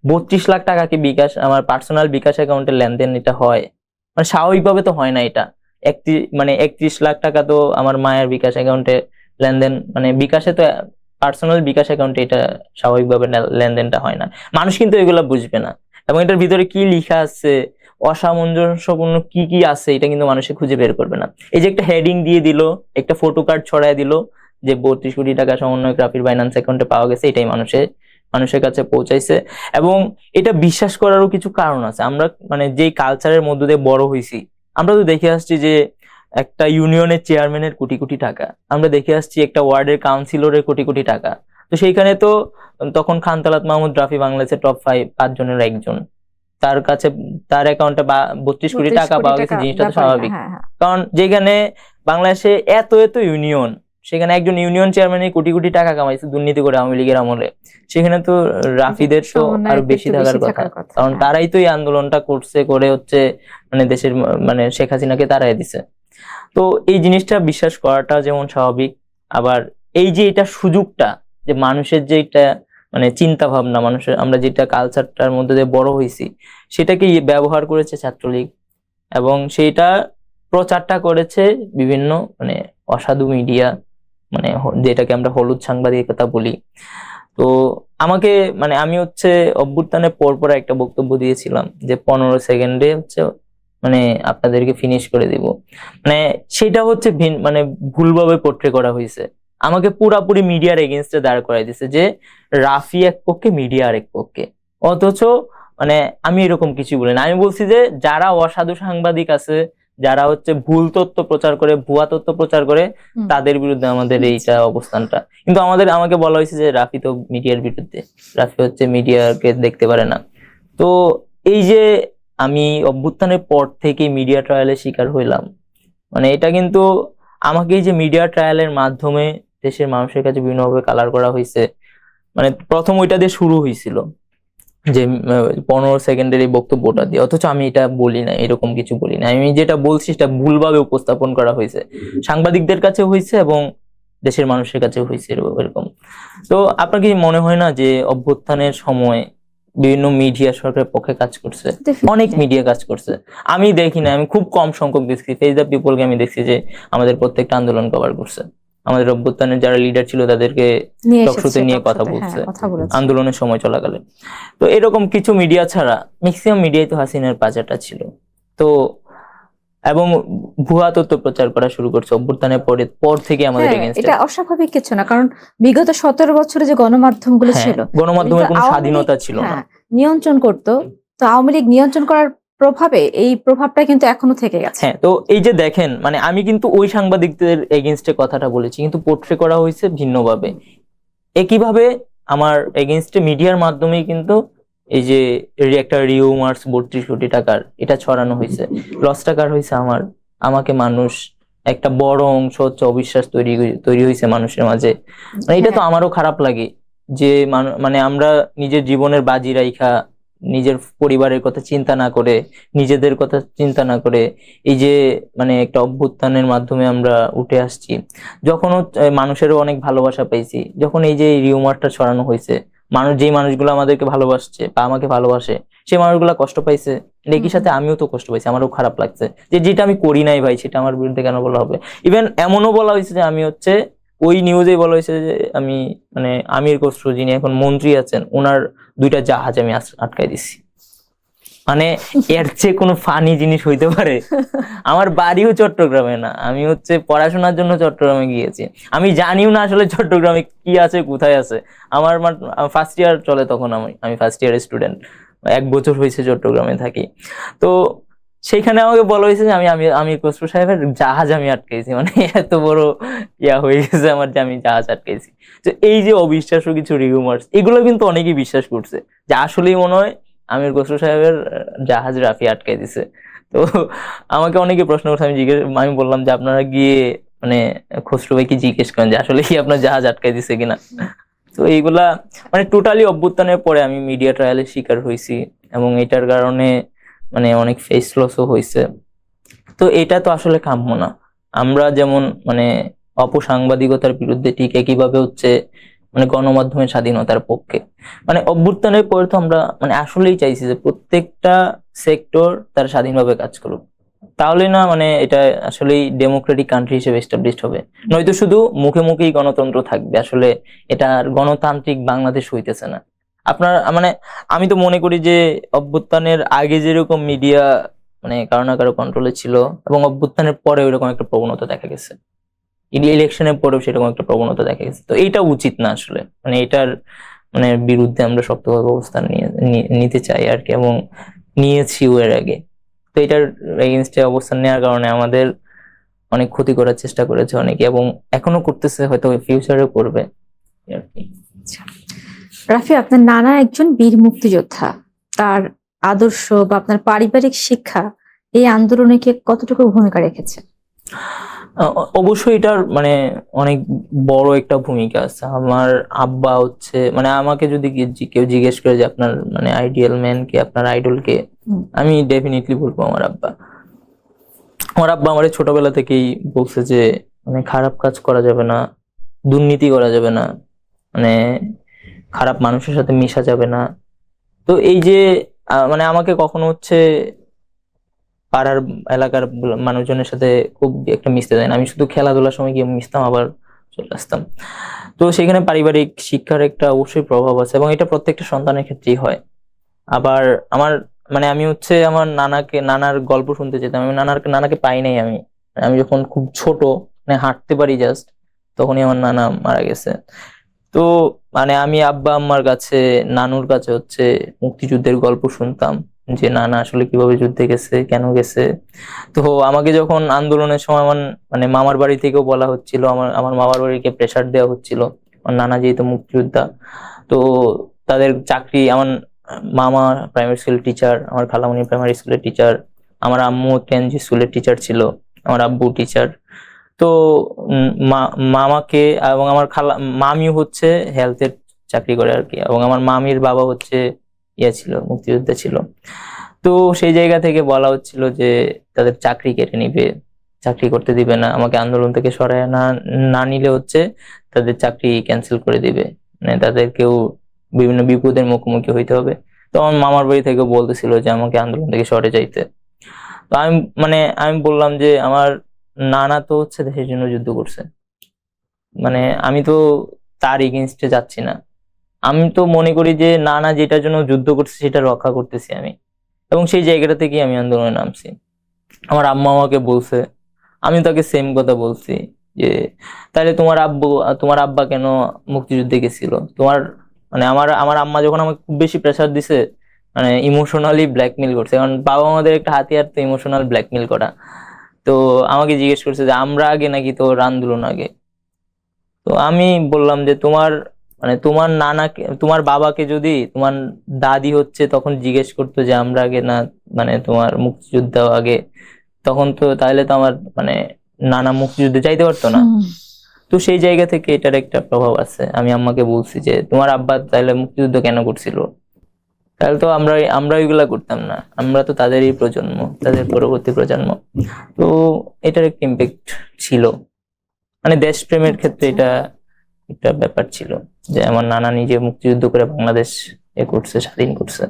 32 লাখ টাকা কি বিকাশ আমার পার্সোনাল বিকাশ অ্যাকাউন্টে লেনদেন এটা হয়? মানে স্বাভাবিকভাবে তো হয় না এটা। 31 লাখ টাকা তো আমার মায়ের বিকাশ অ্যাকাউন্টে লেনদেন, মানে বিকাশে তো পার্সোনাল বিকাশ অ্যাকাউন্টে এটা স্বাভাবিকভাবে লেনদেনটা হয় না। মানুষ কিন্তু এগুলো বুঝবে না, এবং এটার ভিতরে কি লেখা আছে, অসামঞ্জস্যপূর্ণ কি কি আছে, এটা কিন্তু মানুষে খুঁজে বের করবে না। এই যে একটা হেডিং দিয়ে দিল, একটা ফটো কার্ড ছড়ায় দিল যে 32 কোটি টাকা সমন্বয়ক রাফির বাইন্যান্স অ্যাকাউন্টে পাওয়া গেছে, এটাই মানুষের কাছে পৌঁছাইছে। এবং এটা বিশ্বাস করারও কিছু কারণ আছে। আমরা মানে যেই কালচারের মধ্যে দিয়ে বড় হয়েছি, আমরা তো দেখে আসছি যে একটা ইউনিয়নের চেয়ারম্যানের কোটি কোটি টাকা, আমরা দেখে আসছি একটা ওয়ার্ডের কাউন্সিলরের কোটি কোটি টাকা। তো সেইখানে তো তখন খান তালাত মাহমুদ রাফি বাংলাদেশের টপ 5 জনের একজন, তার কাছে তার অ্যাকাউন্টে 32 কোটি টাকা পাওয়া গেছে, জিনিসটা তো স্বাভাবিক। কারণ যেখানে বাংলাদেশে এত এত ইউনিয়ন, সেখানে একজন ইউনিয়ন চেয়ারম্যানের কোটি কোটি টাকা কামাইছে দুর্নীতি করে আওয়ামী লীগের আমলে, সেখানে তো রাফিদের তো আরো বেশি থাকার কথা, কারণ তারাই তো এই আন্দোলনটা করে হচ্ছে মানে দেশের মানে শেখ হাসিনাকে তাড়াই দিছে। তো এই জিনিসটা বিশ্বাস করাটা যেমন স্বাভাবিক, আবার এই যে এটা সুযোগটা, যে মানুষের যে এটা মানে চিন্তা ভাবনা, মানুষের আমরা যেটা কালচারটার মধ্যে দিয়ে বড় হয়েছি, সেটাকে ব্যবহার করেছে ছাত্রলীগ, এবং সেইটা প্রচারটা করেছে বিভিন্ন মানে অসাধু মিডিয়া, মানে যেটাকে আমরা হলুদ সাংবাদিকতা বলি। তো আমাকে মানে আমি হচ্ছে অভ্যুত্থানের পর একটা বক্তব্য দিয়েছিলাম যে 15 সেকেন্ডে হচ্ছে মানে আপনাদেরকে ফিনিশ করে দিব, মানে সেটা হচ্ছে মানে ভুলভাবে পোট্রে করা হয়েছে। আমাকে পুরাপুরি মিডিয়ার এগেনস্টে দাঁড় করাই দিছে যে রাফি এক পক্ষে, মিডিয়া আরেক পক্ষে। অথচ মানে আমি এরকম কিছু বলি না। আমি বলছি যে যারা অসাধু সাংবাদিক আছে, যারা হচ্ছে ভুল তথ্য প্রচার করে, ভুয়া তথ্য প্রচার করে, তাদের বিরুদ্ধে আমাদের এইটা অবস্থানটা। কিন্তু আমাকে বলা হয়েছে যে রাফি তো মিডিয়ার বিরুদ্ধে, রাফি হচ্ছে মিডিয়াকে দেখতে পারে না। তো এই যে আমি অভ্যুত্থানের পর থেকে মিডিয়া ট্রায়ালের শিকার হইলাম, মানে এটা কিন্তু আমাকে এই যে মিডিয়া ট্রায়ালের মাধ্যমে দেশের মানুষের কাছে বিভিন্নভাবে কালার করা হয়েছে। মানে প্রথম ওইটা দিয়ে শুরু হয়েছিল যে 15 সেকেন্ডের এই বক্তব্যটা দিয়ে, অথচ আমি এটা বলি না, এরকম কিছু বলি না। আমি যেটা বলছি সেটা ভুলভাবে উপস্থাপন করা হয়েছে, সাংবাদিকদের কাছে হয়েছে এবং দেশের মানুষের কাছে হয়েছে এরকম। তো আপনার কি মনে হয় না যে অভ্যুত্থানের সময় বিভিন্ন মিডিয়া সরকারের পক্ষে কাজ করছে, অনেক মিডিয়া কাজ করছে? আমি দেখি না, আমি খুব কম সংখ্যক দেখছি। ফেস দ্য পিপলকে আমি দেখছি যে আমাদের প্রত্যেকটা আন্দোলন কভার করছে, আমাদের অভ্যুত্থানের যারা লিডার ছিল তাদেরকে টকশোতে নিয়ে কথা বলছে আন্দোলনের সময় চলাকালে। তো এরকম কিছু মিডিয়া ছাড়া ম্যাক্সিমাম মিডিয়াই তো হাসিনার পাচারটা ছিল। তো এবং ভুয়া তথ্য প্রচার করা শুরু করছে অভ্যুত্থানের পর থেকে আমাদের এগেইনস্টে। এটা অস্বাভাবিক কিছু না, কারণ বিগত 17 বছরে যে গণমাধ্যমগুলো ছিল, গণমাধ্যমের কোনো স্বাধীনতা ছিল না, নিয়ন্ত্রণ করতো। তো আওয়ামী লীগ নিয়ন্ত্রণ করার প্রভাবে এই প্রভাবটা কিন্তু এখনো থেকে গেছে। হ্যাঁ, তো এই যে দেখেন, মানে আমি কিন্তু ওই সাংবাদিকদের এগেইনস্টে কথাটা বলেছি, কিন্তু পোর্ট্রে করা হয়েছে ভিন্নভাবে। একইভাবে আমার এগেইনস্টে মিডিয়ার মাধ্যমেই কিন্তু এই যে একটা রিউমার্স 32 কোটি টাকার এটা ছড়ানো হয়েছে। লস টাকার হয়েছে আমাকে মানুষ একটা বড় অংশ হচ্ছে অবিশ্বাস তৈরি হয়েছে মানুষের মাঝে। মানে এটা তো আমারও খারাপ লাগে যে মানে আমরা নিজের জীবনের বাজি রাইখা, নিজের পরিবারের কথা চিন্তা না করে, নিজেদের কথা চিন্তা না করে এই যে মানে একটা অভ্যুত্থানের মাধ্যমে আমরা উঠে আসছি, যখন মানুষেরও অনেক ভালোবাসা পেয়েছি, যখন এই যে রিউমারটা ছড়ানো হয়েছে, যেই মানুষগুলো আমাদেরকে ভালোবাসছে বা আমাকে ভালোবাসে সেই মানুষগুলো কষ্ট পাইছে, একই সাথে আমিও তো কষ্ট পাইছি, আমারও খারাপ লাগছে যে যেটা আমি করি নাই ভাই সেটা আমার বিরুদ্ধে কেন বলা হবে। ইভেন এমনও বলা হয়েছে যে আমি হচ্ছে ওই নিউজে বলা হয়েছে যে আমি মানে আমির খসরু যিনি এখন মন্ত্রী আছেন ওনার 2টা জাহাজ আমি আটকাই দিছি। মানে এর চেয়ে কোনো ফানি জিনিস হইতে পারে? আমার বাড়িও চট্টগ্রামে না, আমি হচ্ছে পড়াশোনার জন্য চট্টগ্রামে গিয়েছি, আমি জানিও না আসলে চট্টগ্রামে কি আছে কোথায় আছে। আমার ফার্স্ট ইয়ার চলে তখন, আমি ফার্স্ট ইয়ারের স্টুডেন্ট, 1 বছর হয়েছে চট্টগ্রামে থাকি। তো সেখানে আমাকে বলা হয়েছে যে আমি খসরু সাহেবের জাহাজ আমি আটকাইছি। মানে এত বড় ইয়া হয়ে গেছে আমার যে আমি জাহাজ আটকাইছি। তো এই যে অবিশ্বাস্য কিছু রিউমার্স, এগুলো কিন্তু অনেকেই বিশ্বাস করছে যে আসলেই মনে হয় আমির খসরু সাহেবের জাহাজ রাফি আটকাই দিছে। তো আমাকে অনেকে প্রশ্ন করছে, আমি বললাম যে আপনারা গিয়ে মানে খসরু ভাইকে জিজ্ঞেস করেন যে আসলে কি আপনার জাহাজ আটকাই দিছে কিনা। তো এইগুলা মানে টোটালি অভ্যুত্থানের পরে আমি মিডিয়া ট্রায়ালের শিকার হয়েছি এবং এটার কারণে মানে অনেক ফেস লসও হয়েছে। তো এটা তো আসলে কাম্য না। আমরা যেমন মানে অপসাংবাদিকতার বিরুদ্ধে ঠিক একইভাবে হচ্ছে মানে গণমাধ্যমের স্বাধীনতার পক্ষে। মানে অভ্যুত্থানের পরে তো আমরা মানে আসলেই চাইছি যে প্রত্যেকটা সেক্টর তার স্বাধীনভাবে কাজ করুক, তাহলে না মানে এটা আসলেই ডেমোক্রেটিক কান্ট্রি হিসেবে এস্টাবলিশড হবে। নয়তো শুধু মুখে মুখেই গণতন্ত্র থাকবে, আসলে এটা আর গণতান্ত্রিক বাংলাদেশ হইতেছে না। আপনার মানে আমি তো মনে করি যে অভ্যুত্থানের আগে যেরকম মিডিয়া মানে কারো না কারো কন্ট্রোলে ছিল এবং অভ্যুত্থানের পরে ওইরকম একটা প্রবণতা দেখা গেছে, ইলেকশনের পরেও সেরকম একটা প্রবণতা দেখা গেছে। তো এইটা উচিত না আসলে, মানে এটার মানে বিরুদ্ধে আমরা শক্তভাবে অবস্থান নিতে চাই আর কি, এবং নিয়েছিও এর আগে। তো এটার এগেইনস্টে অবস্থান নেওয়ার কারণে আমাদের অনেক ক্ষতি করার চেষ্টা করেছে অনেকে, এবং এখনো করতেছে, হয়তো ফিউচারেও করবে আর কি। রাফি, আপনার নানা একজন বীর মুক্তিযোদ্ধা, তার আদর্শ বা আপনার পারিবারিক শিক্ষা এই আন্দোলনে কি কতটুকু ভূমিকা রেখেছে? অবশ্যই এটার মানে অনেক বড় একটা ভূমিকা আছে। আমার আব্বা হচ্ছে মানে আমাকে যদি কেউ জিজ্ঞেস করে যে আপনার মানে আইডিয়াল ম্যান কে, আপনার আইডল কে, আমি ডেফিনেটলি বলবো আমার আব্বা। আমার আব্বা আমার ছোটবেলা থেকেই বলছে যে মানে খারাপ কাজ করা যাবে না, দুর্নীতি করা যাবে না, মানে খারাপ মানুষের সাথে মিশা যাবে না। তো এই যে মানে আমাকে কখনো হচ্ছে পাড়ার এলাকার মানুষজনের সাথে খুব একটা মিশতে দেয় না। আমি শুধু খেলাধুলার সময় গিয়ে মিশতাম, আবার চলে আসতাম। তো সেখানে পারিবারিক শিক্ষার একটা অবশ্যই প্রভাব আছে, এবং এটা প্রত্যেকটা সন্তানের ক্ষেত্রেই হয়। আবার আমার মানে আমি হচ্ছে আমার নানার গল্প শুনতে যেতাম। আমি নানাকে পাই নাই। আমি আমি যখন খুব ছোট, মানে হাঁটতে পারি জাস্ট, তখনই আমার নানা মারা গেছে। তো মানে আমি আব্বা আম্মার কাছে, নানুর কাছে হচ্ছে মুক্তিযুদ্ধের গল্প শুনতাম, যে নানা আসলে কিভাবে যুদ্ধে গেছে, কেন গেছে। তো আমাকে যখন আন্দোলনের সময় আমার মানে মামার বাড়ি থেকেও বলা হচ্ছিল, আমার আমার মামার বাড়িকে প্রেসার দেওয়া হচ্ছিল, আমার নানা যেহেতু মুক্তিযোদ্ধা, তো তাদের চাকরি, আমার মামা প্রাইমারি স্কুল টিচার, আমার খালামণি প্রাইমারি স্কুলের টিচার, আমার আম্মু কেনজি স্কুলের টিচার ছিল, আমার আব্বু টিচার। তো মামাকে এবং আমার মামিও হচ্ছে হেলথের চাকরি করে আর কি, এবং আমার মামির বাবা হচ্ছে ছিল, মুক্তিযোদ্ধা ছিল। তো সেই জায়গা থেকে বলা হচ্ছিল যে তাদের চাকরি কেটে নিবে, চাকরি করতে দিবে না, আমাকে আন্দোলন থেকে সরায় না না নিলে হচ্ছে তাদের চাকরি ক্যান্সেল করে দিবে, মানে তাদেরকেও বিভিন্ন বিপদের মুখোমুখি হইতে হবে। তো আমার মামার বাড়ি থেকে বলতেছিল যে আমাকে আন্দোলন থেকে সরে যাইতে। তো আমি বললাম যে আমার নানা তো হচ্ছে দেশের জন্য যুদ্ধ করছে, মানে আমি তো তার এগেইনস্টে যাচ্ছি না। আমি তো মনে করি যে নানা যেটার জন্য যুদ্ধ করছে সেটা রক্ষা করতেছি আমি, এবং সেই জায়গাটা থেকেই আমি আন্দোলনে নামছি। আমার আম্মা আমাকে বলছে, আমি তাকে সেম কথা বলছি যে তাহলে তোমার আব্বা কেন মুক্তিযুদ্ধে গেছিল? তোমার মানে আমার আমার আম্মা যখন আমাকে খুব বেশি প্রেসার দিছে, মানে ইমোশনালি ব্ল্যাকমেল করছে, কারণ বাবা আমাদের একটা হাতিয়ার তো ইমোশনাল ব্ল্যাকমেল করা। তো আমাকে জিজ্ঞেস করছে যে আমরা আগে নাকি তোর আন্দোলন আগে। তো আমি বললাম যে তোমার নানাকে, তোমার বাবাকে যদি তোমার দাদি হচ্ছে তখন জিজ্ঞেস করতো যে আমরা আগে না, মানে তোমার মুক্তিযুদ্ধ আগে, তখন তো তাহলে তো আমার মানে নানা মুক্তিযুদ্ধে যাইতে পারতো না। তো সেই জায়গা থেকে এটার একটা প্রভাব আছে। আমি আম্মাকে বলছি যে তোমার আব্বা তাহলে মুক্তিযুদ্ধ কেন করছিল, তাহলে তো আমরা ওইগুলা করতাম না, আমরা তো তাদেরই প্রজন্ম, তাদের পরবর্তী প্রজন্ম। তো এটার একটা ইম্প্যাক্ট ছিল, মানে দেশপ্রেমের ক্ষেত্রে এটা একটা ব্যাপার ছিল, যে আমার নানা নিজে মুক্তিযুদ্ধ করে বাংলাদেশ করছে, স্বাধীন করছে।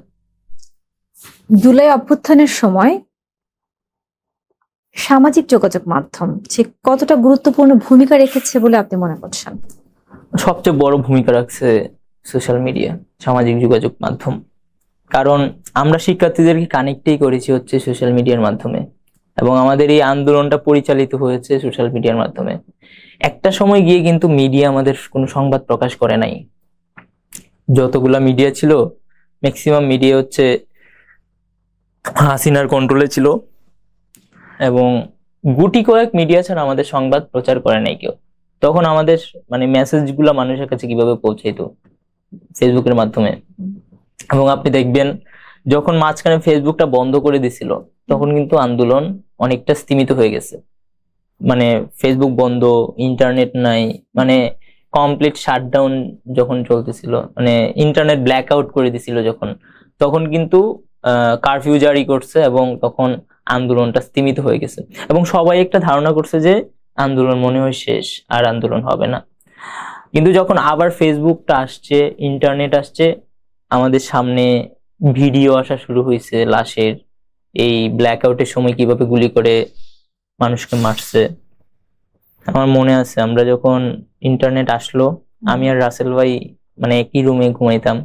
জুলাই অভ্যুত্থানের সময় সামাজিক যোগাযোগ মাধ্যম যে কতটা গুরুত্বপূর্ণ ভূমিকা রেখেছে বলে আপনি মনে করছেন? সবচেয়ে বড় ভূমিকা রাখছে সোশ্যাল মিডিয়া, সামাজিক যোগাযোগ মাধ্যম। কারণ আমরা শিক্ষার্থীদেরকে কানেক্টই করেছি হচ্ছে সোশ্যাল মিডিয়ার মাধ্যমে, এবং আমাদের এই আন্দোলনটা পরিচালিত হয়েছে সোশ্যাল মিডিয়ার মাধ্যমে। একটা সময় গিয়ে কিন্তু মিডিয়া আমাদের কোনো সংবাদ প্রকাশ করে নাই। যতগুলা মিডিয়া ছিল, ম্যাক্সিমাম মিডিয়া হচ্ছে হাসিনার কন্ট্রোলে ছিল, এবং গুটি কয়েক মিডিয়া ছাড়া আমাদের সংবাদ প্রচার করে নাই কেউ। তখন আমাদের মানে মেসেজ গুলা মানুষের কাছে কিভাবে পৌঁছাইতো? ফেসবুকের মাধ্যমে। এবং আপনি দেখবেন যখন মাঝখানে ফেসবুকটা বন্ধ করে দিছিল, তখন কিন্তু আন্দোলন অনেকটা স্তীমিত হয়ে গেছে। মানে ফেসবুক বন্ধ, ইন্টারনেট নাই, মানে কমপ্লিট শাটডাউন যখন চলতেছিল, মানে ইন্টারনেট ব্ল্যাক আউট করে দিছিল যখন, তখন কিন্তু কারফিউ জারি করছে, এবং তখন আন্দোলনটা স্তীমিত হয়ে গেছে, এবং সবাই একটা ধারণা করছে যে আন্দোলন মনে হয় শেষ, আর আন্দোলন হবে না। কিন্তু যখন আবার ফেসবুকটা আসছে, ইন্টারনেট আসছে, আমাদের সামনে ভিডিও আসা শুরু হয়েছে লাশের, এই ব্ল্যাক আউটের সময় কিভাবে গুলি করে মানুষকে মারছে। আমার মনে আছে আমরা যখন ইন্টারনেট আসলো, আমি আর রাসেল ভাই মানে একই রুমে ঘুমাইতাম।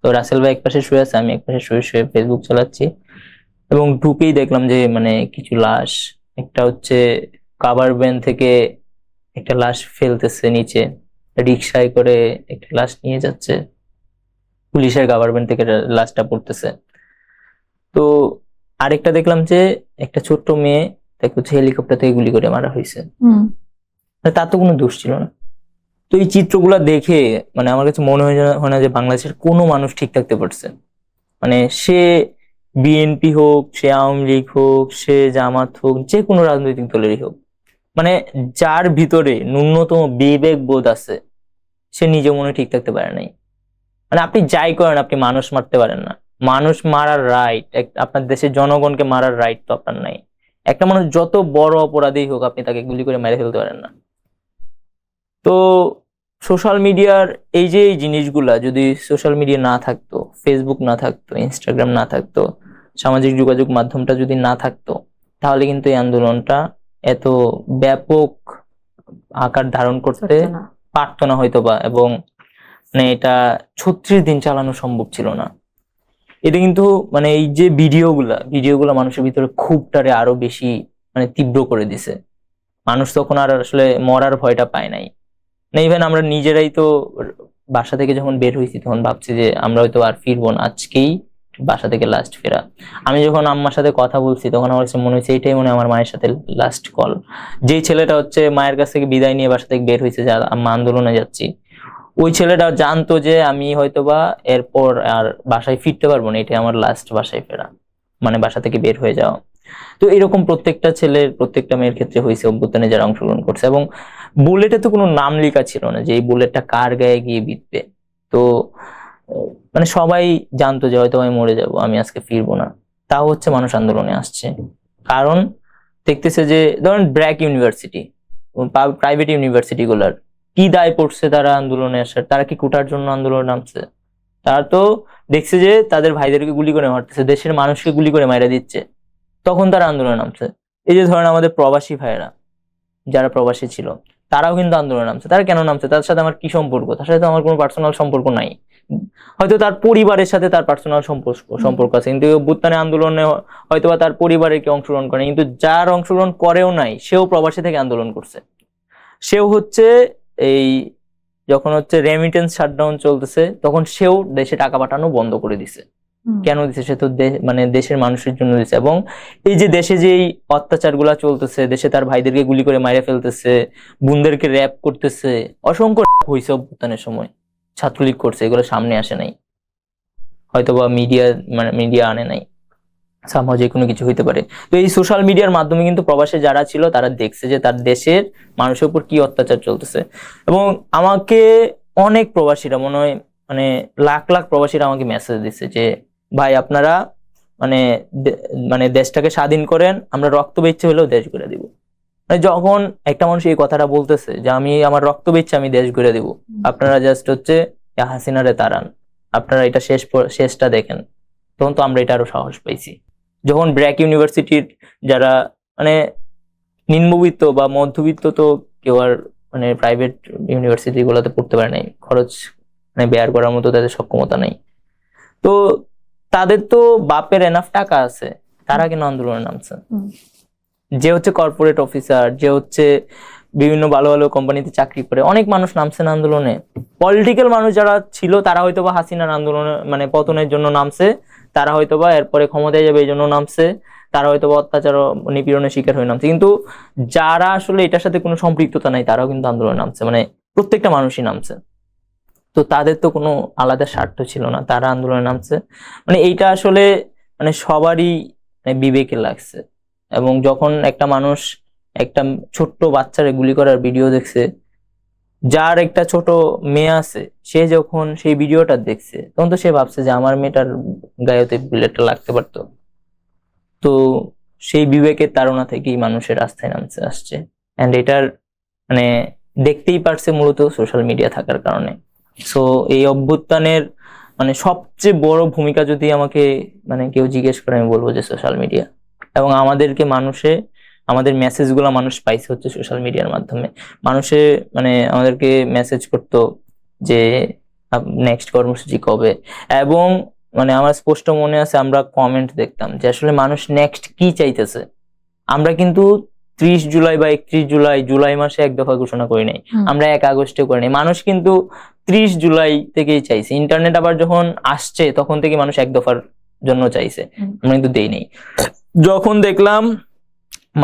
তো রাসেল ভাই একপাশে শুয়ে আছে, আমি একপাশে শুয়ে শুয়ে ফেসবুক চালাচ্ছি, এবং ঢুকেই দেখলাম যে মানে কিছু লাশ, একটা হচ্ছে কাভার ভ্যান থেকে একটা লাশ ফেলতেছে নিচে, রিক্সায় করে একটা লাশ নিয়ে যাচ্ছে, পুলিশের গভর্নমেন্ট থেকে লাশটা পড়তেছে। তো আরেকটা দেখলাম যে একটা ছোট্ট মেয়ে, তাকে হচ্ছে হেলিকপ্টার থেকে গুলি করে মারা হয়েছে, মানে তার তো কোনো দোষ ছিল না। তো এই চিত্রগুলা দেখে মানে আমার কাছে মনে হয় না যে বাংলাদেশের কোনো মানুষ ঠিক থাকতে পারছে। মানে সে বিএনপি হোক, সে আওয়ামী লীগ হোক, সে জামাত হোক, যে কোনো রাজনৈতিক দলেরই হোক, মানে যার ভিতরে ন্যূনতম বিবেক বোধ আছে, সে নিজে মনে ঠিক থাকতে পারে নাই। মানে আপনি যাই করেন, আপনি মানুষ মারতে পারেন না। মানুষ মারার রাইট, আপনার দেশের জনগণকে মারার রাইট তো আপনার নাই। একটা মানুষ যত বড় অপরাধী হোক, আপনি তাকে গুলি করে মেরে ফেলতে পারেন না। তো সোশ্যাল মিডিয়ার এই যে এই জিনিসগুলা, যদি সোশ্যাল মিডিয়া না থাকতো, ফেসবুক না থাকতো, ইনস্টাগ্রাম না থাকতো, সামাজিক যোগাযোগ মাধ্যমটা যদি না থাকতো, তাহলে কিন্তু এই আন্দোলনটা এত ব্যাপক আকার ধারণ করতে সত্য না। পারতো না হয়তো বা, এবং মানে এটা 36 দিন চালানো সম্ভব ছিল না। এটা কিন্তু মানে এই যে ভিডিওগুলা মানুষের ভিতরে ক্ষোভটারে আরো বেশি মানে তীব্র করে দিছে। মানুষ তখন আর আসলে মরার ভয়টা পায় নাই। না ইভেন আমরা নিজেরাই তো বাসা থেকে যখন বের হয়েছি তখন ভাবছি যে আমরা হয়তো আর ফিরবো না, আজকেই বাসা থেকে লাস্ট ফেরা। আমি যখন আম্মার সাথে কথা বলছি তখন আমার কাছে মনে হচ্ছে এটাই মনে হয় আমার মায়ের সাথে লাস্ট কল। যেই ছেলেটা হচ্ছে মায়ের কাছ থেকে বিদায় নিয়ে বাসা থেকে বের হয়েছে যে আম্মা আন্দোলনে যাচ্ছি, ওই ছেলেটা জানতো যে আমি হয়তোবা এরপর আর বাসায় ফিরতে পারবো না, এটাই আমার লাস্ট বাসায় ফেরা, মানে বাসা থেকে বের হয়ে যাওয়া। তো এরকম প্রত্যেকটা ছেলের প্রত্যেকটা মেয়ের ক্ষেত্রে হয়েছে অভ্যুত্থানে যারা অংশগ্রহণ করছে। এবং বুলেটে তো কোনো নাম লেখা ছিল না যে এই বুলেটটা কার গায়ে গিয়ে বিঁধবে। তো মানে সবাই জানতো যে হয়তো আমি মরে যাব, আমি আজকে ফিরবো না, তাও হচ্ছে মানুষ আন্দোলনে আসছে। কারণ দেখতেছে যে ধরেন ব্র্যাক ইউনিভার্সিটি, প্রাইভেট ইউনিভার্সিটি গুলার কি দায় পড়ছে তারা আন্দোলনে আসার? তারা কি কোটার জন্য আন্দোলনে নামছে? তারা তো দেখছে যে তাদের ভাইদেরকে গুলি করে মারতেছে, দেশের মানুষকে গুলি করে মাইরা দিচ্ছে, তখন তারা আন্দোলনে নামছে। এই যে ধরেন আমাদের প্রবাসী ভাইয়েরা যারা প্রবাসী ছিল তারাও কিন্তু আন্দোলনে নামছে। তারা কেন নামছে? তার সাথে আমার কি সম্পর্ক? তার সাথে তো আমার কোনো পার্সোনাল সম্পর্ক নাই। হয়তো তার পরিবারের সাথে তার পার্সোনাল সম্পর্ক আছে, কিন্তু অভ্যুত্থানে আন্দোলনে হয়তোবা তার পরিবারের কেউ অংশগ্রহণ করে, কিন্তু যার অংশগ্রহণ করেও নাই সেও প্রবাসী থেকে আন্দোলন করছে। সেও হচ্ছে এই যখন হচ্ছে রেমিটেন্স শাটডাউন চলতেছে তখন সেও দেশে টাকা পাঠানো বন্ধ করে দিছে। কেন দিছে? সে তো মানে দেশের মানুষের জন্য দিছে। এবং এই যে দেশে যেই অত্যাচার গুলা চলতেছে, দেশে তার ভাইদেরকে গুলি করে মাইরে ফেলতেছে, বোনদেরকে র্যাপ করতেছে, অসংখ্য হয়েছে অভ্যুত্থানের সময়, ছাত্রলীগ করছে, এগুলো সামনে আসে নাই, হয়তোবা মিডিয়া আনে নাই, সামহাও যে কোনো কিছু হইতে পারে। তো এই সোশ্যাল মিডিয়ার মাধ্যমে কিন্তু প্রবাসে যারা ছিল তারা দেখছে যে তার দেশের মানুষের উপর কি অত্যাচার চলতেছে। এবং আমাকে অনেক প্রবাসীরা, মনে হয় মানে লাখ লাখ প্রবাসীরা আমাকে মেসেজ দিচ্ছে যে ভাই আপনারা মানে মানে দেশটাকে স্বাধীন করেন, আমরা রক্ত বেচ্ছে হলেও দেশ গড়ে দিব। মানে যখন একটা মানুষ এই কথাটা বলতেছে যে আমি আমার রক্ত বেচ্ছে আমি দেশ গড়ে দিব, আপনারা জাস্ট হচ্ছে হাসিনারে তাড়ান, আপনারা এটা শেষটা দেখেন, তখন তো আমরা এটা আরো সাহস পাইছি। যখন ব্র্যাক ইউনিভার্সিটির যারা মানে নিম্নবিত্ত বা মধ্যবিত্ত, তো কেউ আর মানে প্রাইভেট ইউনিভার্সিটি গুলোতে পড়তে পারে নাই, খরচ মানে বেয়ার করার মতো তাদের সক্ষমতা নেই, তো তাদের তো বাপের এনাফ টাকা আছে, তারা কেন আন্দোলনে নামছে? যে হচ্ছে কর্পোরেট অফিসার, যে হচ্ছে বিভিন্ন ভালো ভালো কোম্পানিতে চাকরি করে, অনেক মানুষ নামছে না আন্দোলনে। পলিটিক্যাল মানুষ যারা ছিল তারা হয়তোবা হাসিনার আন্দোলনে মানে পতনের জন্য নামছে, তারা হয়তোবা এরপরে ক্ষমতায় যাবে এই জন্য নামছে, তারা হয়তোবা অত্যাচার নিপীড়নের শিকার হয়ে নামছে। কিন্তু যারা আসলে এটার সাথে কোনো সম্পৃক্ততা নাই তারাও কিন্তু আন্দোলনে নামছে, মানে প্রত্যেকটা মানুষই নামছে। তো তাদের তো কোনো আলাদা স্বার্থ ছিল না, তারা আন্দোলনে নামছে। মানে এইটা আসলে মানে সবারই বিবেকে লাগছে। এবং যখন একটা মানুষ একটা ছোট্ট বাচ্চারে গুলি করার ভিডিও দেখছে, যার একটা ছোট মেয়ে আছে, সে যখন সেই ভিডিওটা দেখছে তখন তো সে ভাবছে যে আমার মেয়েটার গায়েতে বুলেটটা লাগতে পারতো। তো সেই বিবেকের তাড়না থেকেই মানুষের রাস্তায় নামছে আসছে। এন্ড এটার মানে দেখতেই পারছে মূলত সোশ্যাল মিডিয়া থাকার কারণে। সো এই অভ্যুত্থানের মানে সবচেয়ে বড় ভূমিকা যদি আমাকে মানে কেউ জিজ্ঞেস করে, আমি বলবো যে সোশ্যাল মিডিয়া। এবং আমাদেরকে আমাদের মেসেজ গুলো মানুষ পাইছে হচ্ছে সোশ্যাল মিডিয়ার মাধ্যমে। মানুষে মানে আমাদেরকে মেসেজ করতো যে নেক্সট কর্মসূচি কবে, এবং মানে আমার স্পষ্ট মনে আছে আমরা কমেন্ট দেখতাম যে আসলে মানুষ নেক্সট কি চাইতেছে। আমরা কিন্তু 30 জুলাই বা 31 জুলাই মাসে এক দফা ঘোষণা করি নাই, আমরা 1 আগস্টে করি নাই। মানুষ কিন্তু 30 জুলাই থেকেই চাইছে। ইন্টারনেট আবার যখন আসছে তখন থেকে মানুষ এক দফার জন্য চাইছে, আমরা কিন্তু দেই নাই। যখন দেখলাম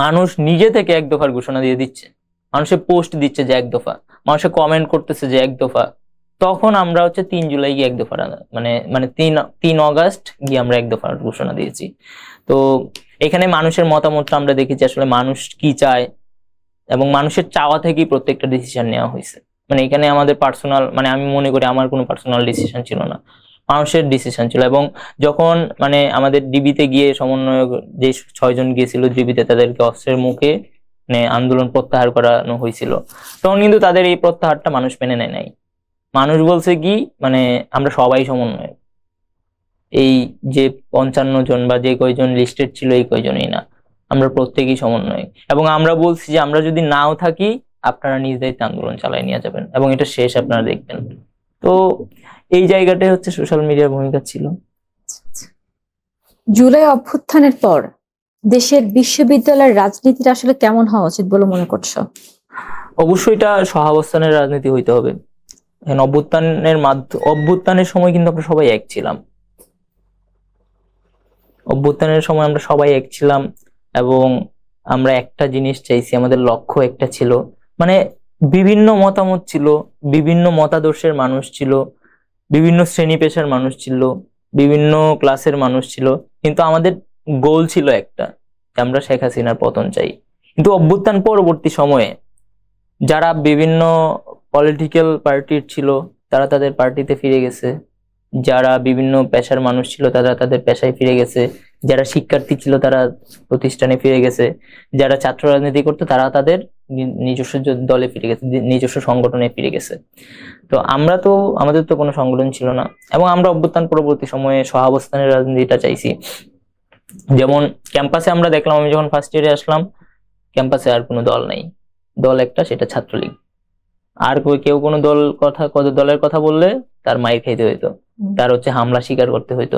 মানুষ নিজে থেকে এক দফার ঘোষণা দিয়ে দিচ্ছে, মানুষের পোস্ট দিচ্ছে যে এক দফা, মানুষের কমেন্ট করতেছে যে এক দফা, তখন আমরা হচ্ছে 3 জুলাই গিয়ে এক দফা মানে মানে 3 আগস্ট গিয়ে আমরা এক দফার ঘোষণা দিয়েছি। তো এখানে মানুষের মতামতটা আমরা দেখেছি আসলে মানুষ কি চায়, এবং মানুষের চাওয়া থেকেই প্রত্যেকটা ডিসিশন নেওয়া হয়েছে। মানে এখানে আমাদের পার্সোনাল মানে আমি মনে করি আমার কোনো পার্সোনাল ডিসিশন ছিল না, মানুষের ডিসিশন ছিল। এবং যখন মানে আমাদের ডিবিতে গিয়ে সমন্বয়ক যে 6 জন গিয়েছিল ডিবিতে, তাদেরকে অস্ত্রের মুখে মানে আন্দোলন প্রত্যাহার করানো হয়েছিল, তখন কিন্তু তাদের এই প্রত্যাহারটা মানুষ মেনে নেয় নাই। মানুষ বলছে কি মানে আমরা সবাই সমন্বয়, এই যে 55 জন বা যে কয়জন লিস্টেড ছিল এই কয়জনই না, আমরা প্রত্যেকেই সমন্বয়। এবং আমরা বলছি যে আমরা যদি নাও থাকি আপনারা নিজ দায়িত্বে আন্দোলন চালিয়ে নিয়ে যাবেন এবং এটা শেষ আপনারা দেখবেন। তো এই জায়গাটাই হচ্ছে সোশ্যাল মিডিয়ার ভূমিকা ছিল। জুলাই অভ্যুত্থানের পর দেশের বিশ্ববিদ্যালয়ের রাজনীতিটা আসলে কেমন হওয়া উচিত বলে মনে করছো? অবশ্যই এটা সহাবস্থানের রাজনীতি হইতে হবে। এখন অভ্যুত্থানের সময় কিন্তু আমরা সবাই এক ছিলাম। অভ্যুত্থানের সময় আমরা সবাই এক ছিলাম এবং আমরা একটা জিনিস চাইছি, আমাদের লক্ষ্য একটা ছিল। মানে বিভিন্ন মতামত ছিল, বিভিন্ন মতাদর্শের মানুষ ছিল, বিভিন্ন শ্রেণী পেশার মানুষ ছিল, বিভিন্ন ক্লাসের মানুষ ছিল, কিন্তু আমাদের গোল ছিল একটা, যে আমরা শেখ হাসিনার পতন চাই। কিন্তু অভ্যুত্থান পরবর্তী সময়ে যারা বিভিন্ন পলিটিক্যাল পার্টির ছিল তারা তাদের পার্টিতে ফিরে গেছে, যারা বিভিন্ন পেশার মানুষ ছিল তারা তাদের পেশায় ফিরে গেছে, যারা শিক্ষার্থী ছিল তারা প্রতিষ্ঠানে ফিরে গেছে, যারা ছাত্র রাজনীতি করতো তারা তাদের নিজস্ব দলে ফিরে গেছে, নিজস্ব সংগঠনে ফিরে গেছে। তো আমাদের তো কোনো সংগঠন ছিল না এবং আমরা অভ্যুত্থান পরবর্তী সময়ে সহাবস্থানের রাজনীতিটা চাইছি। যেমন ক্যাম্পাসে আমরা দেখলাম, আমি যখন ফার্স্ট ইয়ারে আসলাম ক্যাম্পাসে আর কোনো দল নাই, দল একটা, সেটা ছাত্রলীগ। আর কেউ কোনো দলের কথা বললে তার মাইর খাইতে হইতো, তার হচ্ছে হামলা স্বীকার করতে হইতো।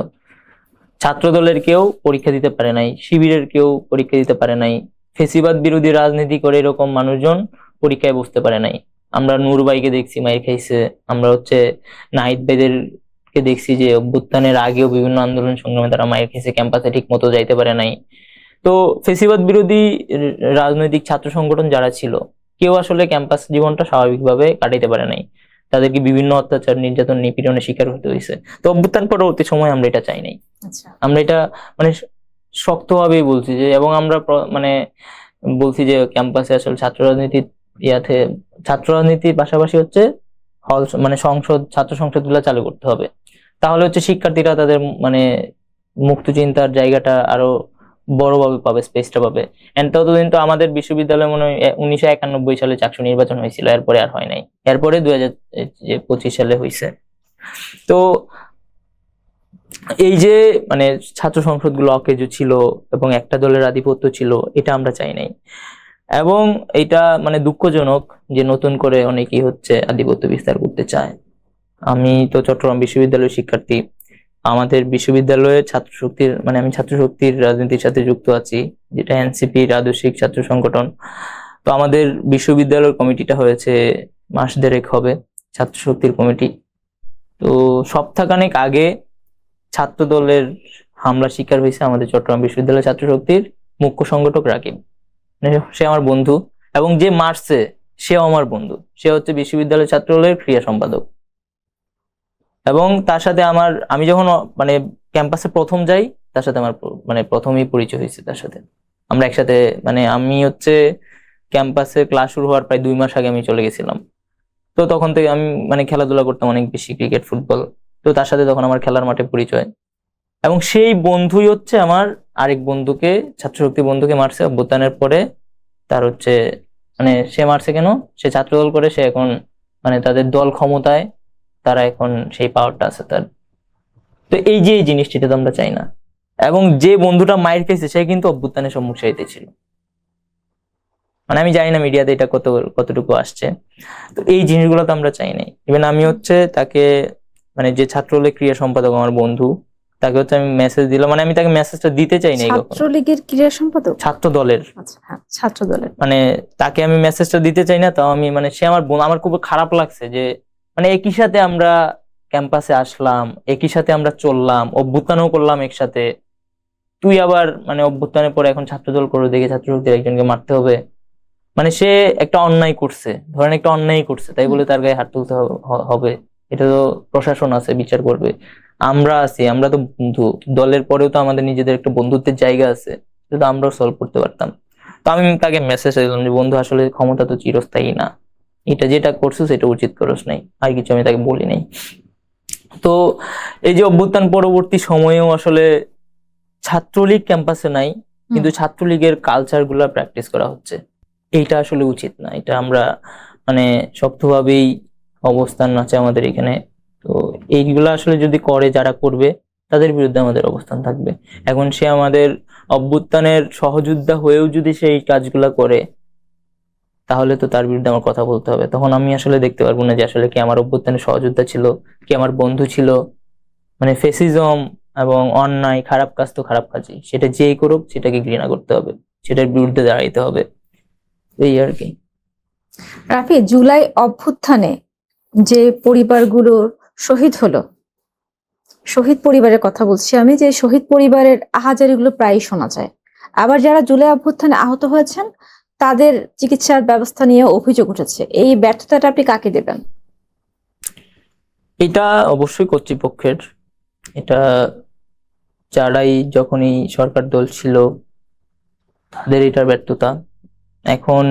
ছাত্র দলের কেউ পরীক্ষা দিতে পারে নাই, শিবিরের কেউ পরীক্ষা দিতে পারে নাই, ফেসিবাদ বিরোধী রাজনীতি করে এরকম মানুষজন পরীক্ষায় বসতে পারে নাই। আমরা নূর ভাইকে দেখছি মাইর খাইছে, আমরা হচ্ছে নাহিদ ভাইদেরকে দেখছি যে অভ্যুত্থানের আগেও বিভিন্ন আন্দোলন সংগ্রামে তারা মাইর খাইছে, ক্যাম্পাসে ঠিক মতো যাইতে পারে নাই। তো ফেসিবাদ বিরোধী রাজনৈতিক ছাত্র সংগঠন যারা ছিল কেউ আসলে ক্যাম্পাস জীবনটা স্বাভাবিকভাবে কাটাইতে পারে নাই, তাদেরকে বিভিন্ন অত্যাচার, নির্যাতন, নিপীড়নের শিকার হতে হয়েছে। তো অভ্যুত্থান পরবর্তী সময় আমরা এটা চাই নাই। আমরা এটা মানে শক্তভাবেই বলছি যে, এবং আমরা মানে বলছি যে ক্যাম্পাসে আসলে ছাত্র রাজনীতির পাশাপাশি হচ্ছে মানে ছাত্র সংসদ গুলা চালু করতে হবে। তাহলে হচ্ছে শিক্ষার্থীরা তাদের মানে মুক্ত চিন্তার জায়গাটা আরো বড়ভাবে পাবে, স্পেসটা পাবে। এন্ড ততদিন তো আমাদের বিশ্ববিদ্যালয়ে মনে হয় 1991 সালে চাকসু নির্বাচন হয়েছিল, এরপরে আর হয় নাই, এরপরে 2025 সালে হয়েছে। তো এই যে মানে ছাত্র সংসদ গুলো অকেজো ছিল এবং একটা দলের আধিপত্য ছিল, এটা আমরা চাই নাই। এবং এটা মানে দুঃখজনক যে নতুন করে অনেকেই হচ্ছে আধিপত্য বিস্তার করতে চায়। আমি তো চট্টগ্রাম বিশ্ববিদ্যালয়ের শিক্ষার্থী, আমাদের বিশ্ববিদ্যালয়ে আমি ছাত্র শক্তির রাজনীতির সাথে যুক্ত আছি, যেটা এনসিপির আদর্শিক ছাত্র সংগঠন। তো আমাদের বিশ্ববিদ্যালয়ের কমিটিটা হয়েছে মাস দেড়েক হবে, ছাত্র শক্তির কমিটি। তো সপ্তাহখানেক আগে ছাত্র দলের হামলা শিকার হয়েছে আমাদের চট্টগ্রাম বিশ্ববিদ্যালয় ছাত্র শক্তির মুখ্য সংগঠক রাকিব। সে আমার বন্ধু এবং যে মারছে সেও আমার বন্ধু, সে হচ্ছে বিশ্ববিদ্যালয় ছাত্র দলের ক্রিয়া সম্পাদক। এবং তার সাথে আমি যখন মানে ক্যাম্পাসে প্রথম যাই তার সাথে আমার মানে প্রথমেই পরিচয় হয়েছে তার সাথে। আমরা একসাথে মানে আমি হচ্ছে ক্যাম্পাসে ক্লাস শুরু হওয়ার প্রায় 2 মাস আগে আমি চলে গেছিলাম। তো তখন থেকে আমি মানে খেলাধুলা করতাম অনেক বেশি, ক্রিকেট, ফুটবল। তো তার সাথে তখন আমার খেলার মাঠে পরিচয়, এবং সেই বন্ধুই হচ্ছে আমার আরেক বন্ধুকে, ছাত্র শক্তি বন্ধুকে মারছে অভ্যুত্থানের পরে। তার হচ্ছে মানে সে মারছে কেন, সে ছাত্র দল করে, সে এখন মানে তাদের দল ক্ষমতায়, তারা এখন সেই পাওয়ারটা আছে তার। তো এই যে এই জিনিসটা তো আমরা চাই না। এবং যে বন্ধুটা মাইর খেয়েছে সে কিন্তু অভ্যুত্থানের সম্মুখসারিতে ছিল, মানে আমি জানি না মিডিয়াতে এটা কতটুকু আসছে। তো এই জিনিসগুলো তো আমরা চাই নাই। ইভেন আমি হচ্ছে তাকে মানে যে ছাত্রলীগ ক্রিয়া সম্পাদক আমার বন্ধু, তাকে হচ্ছে আমি মেসেজ দিলাম, মানে আমি তাকে মেসেজটা দিতে চাই নাই। ছাত্রলীগের ক্রীড়া সম্পাদক, ছাত্র দলের, আচ্ছা হ্যাঁ ছাত্র দলের, মানে তাকে আমি মেসেজটা দিতে চাই না। তাও আমি মানে সে আমার খুব খারাপ লাগছে যে মানে একই সাথে আমরা ক্যাম্পাসে আসলাম, একই সাথে আমরা চললাম, অভ্যুত্থানও করলাম একসাথে, তুই আবার মানে অভ্যুত্থানের পরে এখন ছাত্রদল করে দেখে ছাত্র শক্তির একজনকে মারতে হবে। মানে সে একটা অন্যায় করছে, ধরেন একটা অন্যায় করছে, তাই বলে তার গায়ে হাত তুলতে হবে? এটা তো প্রশাসন আছে, বিচার করবে। আমরা আছি, আমরা তো বন্ধু, দলের পরেও তো আমাদের নিজেদের একটা বন্ধুত্বের জায়গা আছে, সেটা আমরাও সলভ করতে পারতাম। তো আমি তাকে মেসেজ দিলাম যে বন্ধু আসলে ক্ষমতা তো চিরস্থায়ী না, এটা যেটা করছো সেটা উচিত করস নাই, আর কিছু আমি তাকে বলি নাই। তো এই যে অভ্যুত্থান পরবর্তী সময়েও আসলে ছাত্রলীগ ক্যাম্পাসে নাই, কিন্তু ছাত্রলীগের কালচার গুলা প্র্যাকটিস করা হচ্ছে, এইটা আসলে উচিত না। এটা আমরা মানে শক্তভাবেই অবস্থান আছে আমাদের এখানে। তো এইগুলা আসলে যদি করে, যারা করবে তাদের বিরুদ্ধে আমাদের অবস্থান থাকবে। এখন সে আমাদের অভ্যুত্থানের সহযোদ্ধা হয়েও যদি সেই কাজগুলা করে, তাহলে তো তার বিরুদ্ধে আমার কথা বলতে হবে। তখন আমি আসলে দেখতে পারবো না যে আসলে কি আমার অভ্যুত্থানের সহযোদ্ধা ছিল, কি আমার বন্ধু ছিল। মানে ফেসিজম এবং অন্যায় খারাপ কাজ তো খারাপ কাজই, সেটা যেই করুক সেটাকে ঘৃণা করতে হবে, সেটার বিরুদ্ধে দাঁড়াইতে হবে, এই আর কি। রাফি, জুলাই অভ্যুত্থানে যে পরিবারগুলো শহীদ হলো, শহীদ পরিবারের কথা বলছি আমি, যে শহীদ পরিবারের আহাজারিগুলো প্রায়ই শোনা যায়। আবার যারা জুলাই অভ্যুত্থানে আহত হয়েছেন তাদের চিকিৎসার ব্যবস্থা নিয়ে অভিযোগ উঠেছে। এই ব্যর্থতাটা আপনি কাকে দেবেন? এটা অবশ্যই কর্তৃপক্ষের। এটা যারাই যখনই সরকার দল ছিল তাদের এটার ব্যর্থতা। এখন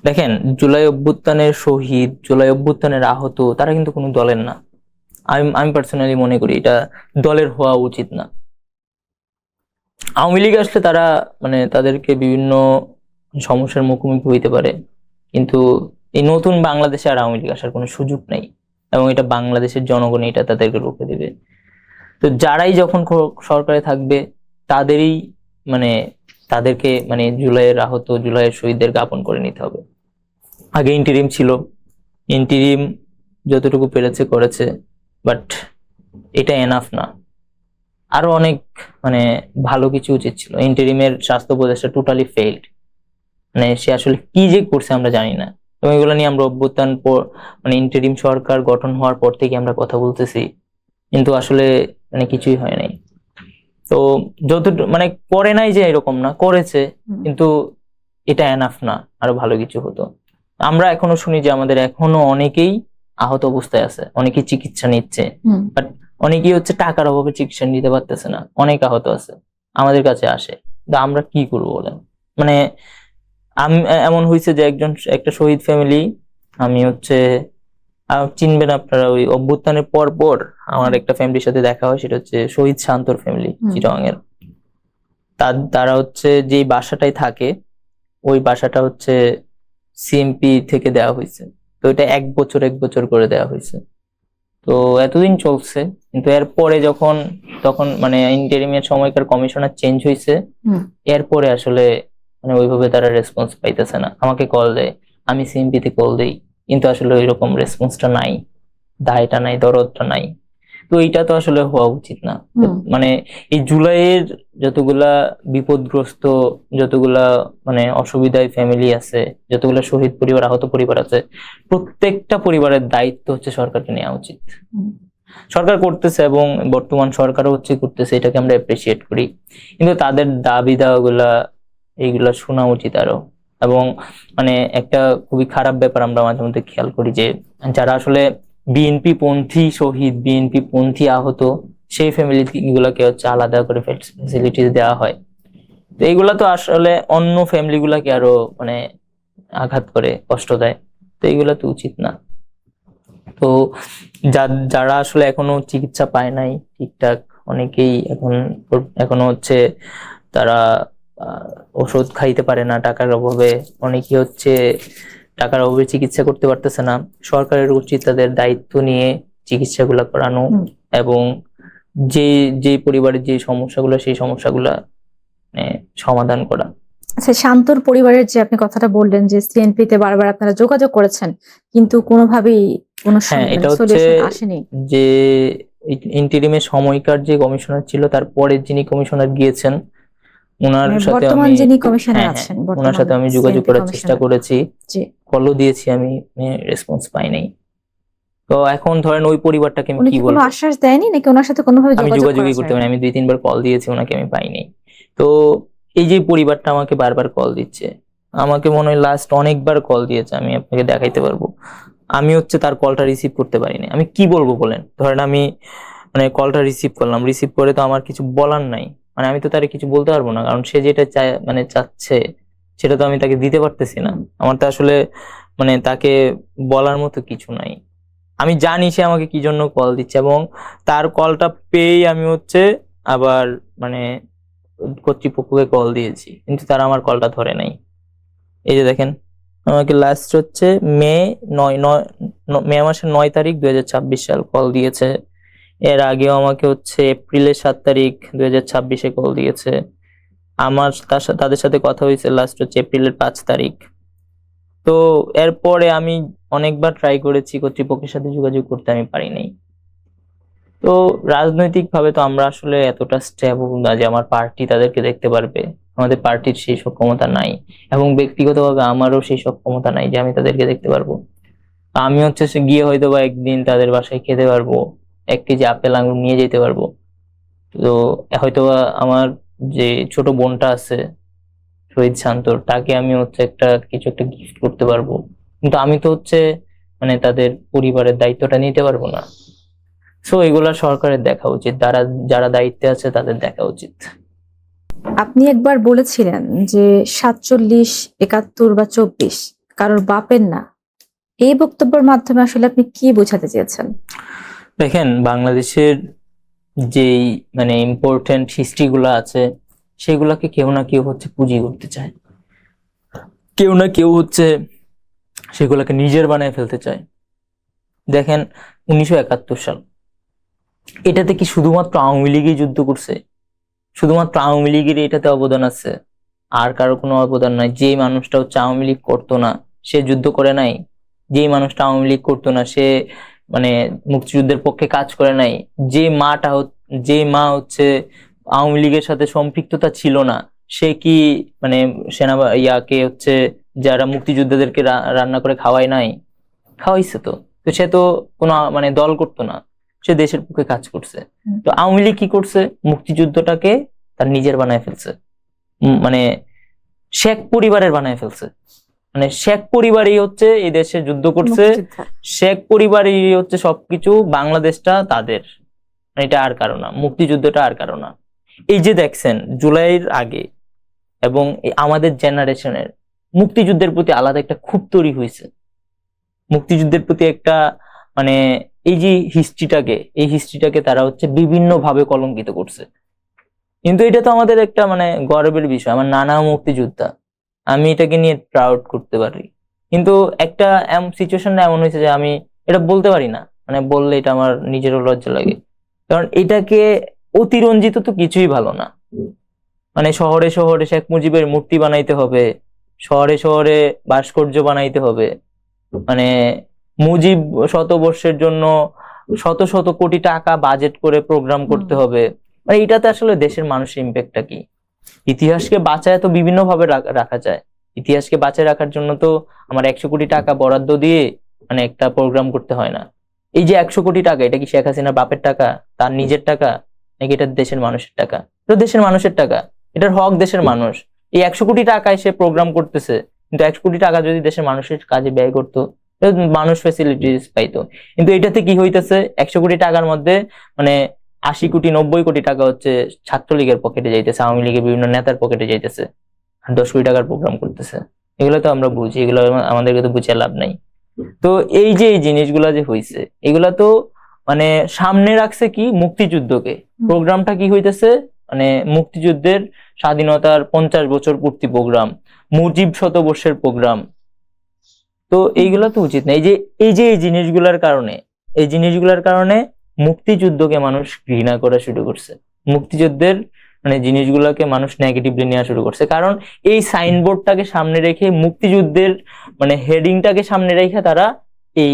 দেখেন, জুলাই অভ্যুত্থানের শহীদ, জুলাই অভ্যুত্থানের আহত, তারা কিন্তু কোনো দলের না। আমি পার্সোনালি মনে করি এটা দলের হওয়া উচিত না। আওয়ামী লীগ আসলে তারা মানে তাদেরকে বিভিন্ন সমস্যার মুখোমুখি হইতে পারে, কিন্তু এই নতুন বাংলাদেশে আর আওয়ামী লীগ আসার কোনো সুযোগ নেই, এবং এটা বাংলাদেশের জনগণ এটা তাদেরকে রুখে দেবে। তো যারাই যখন সরকারে থাকবে তাদেরই মানে তাদেরকে মানে জুলাইয়ের আহত, জুলাইয়ের শহীদদেরকে আপন করে নিতে হবে। আগে ইন্টিরিম ছিল, ইন্টিরিম যতটুকু পেরেছে করেছে, বাট এটা এনাফ না। আরো অনেক মানে ভালো কিছু উচিত ছিল। ইন্টারিমের স্বাস্থ্য উপদেষ্টা টোটালি ফেইল্ড, মানে সে আসলে কি যে করছে আমরা জানি না। এবং এগুলো নিয়ে আমরা অভ্যুত্থান মানে ইন্টারিম সরকার গঠন হওয়ার পর থেকে আমরা কথা বলতেছি, কিন্তু আসলে মানে কিছুই হয় নাই। তো মানে করে নাই যে এরকম না, করেছে, কিন্তু এটা এনাফ না, আরো ভালো কিছু হতো। আমরা এখনো শুনি যে আমাদের এখনো অনেকেই আহত অবস্থায় আছে, অনেকেই চিকিৎসা নিচ্ছে, বাট অনেকেই হচ্ছে টাকার অভাবে চিকিৎসা নিতে পারতেছে না, অনেক আহত আছে, আমাদের কাছে আসে। তো আমরা কি করবো বলেন? মানে এমন হয়েছে যে একটা শহীদ ফ্যামিলি, আমি হচ্ছে চিনবেন আপনারা, ওই অভ্যুত্থানের পর পর আমার একটা ফ্যামিলির সাথে দেখা হয়, সেটা হচ্ছে শহীদ শান্তর ফ্যামিলি, চিটাগাং এর। তারা হচ্ছে যে বাসাটায় থাকে, ওই বাসাটা হচ্ছে সিএমপি থেকে দেওয়া হয়েছে। তো এটা 1 বছর করে দেওয়া হয়েছে। তো এতদিন চলছে, কিন্তু এরপরে তখন মানে ইন্টারিমের সময়কার কমিশনার চেঞ্জ হয়েছে, এরপরে আসলে মানে ওইভাবে তারা রেসপন্স পাইতেছে না। আমাকে কল দেয়, আমি সিএমপি তে কল দেই, কিন্তু আসলে ওই রকম রেসপন্সটা নাই, দায়টা নাই, দরদটা নাই। তো এইটা তো আসলে হওয়া উচিত না। মানে এই জুলাইয়ের যতগুলা বিপদগ্রস্ত, যতগুলা মানে অসুবিধায় ফ্যামিলি আছে, যতগুলা শহীদ পরিবার, আহত পরিবার আছে, প্রত্যেকটা পরিবারের দায়িত্ব হচ্ছে সরকারকে নেওয়া উচিত। সরকার করতেছে, এবং বর্তমান সরকারও হচ্ছে করতেছে, এটাকে আমরা অ্যাপ্রিসিয়েট করি, কিন্তু তাদের দাবি দাওয়াগুলা এইগুলা শোনা উচিত আরো। এবং মানে একটা খুবই খারাপ ব্যাপার আমরা মাঝে মধ্যে খেয়াল করি, যে যারা আসলে বিএনপি পন্থী শহীদ, বিএনপি পন্থী আহত, সেই ফ্যামিলি গুলাকে হচ্ছে আলাদা করে ফ্যাসিলিটিস দেওয়া হয়। তো এইগুলা তো আসলে অন্য ফ্যামিলি গুলাকে আরো মানে আঘাত করে, কষ্ট দেয়। তো এইগুলা তো উচিত না। তো যারা আসলে এখনো চিকিৎসা পায় নাই ঠিকঠাক, অনেকেই এখনো হচ্ছে তারা ওষুধ খাইতে পারে না টাকার অভাবে, অনেকেই হচ্ছে টাকার অভাবে চিকিৎসা করতে পারতেছে না। সরকারের উচিত তাদের দায়িত্ব নিয়ে চিকিৎসাগুলা করানো, এবং যে পরিবারের যে সমস্যাগুলো, সেই সমস্যাগুলা সমাধান করা। আচ্ছা, শান্তর পরিবারের যে আপনি কথাটা বললেন যে সিএনপি তে বারবার আপনারা যোগাযোগ করেছেন, কিন্তু কোনোভাবেই কোনো এটা হচ্ছে সলিউশন আসেনি। যে ইন্টারিমের সময়কার যে কমিশনার ছিল, তারপরে যিনি কমিশনার গিয়েছেন, ওনার সাথে বর্তমান আমি যিনি কমিশনার আছেন, ওনার সাথে আমি যোগাযোগ করার চেষ্টা করেছি, কলও দিয়েছি, আমি রেসপন্স পাই নাই। তো এখন ধরেন ওই পরিবারটাকে আমি কি বলবো? কোনো আশ্বাস দেয়নি নাকি ওনার সাথে কোনোভাবে আমি যোগাযোগই করতে পারিনি। আমি 2-3 বার কল দিয়েছি ওনাকে, আমি পাইনি। তো এই যে পরিবারটা আমাকে বারবার কল দিচ্ছে, আমাকে মনে হয় লাস্ট অনেকবার কল দিয়েছে, আমি আপনাকে দেখাইতে পারবো। আমি হচ্ছে তার কলটা রিসিভ করতে পারিনি। আমি কি বলবো বলেন? ধরেন আমি মানে কলটা রিসিভ করলাম, রিসিভ করে তো আমার কিছু বলার নাই, মানে আমি তো তারে কিছু বলতে পারবো না, কারণ সে যেটা চায় মানে চাচ্ছে সেটা তো আমি তাকে দিতে পারতেছি না। আমার তো আসলে মানে তাকে বলার মতো কিছু নাই। আমি জানি সে আমাকে কি জন্য কল দিচ্ছে, এবং তার কলটা পেয়েই আমি হচ্ছে আবার মানে কর্তৃপক্ষকে কল দিয়েছি, কিন্তু তারা আমার কলটা ধরে নাই। এই যে দেখেন, আমাকে লাস্ট হচ্ছে মে মাসের 9 তারিখ 2026 সাল কল দিয়েছে। এর আগেও আমাকে হচ্ছে এপ্রিলের 7 তারিখ 2026-এ কল দিয়েছে। আমার তাদের সাথে কথা হয়েছে লাস্ট হচ্ছে এপ্রিলের 5 তারিখ। তো এরপরে আমি অনেকবার ট্রাই করেছি, কর্তৃপক্ষের সাথে যোগাযোগ করতে, আমি পারি নাই। তো রাজনৈতিক ভাবে তো আমরা আসলে এতটা স্টেবল না যে আমার পার্টি তাদেরকে দেখতে পারবে। আমাদের পার্টির সেই সক্ষমতা নাই, এবং ব্যক্তিগতভাবে আমারও সেই সক্ষমতা নাই যে আমি তাদেরকে দেখতে পারবো। আমি হচ্ছে সে গিয়ে হয়তো বা একদিন তাদের বাসায় খেতে পারবো, 1 কেজি আপেল আঙুর নিয়ে যেতে পারবো। তো হয়তোবা আমার যে ছোট বোনটা আছে শহীদ শান্তর, তাকে আমি হচ্ছে কিছু একটা গিফট করতে পারবো, কিন্তু আমি তো হচ্ছে মানে তাদের পরিবারের দায়িত্বটা নিতে পারবো না। সো এগুলা সরকারের দেখা উচিত, যারা দায়িত্বে আছে তাদের দেখা উচিত। আপনি একবার বলেছিলেন যে 47, 71 বা 24 কারোর বাপের না। এই বক্তব্যের মাধ্যমে আসলে আপনি কি বোঝাতে চেয়েছেন? দেখেন, বাংলাদেশের যেই মানে ইম্পর্টেন্ট হিস্ট্রি গুলা আছে, সেগুলাকে কেউ না কেউ হচ্ছে পুঁজি করতে চায়, কেউ না কেউ হচ্ছে সেগুলাকে নিজের বানায় ফেলতে চায়। দেখেন 1971 সাল, এটাতে কি শুধুমাত্র আওয়ামী লীগই যুদ্ধ করছে? শুধুমাত্র আওয়ামী লীগের এটাতে অবদান আছে, আর কারো কোনো অবদান নাই? যে মানুষটা হচ্ছে আওয়ামী লীগ করতো না সে যুদ্ধ করে নাই? যে মানুষটা আওয়ামী লীগ করতো না সে মানে মুক্তিযুদ্ধের পক্ষে কাজ করে নাই? যে মা হচ্ছে আওয়ামী লীগের সাথে সম্পৃক্ততা ছিল না, সে কি মানে ইয়াকে হচ্ছে যারা মুক্তিযোদ্ধাদেরকে রান্না করে খাওয়ায় নাই? খাওয়াইছে তো। তো সে তো কোনো মানে দল করতো না, সে দেশের পক্ষে কাজ করছে। তো আওয়ামী লীগ কি করছে? মুক্তিযুদ্ধটাকে তার নিজের বানায় ফেলছে, মানে শেখ পরিবারের বানায় ফেলছে। মানে শেখ পরিবারই হচ্ছে এই দেশে যুদ্ধ করছে, মুক্তিযোদ্ধা। শেখ পরিবারই হচ্ছে সবকিছু, বাংলাদেশটা তাদের। এটা আর কারণ না, মুক্তিযুদ্ধটা আর কারণ না। এই যে দেখছেন জুলাইয়ের আগে এবং আমাদের জেনারেশনের মুক্তিযুদ্ধের প্রতি আলাদা একটা ক্ষোভ তৈরি হয়েছে, মুক্তিযুদ্ধের প্রতি একটা মানে এই যে হিস্ট্রিটাকে তারা হচ্ছে বিভিন্ন ভাবে কলঙ্কিত করছে। কিন্তু এটা তো আমাদের একটা মানে গর্বের বিষয়, আমার নানা মুক্তিযোদ্ধা, আমি এটাকে নিয়ে প্রাউড করতে পারি। কিন্তু একটা সিচুয়েশন এমন হয়েছে যে আমি এটা বলতে পারি না, মানে বললে এটা আমার নিজেরও লজ্জা লাগে, কারণ এটাকে অতিরঞ্জিত তো কিছুই ভালো না। মানে শহরে শহরে শেখ মুজিবের মূর্তি বানাইতে হবে, শহরে শহরে ভাস্কর্য বানাইতে হবে, মানে মুজিব শতবর্ষের জন্য শত শত কোটি টাকা বাজেট করে প্রোগ্রাম করতে হবে। মানে এটাতে আসলে দেশের মানুষের ইম্প্যাক্টটা কি? ইতিহাসকে বাঁচায় তো বিভিন্ন ভাবে রাখা যায়। ইতিহাসকে বাঁচায় রাখার জন্য তো আমার 100 কোটি টাকা বরাদ্দ দিয়ে মানে একটা প্রোগ্রাম করতে হয় না। এই যে 100 কোটি টাকা, এটা কি শেখ হাসিনার বাপের টাকা, তার নিজের টাকা, নাকি এটা দেশের মানুষের টাকা? এটা দেশের মানুষের টাকা, এটার হক দেশের মানুষ। এই 100 কোটি টাকায় সে প্রোগ্রাম করতেছে, কিন্তু 100 কোটি টাকা যদি দেশের মানুষের কাজে ব্যয় করতো, মানুষ ফেসিলিটিস পাইতো। কিন্তু এটাতে কি হইতেছে, 100 কোটি টাকার মধ্যে মানে 80 কোটি 90 কোটি টাকা হচ্ছে ছাত্রলীগের পকেটে যাইতেছে, আওয়ামী লীগের বিভিন্ন নেতার পকেটে যাইতেছে, আর 10 কোটি টাকার প্রোগ্রাম করতেছে। এগুলো তো আমরা বুঝি, এগুলো আমাদেরকে তো বুঝে লাভ নাই। তো এই যে এই জিনিসগুলা যে হইছে, এগুলা তো মানে সামনে রাখছে কি মুক্তিযুদ্ধকে। প্রোগ্রামটা কি হইতেছে, মানে মুক্তিযুদ্ধের স্বাধীনতার 50 বছর পূর্তি প্রোগ্রাম, মুজিব শতবর্ষের প্রোগ্রাম। তো এইগুলা তো উচিত না। এই জিনিসগুলার কারণে মুক্তিযুদ্ধকে মানুষ ঘৃণা করা শুরু করছে, মুক্তিযুদ্ধের মানে জিনিসগুলোকে মানুষ নেগেটিভলি নেওয়া শুরু করছে। কারণ এই সাইনবোর্ডটাকে সামনে রেখে, মুক্তিযুদ্ধের মানে হেডিংটাকে সামনে রেখে তারা এই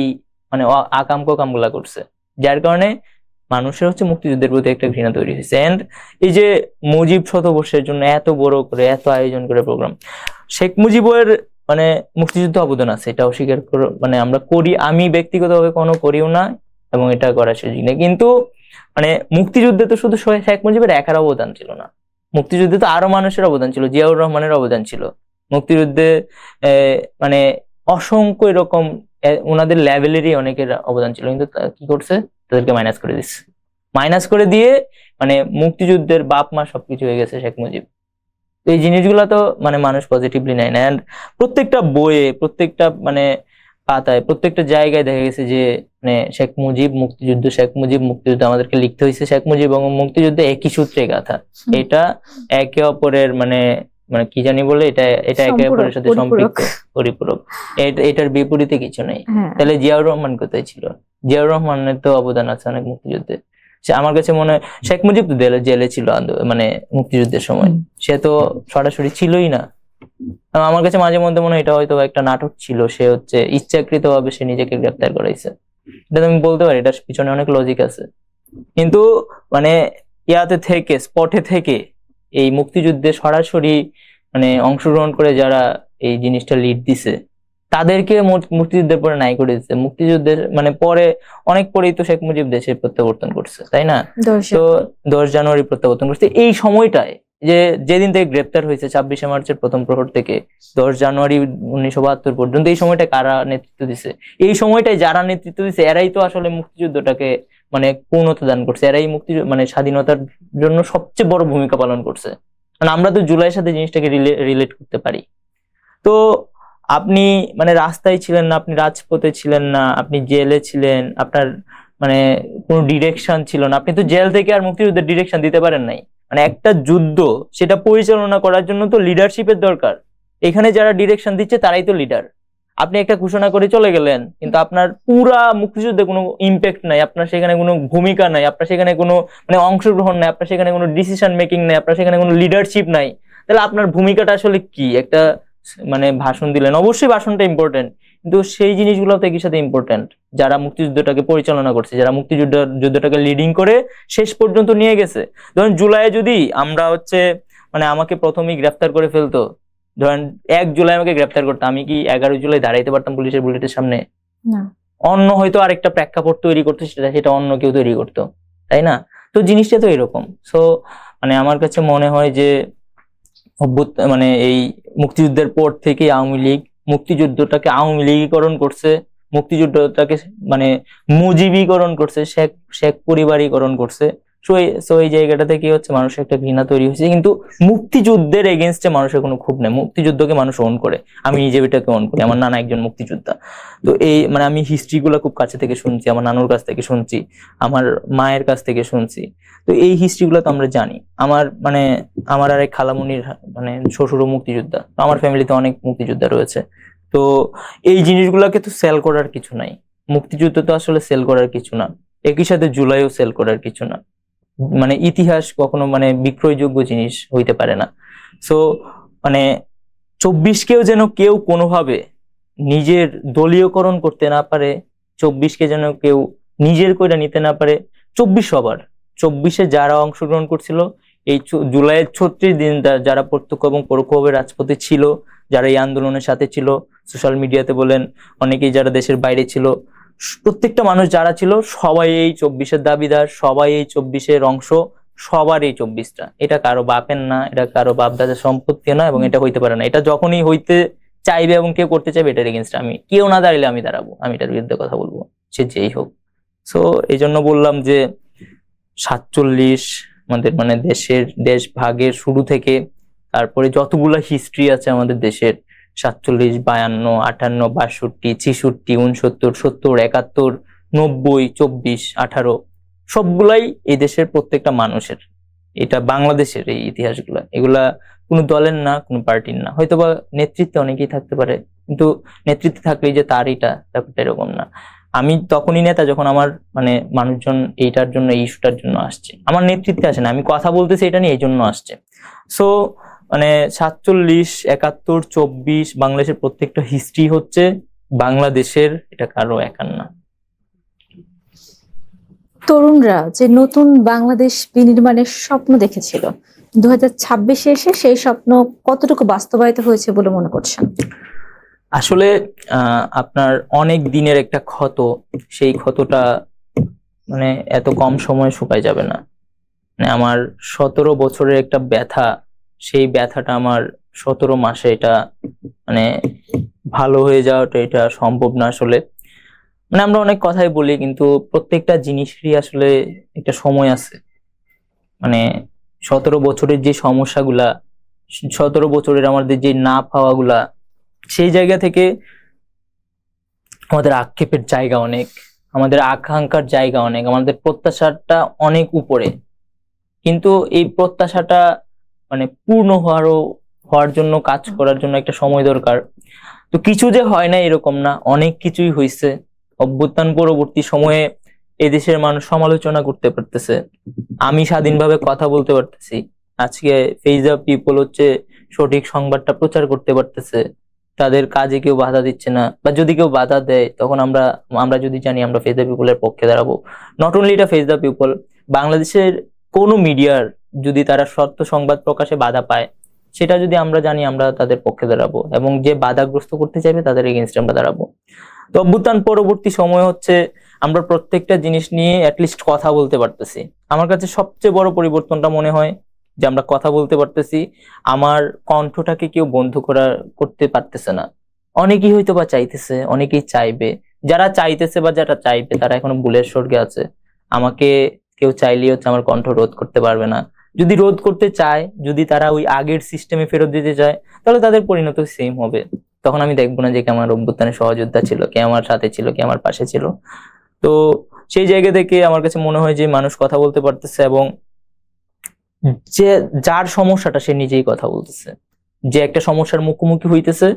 মানে আকাম কোকাম গুলা করছে, যার কারণে মানুষের হচ্ছে মুক্তিযুদ্ধের প্রতি একটা ঘৃণা তৈরি হয়েছে। এন্ড এই যে মুজিব শতবর্ষের জন্য এত বড় করে এত আয়োজন করে প্রোগ্রাম, শেখ মুজিবের মানে মুক্তিযুদ্ধ অবদান আছে, এটা অস্বীকার মানে আমরা করি, আমি ব্যক্তিগতভাবে কোনো করিও না এবং এটা করার সুযোগ নেই। কিন্তু মানে মুক্তিযুদ্ধে তো শুধু শেখ মুজিবের একার অবদান ছিল না, মুক্তিযুদ্ধে তো আরো মানুষের অবদান ছিল, জিয়াউর রহমানের অবদান ছিল মুক্তিযুদ্ধে। মানে অসংখ্য এরকম ওনাদের লেভেলেরই অনেকের অবদান ছিল, কিন্তু কি করছে, তাদেরকে মাইনাস করে দিচ্ছে, মাইনাস করে দিয়ে মানে মুক্তিযুদ্ধের বাপ মা সবকিছু হয়ে গেছে শেখ মুজিব। এই জিনিসগুলো তো মানে মানুষ পজিটিভলি নেয় না। এন্ড প্রত্যেকটা বইয়ে, প্রত্যেকটা মানে পাতায়, প্রত্যেকটা জায়গায় দেখা গেছে যে মানে শেখ মুজিব মুক্তিযুদ্ধ, শেখ মুজিব মুক্তিযুদ্ধ, আমাদেরকে লিখতে হয়েছে শেখ মুজিব এবং মুক্তিযুদ্ধ একই সূত্রে গাথা। এটা একে অপরের মানে মানে কি জানি বলে, এটা একে অপরের সাথে সম্পৃক্ত, পরিপূরক। এটার বিপরীতে কিছু নেই। তাহলে জিয়াউর রহমান কোথায় ছিল? জিয়াউর রহমানের তো অবদান আছে অনেক মুক্তিযুদ্ধে। আমার কাছে মনে হয় শেখ মুজিব তো জেলে ছিল মানে মুক্তিযুদ্ধের সময়, সে তো সরাসরি ছিলই না, আমার কাছে মাঝে মধ্যে মনে হয় এটা হয়তো একটা নাটক ছিল, সে হচ্ছে ইচ্ছাকৃতভাবে সে নিজেকে গ্রেপ্তার করাইছে। এটা তো আমি বলতে পারি, এটার পিছনে অনেক লজিক আছে। কিন্তু মানে ইয়াতে থেকে, স্পটে থেকে এই মুক্তিযুদ্ধে সরাসরি মানে অংশগ্রহণ করে যারা এই জিনিসটা লিড দিছে, তাদেরকে মুক্তিযুদ্ধের পরে নাই করে দিচ্ছে। মুক্তিযুদ্ধের মানে পরে, অনেক পরেই তো শেখ মুজিব দেশে প্রত্যাবর্তন করছে, তাই না? তো 10 জানুয়ারি প্রত্যাবর্তন করছে। এই সময়টায় যেদিন থেকে গ্রেপ্তার হয়েছে 26শে মার্চের প্রথম প্রহর থেকে 10 জানুয়ারি 1972 পর্যন্ত, এই সময়টা কারা নেতৃত্ব দিছে? এই সময়টায় যারা নেতৃত্ব দিছে এরাই তো আসলে মুক্তিযুদ্ধটাকে মানে পূর্ণতা দান করছে। এরাই মানে স্বাধীনতার জন্য সবচেয়ে বড় ভূমিকা পালন করছে। মানে আমরা তো জুলাইয়ের সাথে জিনিসটাকে রিলেট করতে পারি। তো আপনি মানে রাস্তায় ছিলেন না, আপনি রাজপথে ছিলেন না, আপনি জেলে ছিলেন, আপনার মানে কোনো ডিরেকশন ছিল না। আপনি তো জেল থেকে আর মুক্তিযুদ্ধের ডিরেকশন দিতে পারেন নাই। মানে একটা যুদ্ধ সেটা পরিচালনা করার জন্য তো লিডারশিপের দরকার। এখানে যারা ডিরেকশন দিচ্ছে তারাই তো লিডার। আপনি একটা ঘোষণা করে চলে গেলেন, কিন্তু আপনার পুরা মুক্তিযুদ্ধে কোনো ইম্প্যাক্ট নাই, আপনার সেখানে কোনো ভূমিকা নাই, আপনার সেখানে কোনো মানে অংশগ্রহণ নাই, আপনার সেখানে কোনো ডিসিশন মেকিং নাই, আপনার সেখানে কোনো লিডারশিপ নাই। তাহলে আপনার ভূমিকাটা আসলে কি? একটা মানে ভাষণ দিলেন, অবশ্যই ভাষণটা ইম্পর্টেন্ট, কিন্তু সেই জিনিসগুলো তো একই সাথে ইম্পর্টেন্ট। যারা মুক্তিযুদ্ধটাকে পরিচালনা করছে, যারা যুদ্ধটাকে লিডিং করে শেষ পর্যন্ত নিয়ে গেছে। ধরেন জুলাইয়ে যদি আমরা হচ্ছে মানে আমাকে প্রথমেই গ্রেফতার করে ফেলতো, ধরেন 1 জুলাই আমাকে গ্রেফতার করতো, আমি কি 11 জুলাই দাঁড়াইতে পারতাম পুলিশের বুলেটের সামনে? না। অন্য হয়তো আরেকটা প্রেক্ষাপট তৈরি করতো, সেটা অন্য কেউ তৈরি করতো, তাই না? তো জিনিসটা তো এরকম। সো মানে আমার কাছে মনে হয় যে মানে এই মুক্তিযুদ্ধের পর থেকে আওয়ামী লীগ মুক্তিযুদ্ধটাকে আওয়ামী লীগীকরণ করছে, মুক্তিযুদ্ধটাকে মানে মুজিবীকরণ করছে, শেখ পরিবারীকরণ করছে। সো এই জায়গাটা থেকে হচ্ছে মানুষের একটা ঘৃণা তৈরি হয়েছে। কিন্তু মুক্তিযুদ্ধের এগেনস্টে মানুষের কোনো ক্ষোভ নেই। মুক্তিযুদ্ধকে মানুষ ওন করে, আমি নিজে এটাকে ওন করি। আমার নানা একজন মুক্তিযোদ্ধা। তো এই মানে আমি হিস্ট্রি গুলা খুব কাছে থেকে শুনছি, আমার নানুর কাছ থেকে শুনছি, আমার মায়ের কাছ থেকে শুনছি। তো এই হিস্ট্রি গুলো তো আমরা জানি। আমার আর এক খালামুনির মানে শ্বশুরও মুক্তিযোদ্ধা, তো আমার ফ্যামিলিতে অনেক মুক্তিযোদ্ধা রয়েছে। তো এই জিনিসগুলোকে তো সেল করার কিছু নাই। মুক্তিযুদ্ধ তো আসলে সেল করার কিছু না, একই সাথে জুলাইও সেল করার কিছু না। মানে ইতিহাস কখনো মানে বিক্রয়যোগ্য জিনিস হইতে পারে না। সো মানে 24কেও যেন কেউ কোনোভাবে নিজের দলীয়করণ করতে না পারে, 24কে যেন কেউ নিজের কইরা নিতে না পারে। 24 সবার, 24-এ যারা অংশগ্রহণ করছিল, এই জুলাইয়ের 36 দিন যারা প্রত্যক্ষ এবং পরোক্ষভাবে রাজপথে ছিল, যারা এই আন্দোলনের সাথে ছিল, সোশ্যাল মিডিয়াতে বলেন, অনেকেই যারা দেশের বাইরে ছিল, প্রত্যেকটা মানুষ যারা ছিল সবাই এই 24-এর দাবিদার, সবাই এই 24-এর অংশ, সবার এই 24টা। এটা কারো বাপের না, এটা কারো বাপ দাদার সম্পত্তি না, এবং এটা হইতে পারে না। এটা যখনই হইতে চাইবে এবং কেউ করতে চাইবে, এটার এগেনস্ট আমি, কেউ না দাঁড়ালে আমি দাঁড়াবো, আমি এটার বিরুদ্ধে কথা বলবো, সে যেই হোক। সো এই জন্য বললাম যে 47 আমাদের মানে দেশ ভাগের শুরু থেকে তারপরে যতগুলা হিস্ট্রি আছে আমাদের দেশের, 47, 52, 58, 62, 66, 69, 70, 71, 90, 24, 18 সবগুলাই এই দেশের প্রত্যেকটা মানুষের। এটা বাংলাদেশের এই ইতিহাসগুলা, এগুলা কোনো দলের না, কোনো পার্টির না। হয়তোবা নেতৃত্বে অনেকেই থাকতে পারে, কিন্তু নেতৃত্বে থাকলেই যে তার এটা, ব্যাপারটা এরকম না। আমি তখনই নেতা যখন আমার মানে মানুষজন এইটার জন্য, এই ইস্যুটার জন্য আসছে, আমার নেতৃত্বে আসে না, আমি কথা বলতেছি এটা নিয়ে, এই জন্য আসছে। সো মানে 47, 71, 24 বাংলাদেশের প্রত্যেকটা হিস্ট্রি হচ্ছে বাংলাদেশের, এটা কারো একার না। তরুণরা যে নতুন বাংলাদেশ বিনির্মাণের স্বপ্ন দেখেছিল, 2026-এ এসে সেই স্বপ্ন কতটুকু বাস্তবায়িত হয়েছে বলে মনে করছেন? আসলে আপনার অনেক দিনের একটা ক্ষত, সেই ক্ষতটা মানে এত কম সময়ে শুকায় যাবে না। মানে আমার 17 বছরের একটা ব্যথা, সেই ব্যথাটা আমার 17 মাসে এটা মানে ভালো হয়ে যাওয়াটা এটা সম্ভব না আসলে। মানে আমরা অনেক কথাই বলি, কিন্তু প্রত্যেকটা জিনিসেরই আসলে একটা সময় আছে। মানে 17 বছরের যে সমস্যাগুলা, 17 বছরের আমাদের যে না পাওয়াগুলা, সেই জায়গা থেকে আমাদের আক্ষেপের জায়গা অনেক, আমাদের আকাঙ্ক্ষার জায়গা অনেক, আমাদের প্রত্যাশাটা অনেক উপরে। কিন্তু এই প্রত্যাশাটা মানে পূর্ণ হওয়ার জন্য, কাজ করার জন্য একটা সময় দরকার। তো কিছু যে হয় না এরকম না, অনেক কিছুই হয়েছে। অভ্যুত্থান পরবর্তী সময়ে এদেশের মানুষ সমালোচনা করতে পারতেছে, আমি স্বাধীনভাবে কথা বলতে পারতেছি। আজকে ফেজ অফ পিপল হচ্ছে সঠিক সংবাদটা প্রচার করতে পারতেছে, তাদের কাজে কেউ বাধা দিচ্ছে না, বা যদি কেউ বাধা দেয় তখন আমরা আমরা যদি জানি আমরা ফেস দ্য পিপলের পক্ষে দাঁড়াবো। নট অনলি এটা ফেস দ্য পিপল, বাংলাদেশের কোনো মিডিয়ার যদি তারা সত্য সংবাদ প্রকাশে বাধা পায়, সেটা যদি আমরা জানি আমরা তাদের পক্ষে দাঁড়াবো, এবং যে বাধাগ্রস্ত করতে চাইবে তাদের এগেনস্টে আমরা দাঁড়াবো। তো অভ্যুত্থান পরবর্তী সময় হচ্ছে আমরা প্রত্যেকটা জিনিস নিয়ে অ্যাটলিস্ট কথা বলতে পারতেছি। আমার কাছে সবচেয়ে বড় পরিবর্তনটা মনে হয় যে আমরা কথা বলতে পারতেছি, আমার কণ্ঠটাকে কেউ বন্ধ করতে পারতেছে না। অনেকেই হয়তো বা চাইতেছে, অনেকেই চাইবে, যারা চাইতেছে বা যারা চাইবে তারা এখনো ভুলের স্বর্গে আছে। আমাকে কেউ চাইলেই হচ্ছে আমার কণ্ঠ রোধ করতে পারবে না। যদি রোধ করতে চায়, যদি তারা ওই আগের সিস্টেমে ফেরত দিতে চায়, তাহলে তাদের পরিণত সেম হবে। তখন আমি দেখবো না যে কে আমার অভ্যুত্থানে সহযোদ্ধা ছিল, কে আমার সাথে ছিল, কে আমার পাশে ছিল। তো সেই জায়গা থেকে আমার কাছে মনে হয় যে মানুষ কথা বলতে পারতেছে, এবং যে যার সমস্যাটা সে নিজেই কথা বলতেছে, যে একটা সমস্যার মুখোমুখি হইতেছে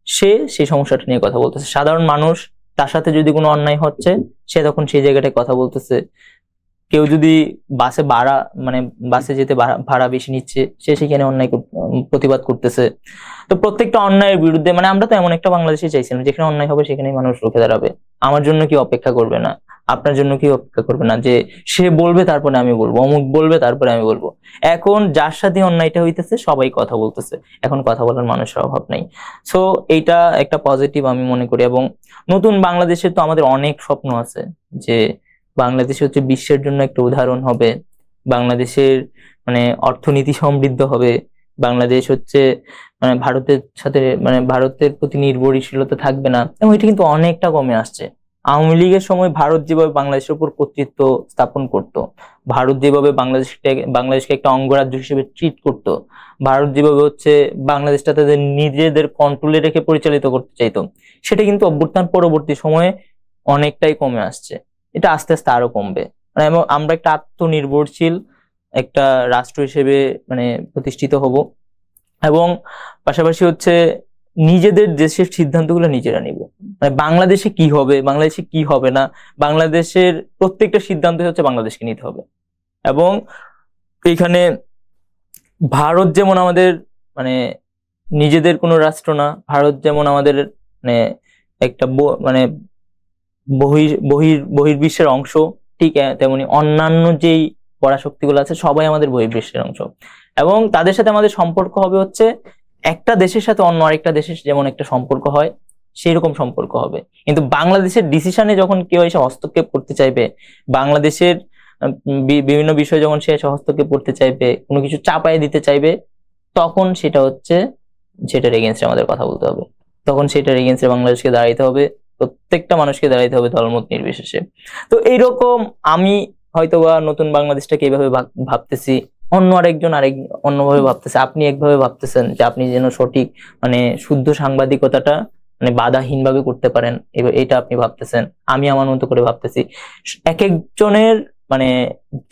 সে সেই সমস্যাটা নিয়ে কথা বলতেছে। সাধারণ মানুষ, তার সাথে যদি কোনো অন্যায় হচ্ছে, সে তখন সেই জায়গাটায় কথা বলতেছে। কেউ যদি বাসে ভাড়া মানে বাসে যেতে ভাড়া বেশি নিচ্ছে, সে সেখানে অন্যায় প্রতিবাদ করতেছে। তো প্রত্যেকটা অন্যায়ের বিরুদ্ধে আমরা তো এমন একটা বাংলাদেশে চাইছিলাম যেখানে অন্যায় হবে সেখানেই মানুষ রুখে দাঁড়াবে। আমার জন্য কি অপেক্ষা করবে না, আপনার জন্য কি অপেক্ষা করবে না যে সে বলবে তারপরে আমি বলবো, অমুক বলবে তারপরে আমি বলবো। এখন যার সাথে অন্যায়টা হইতেছে সবাই কথা বলতেছে, এখন কথা বলার মানুষের অভাব নাই। সো এইটা একটা পজিটিভ আমি মনে করি। এবং নতুন বাংলাদেশে তো আমাদের অনেক স্বপ্ন আছে, যে বাংলাদেশ হচ্ছে বিশ্বের জন্য একটা উদাহরণ হবে, বাংলাদেশের অর্থনীতি সমৃদ্ধ হবে, বাংলাদেশ হচ্ছে ভারতের সাথে ভারতের প্রতি নির্ভরশীলতা থাকবে না। এবং এটা কিন্তু অনেকটা কমে আসছে। আওয়ামী লীগের সময় ভারত যেভাবে বাংলাদেশের উপর কর্তৃত্ব স্থাপন করত, ভারত যেভাবে বাংলাদেশকে একটা অঙ্গরাজ্য হিসেবে ট্রিট করত, ভারত যেভাবে হচ্ছে বাংলাদেশটা তাদের নিজেদের কন্ট্রোলে রেখে পরিচালিত করতে চাইতো, সেটা কিন্তু অভ্যুত্থান পরবর্তী সময়ে অনেকটাই কমে আসছে। এটা আস্তে আস্তে আরো কমবে। এবং আমরা একটা আত্মনির্ভরশীল একটা রাষ্ট্র হিসেবে প্রতিষ্ঠিত হব, এবং পাশাপাশি হচ্ছে নিজেদের দেশের সিদ্ধান্তগুলো নিজেরা নিব। বাংলাদেশে কি হবে, বাংলাদেশে কি হবে না, বাংলাদেশের প্রত্যেকটা সিদ্ধান্ত হচ্ছে বাংলাদেশকে নিতে হবে। এবং এখানে ভারত যেমন আমাদের নিজেদের কোনো রাষ্ট্র না, ভারত যেমন আমাদের একটা বহির্বিশ্বের অংশ, ঠিক তেমনি অন্যান্য যেই পরাশক্তিগুলো আছে সবাই আমাদের বহির্বিশ্বের অংশ। এবং তাদের সাথে আমাদের সম্পর্ক হবে হচ্ছে একটা দেশের সাথে অন্য আরেকটা দেশের যেমন একটা সম্পর্ক হয় সেই রকম সম্পর্ক হবে। কিন্তু বাংলাদেশের ডিসিশনে যখন কেউ এসে হস্তক্ষেপ করতে চাইবে, বাংলাদেশের বিভিন্ন বিষয় যখন সে এসে হস্তক্ষেপ করতে চাইবে, কোনো কিছু চাপায় দিতে চাইবে, তখন সেটা হচ্ছে সেটার এগেইনস্টে আমাদের কথা বলতে হবে। তখন সেটার এগেইনস্টে বাংলাদেশকে দাঁড়াইতে হবে, প্রত্যেকটা মানুষকে দাঁড়াইতে হবে দলমত নির্বিশেষে। তো এইরকম আমি হয়তোবা নতুন বাংলাদেশটাকে এইভাবে ভাবতেছি, অন্য আরেকজন অন্যভাবে ভাবতেছে, আপনি একভাবে ভাবতেছেন যে আপনি যেন সঠিক শুদ্ধ সাংবাদিকতাটা বাধাহীন ভাবে করতে পারেন, এটা আপনি ভাবতেছেন, আমি আমার মতো করে ভাবতেছি। এক একজনের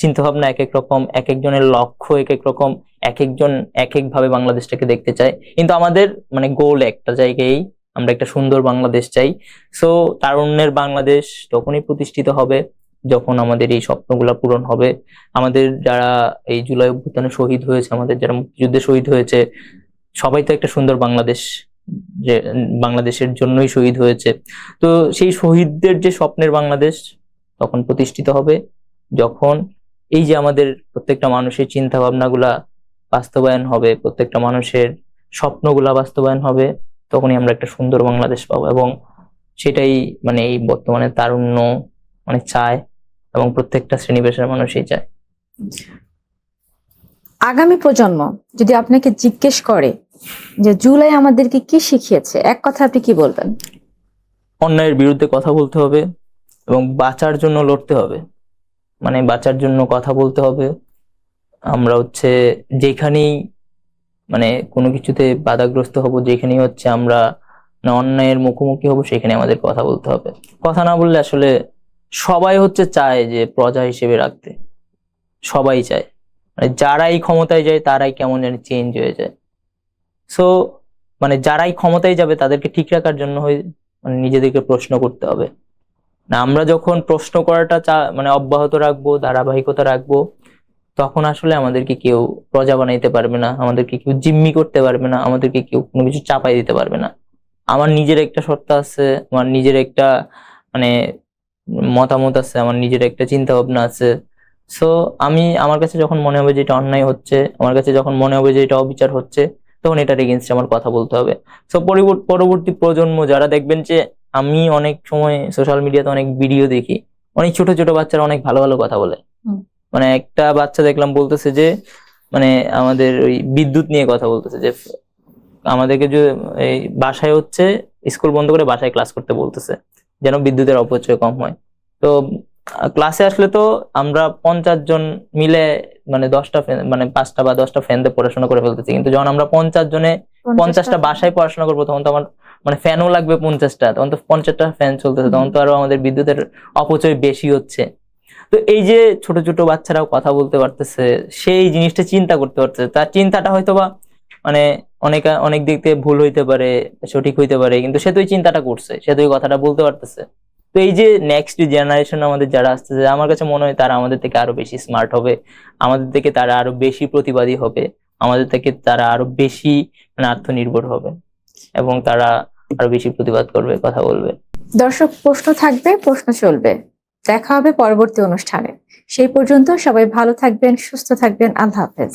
চিন্তা ভাবনা এক এক রকম, এক একজনের লক্ষ্য এক এক রকম, এক একজন এক এক ভাবে বাংলাদেশটাকে দেখতে চায়। কিন্তু আমাদের গোল একটা জায়গায়, আমরা একটা সুন্দর বাংলাদেশ চাই। সো তারুণ্যের বাংলাদেশ তখনই প্রতিষ্ঠিত হবে যখন আমাদের এই স্বপ্নগুলা পূরণ হবে। আমাদের যারা এই জুলাই অভ্যুত্থানে শহীদ হয়েছে, আমাদের যারা মুক্তিযুদ্ধে শহীদ হয়েছে, সবাই তো একটা সুন্দর বাংলাদেশ, যে বাংলাদেশের জন্যই শহীদ হয়েছে। তো সেই শহীদদের যে স্বপ্নের বাংলাদেশ তখন প্রতিষ্ঠিত হবে যখন এই যে আমাদের প্রত্যেকটা মানুষের চিন্তা ভাবনাগুলা বাস্তবায়ন হবে, প্রত্যেকটা মানুষের স্বপ্নগুলা বাস্তবায়ন হবে, তখনই আমরা একটা সুন্দর বাংলাদেশ পাবো। এবং সেটাই এই বর্তমানে তারুণ্য চায়, এবং প্রত্যেকটা শ্রেণী পেশার মানুষই চায়। আগামী প্রজন্ম যদি আপনাকে জিজ্ঞেস করে যে জুলাই আমাদেরকে কি শিখিয়েছে, এক কথা আপনি কি বলবেন? অন্যায়ের বিরুদ্ধে কথা বলতে হবে এবং বাঁচার জন্য লড়তে হবে, বাঁচার জন্য কথা বলতে হবে। আমরা হচ্ছে যেখানেই কোনো কিছুতে বাধাগ্রস্ত হব, যেখানেই হচ্ছে আমরা অন্যায়ের মুখোমুখি হব, সেখানে আমাদের কথা বলতে হবে। কথা না বললে আসলে সবাই হচ্ছে চায় যে প্রজা হিসেবে রাখতে, সবাই চায়, যারাই ক্ষমতায় যায় তারাই কেমন জানি চেঞ্জ হয়ে যায়। সো যারাই ক্ষমতায় যাবে তাদেরকে ঠিক রাখার জন্য নিজেদেরকে প্রশ্ন করতে হবে। না, আমরা যখন প্রশ্ন করাটা অব্যাহত রাখবো, ধারাবাহিকতা রাখবো, তখন আসলে আমাদেরকে কেউ প্রজা বানাইতে পারবে না, আমাদেরকে কেউ জিম্মি করতে পারবে না, আমাদেরকে কেউ কোনো কিছু চাপাই দিতে পারবে না। আমার নিজের একটা সত্তা আছে, আমার নিজের একটা মানে মতামত আছে, আমার নিজের একটা চিন্তা ভাবনা আছে। সো আমার কাছে যখন মনে হবে যে এটা অন্যায় হচ্ছে, আমার কাছে যখন মনে হবে যে এটা অবিচার হচ্ছে, তখন এটার এগেনস্টে আমার কথা বলতে হবে। সো পরবর্তী প্রজন্ম যারা দেখবেন যে, আমি অনেক সময় সোশ্যাল মিডিয়াতে অনেক ভিডিও দেখি, অনেক ছোট ছোট বাচ্চারা অনেক ভালো ভালো কথা বলে। হুম। মানে একটা বাচ্চা দেখলাম বলতেছে যে, মানে আমাদের ওই বিদ্যুৎ নিয়ে কথা বলতেছে যে আমাদেরকে যে এই বাসায় হচ্ছে স্কুল বন্ধ করে বাসায় ক্লাস করতে বলতেছে, যেন বিদ্যুতের অপচয় কম হয়। তো ক্লাসে আসলে তো আমরা 50 জন মিলে মানে 10টা মানে 5টা বা 10টা ফ্যান দিয়ে পড়াশোনা করে ফেলতেছি, কিন্তু যখন আমরা 50 জনে 50টা বাসায় পড়াশোনা করবো, তখন তো আমার মানে ফ্যানও লাগবে 50টা, তখন তো 50টা ফ্যান চলতেছে, তখন তো আরো আমাদের বিদ্যুতের অপচয় বেশি হচ্ছে। তো এই যে ছোট ছোট বাচ্চারাও কথা বলতে পারতেছে, সেই জিনিসটা চিন্তা করতে পারতেছে, তার চিন্তাটা হয়তোবা মানে অনেক দিক থেকে ভুল হইতে পারে, সঠিক হইতে পারে, কিন্তু সে তো এই চিন্তাটা করছে, সে তো এই কথাটা বলতে পারতেছে। তো এই যে নেক্সট জেনারেশন আমাদের যারা আসতেছে, আমার কাছে মনে হয় তারা আমাদের থেকে আরো বেশি স্মার্ট হবে, আমাদের থেকে তারা আরো বেশি প্রতিবাদী হবে, আমাদের থেকে তারা আরো বেশি মানে আত্মনির্ভর হবে, এবং তারা আরো বেশি প্রতিবাদ করবে, কথা বলবে। দর্শক, প্রশ্ন থাকবে, প্রশ্ন চলবে। দেখা হবে পরবর্তী অনুষ্ঠানে। সেই পর্যন্ত সবাই ভালো থাকবেন, সুস্থ থাকবেন। আল্লাহ হাফেজ।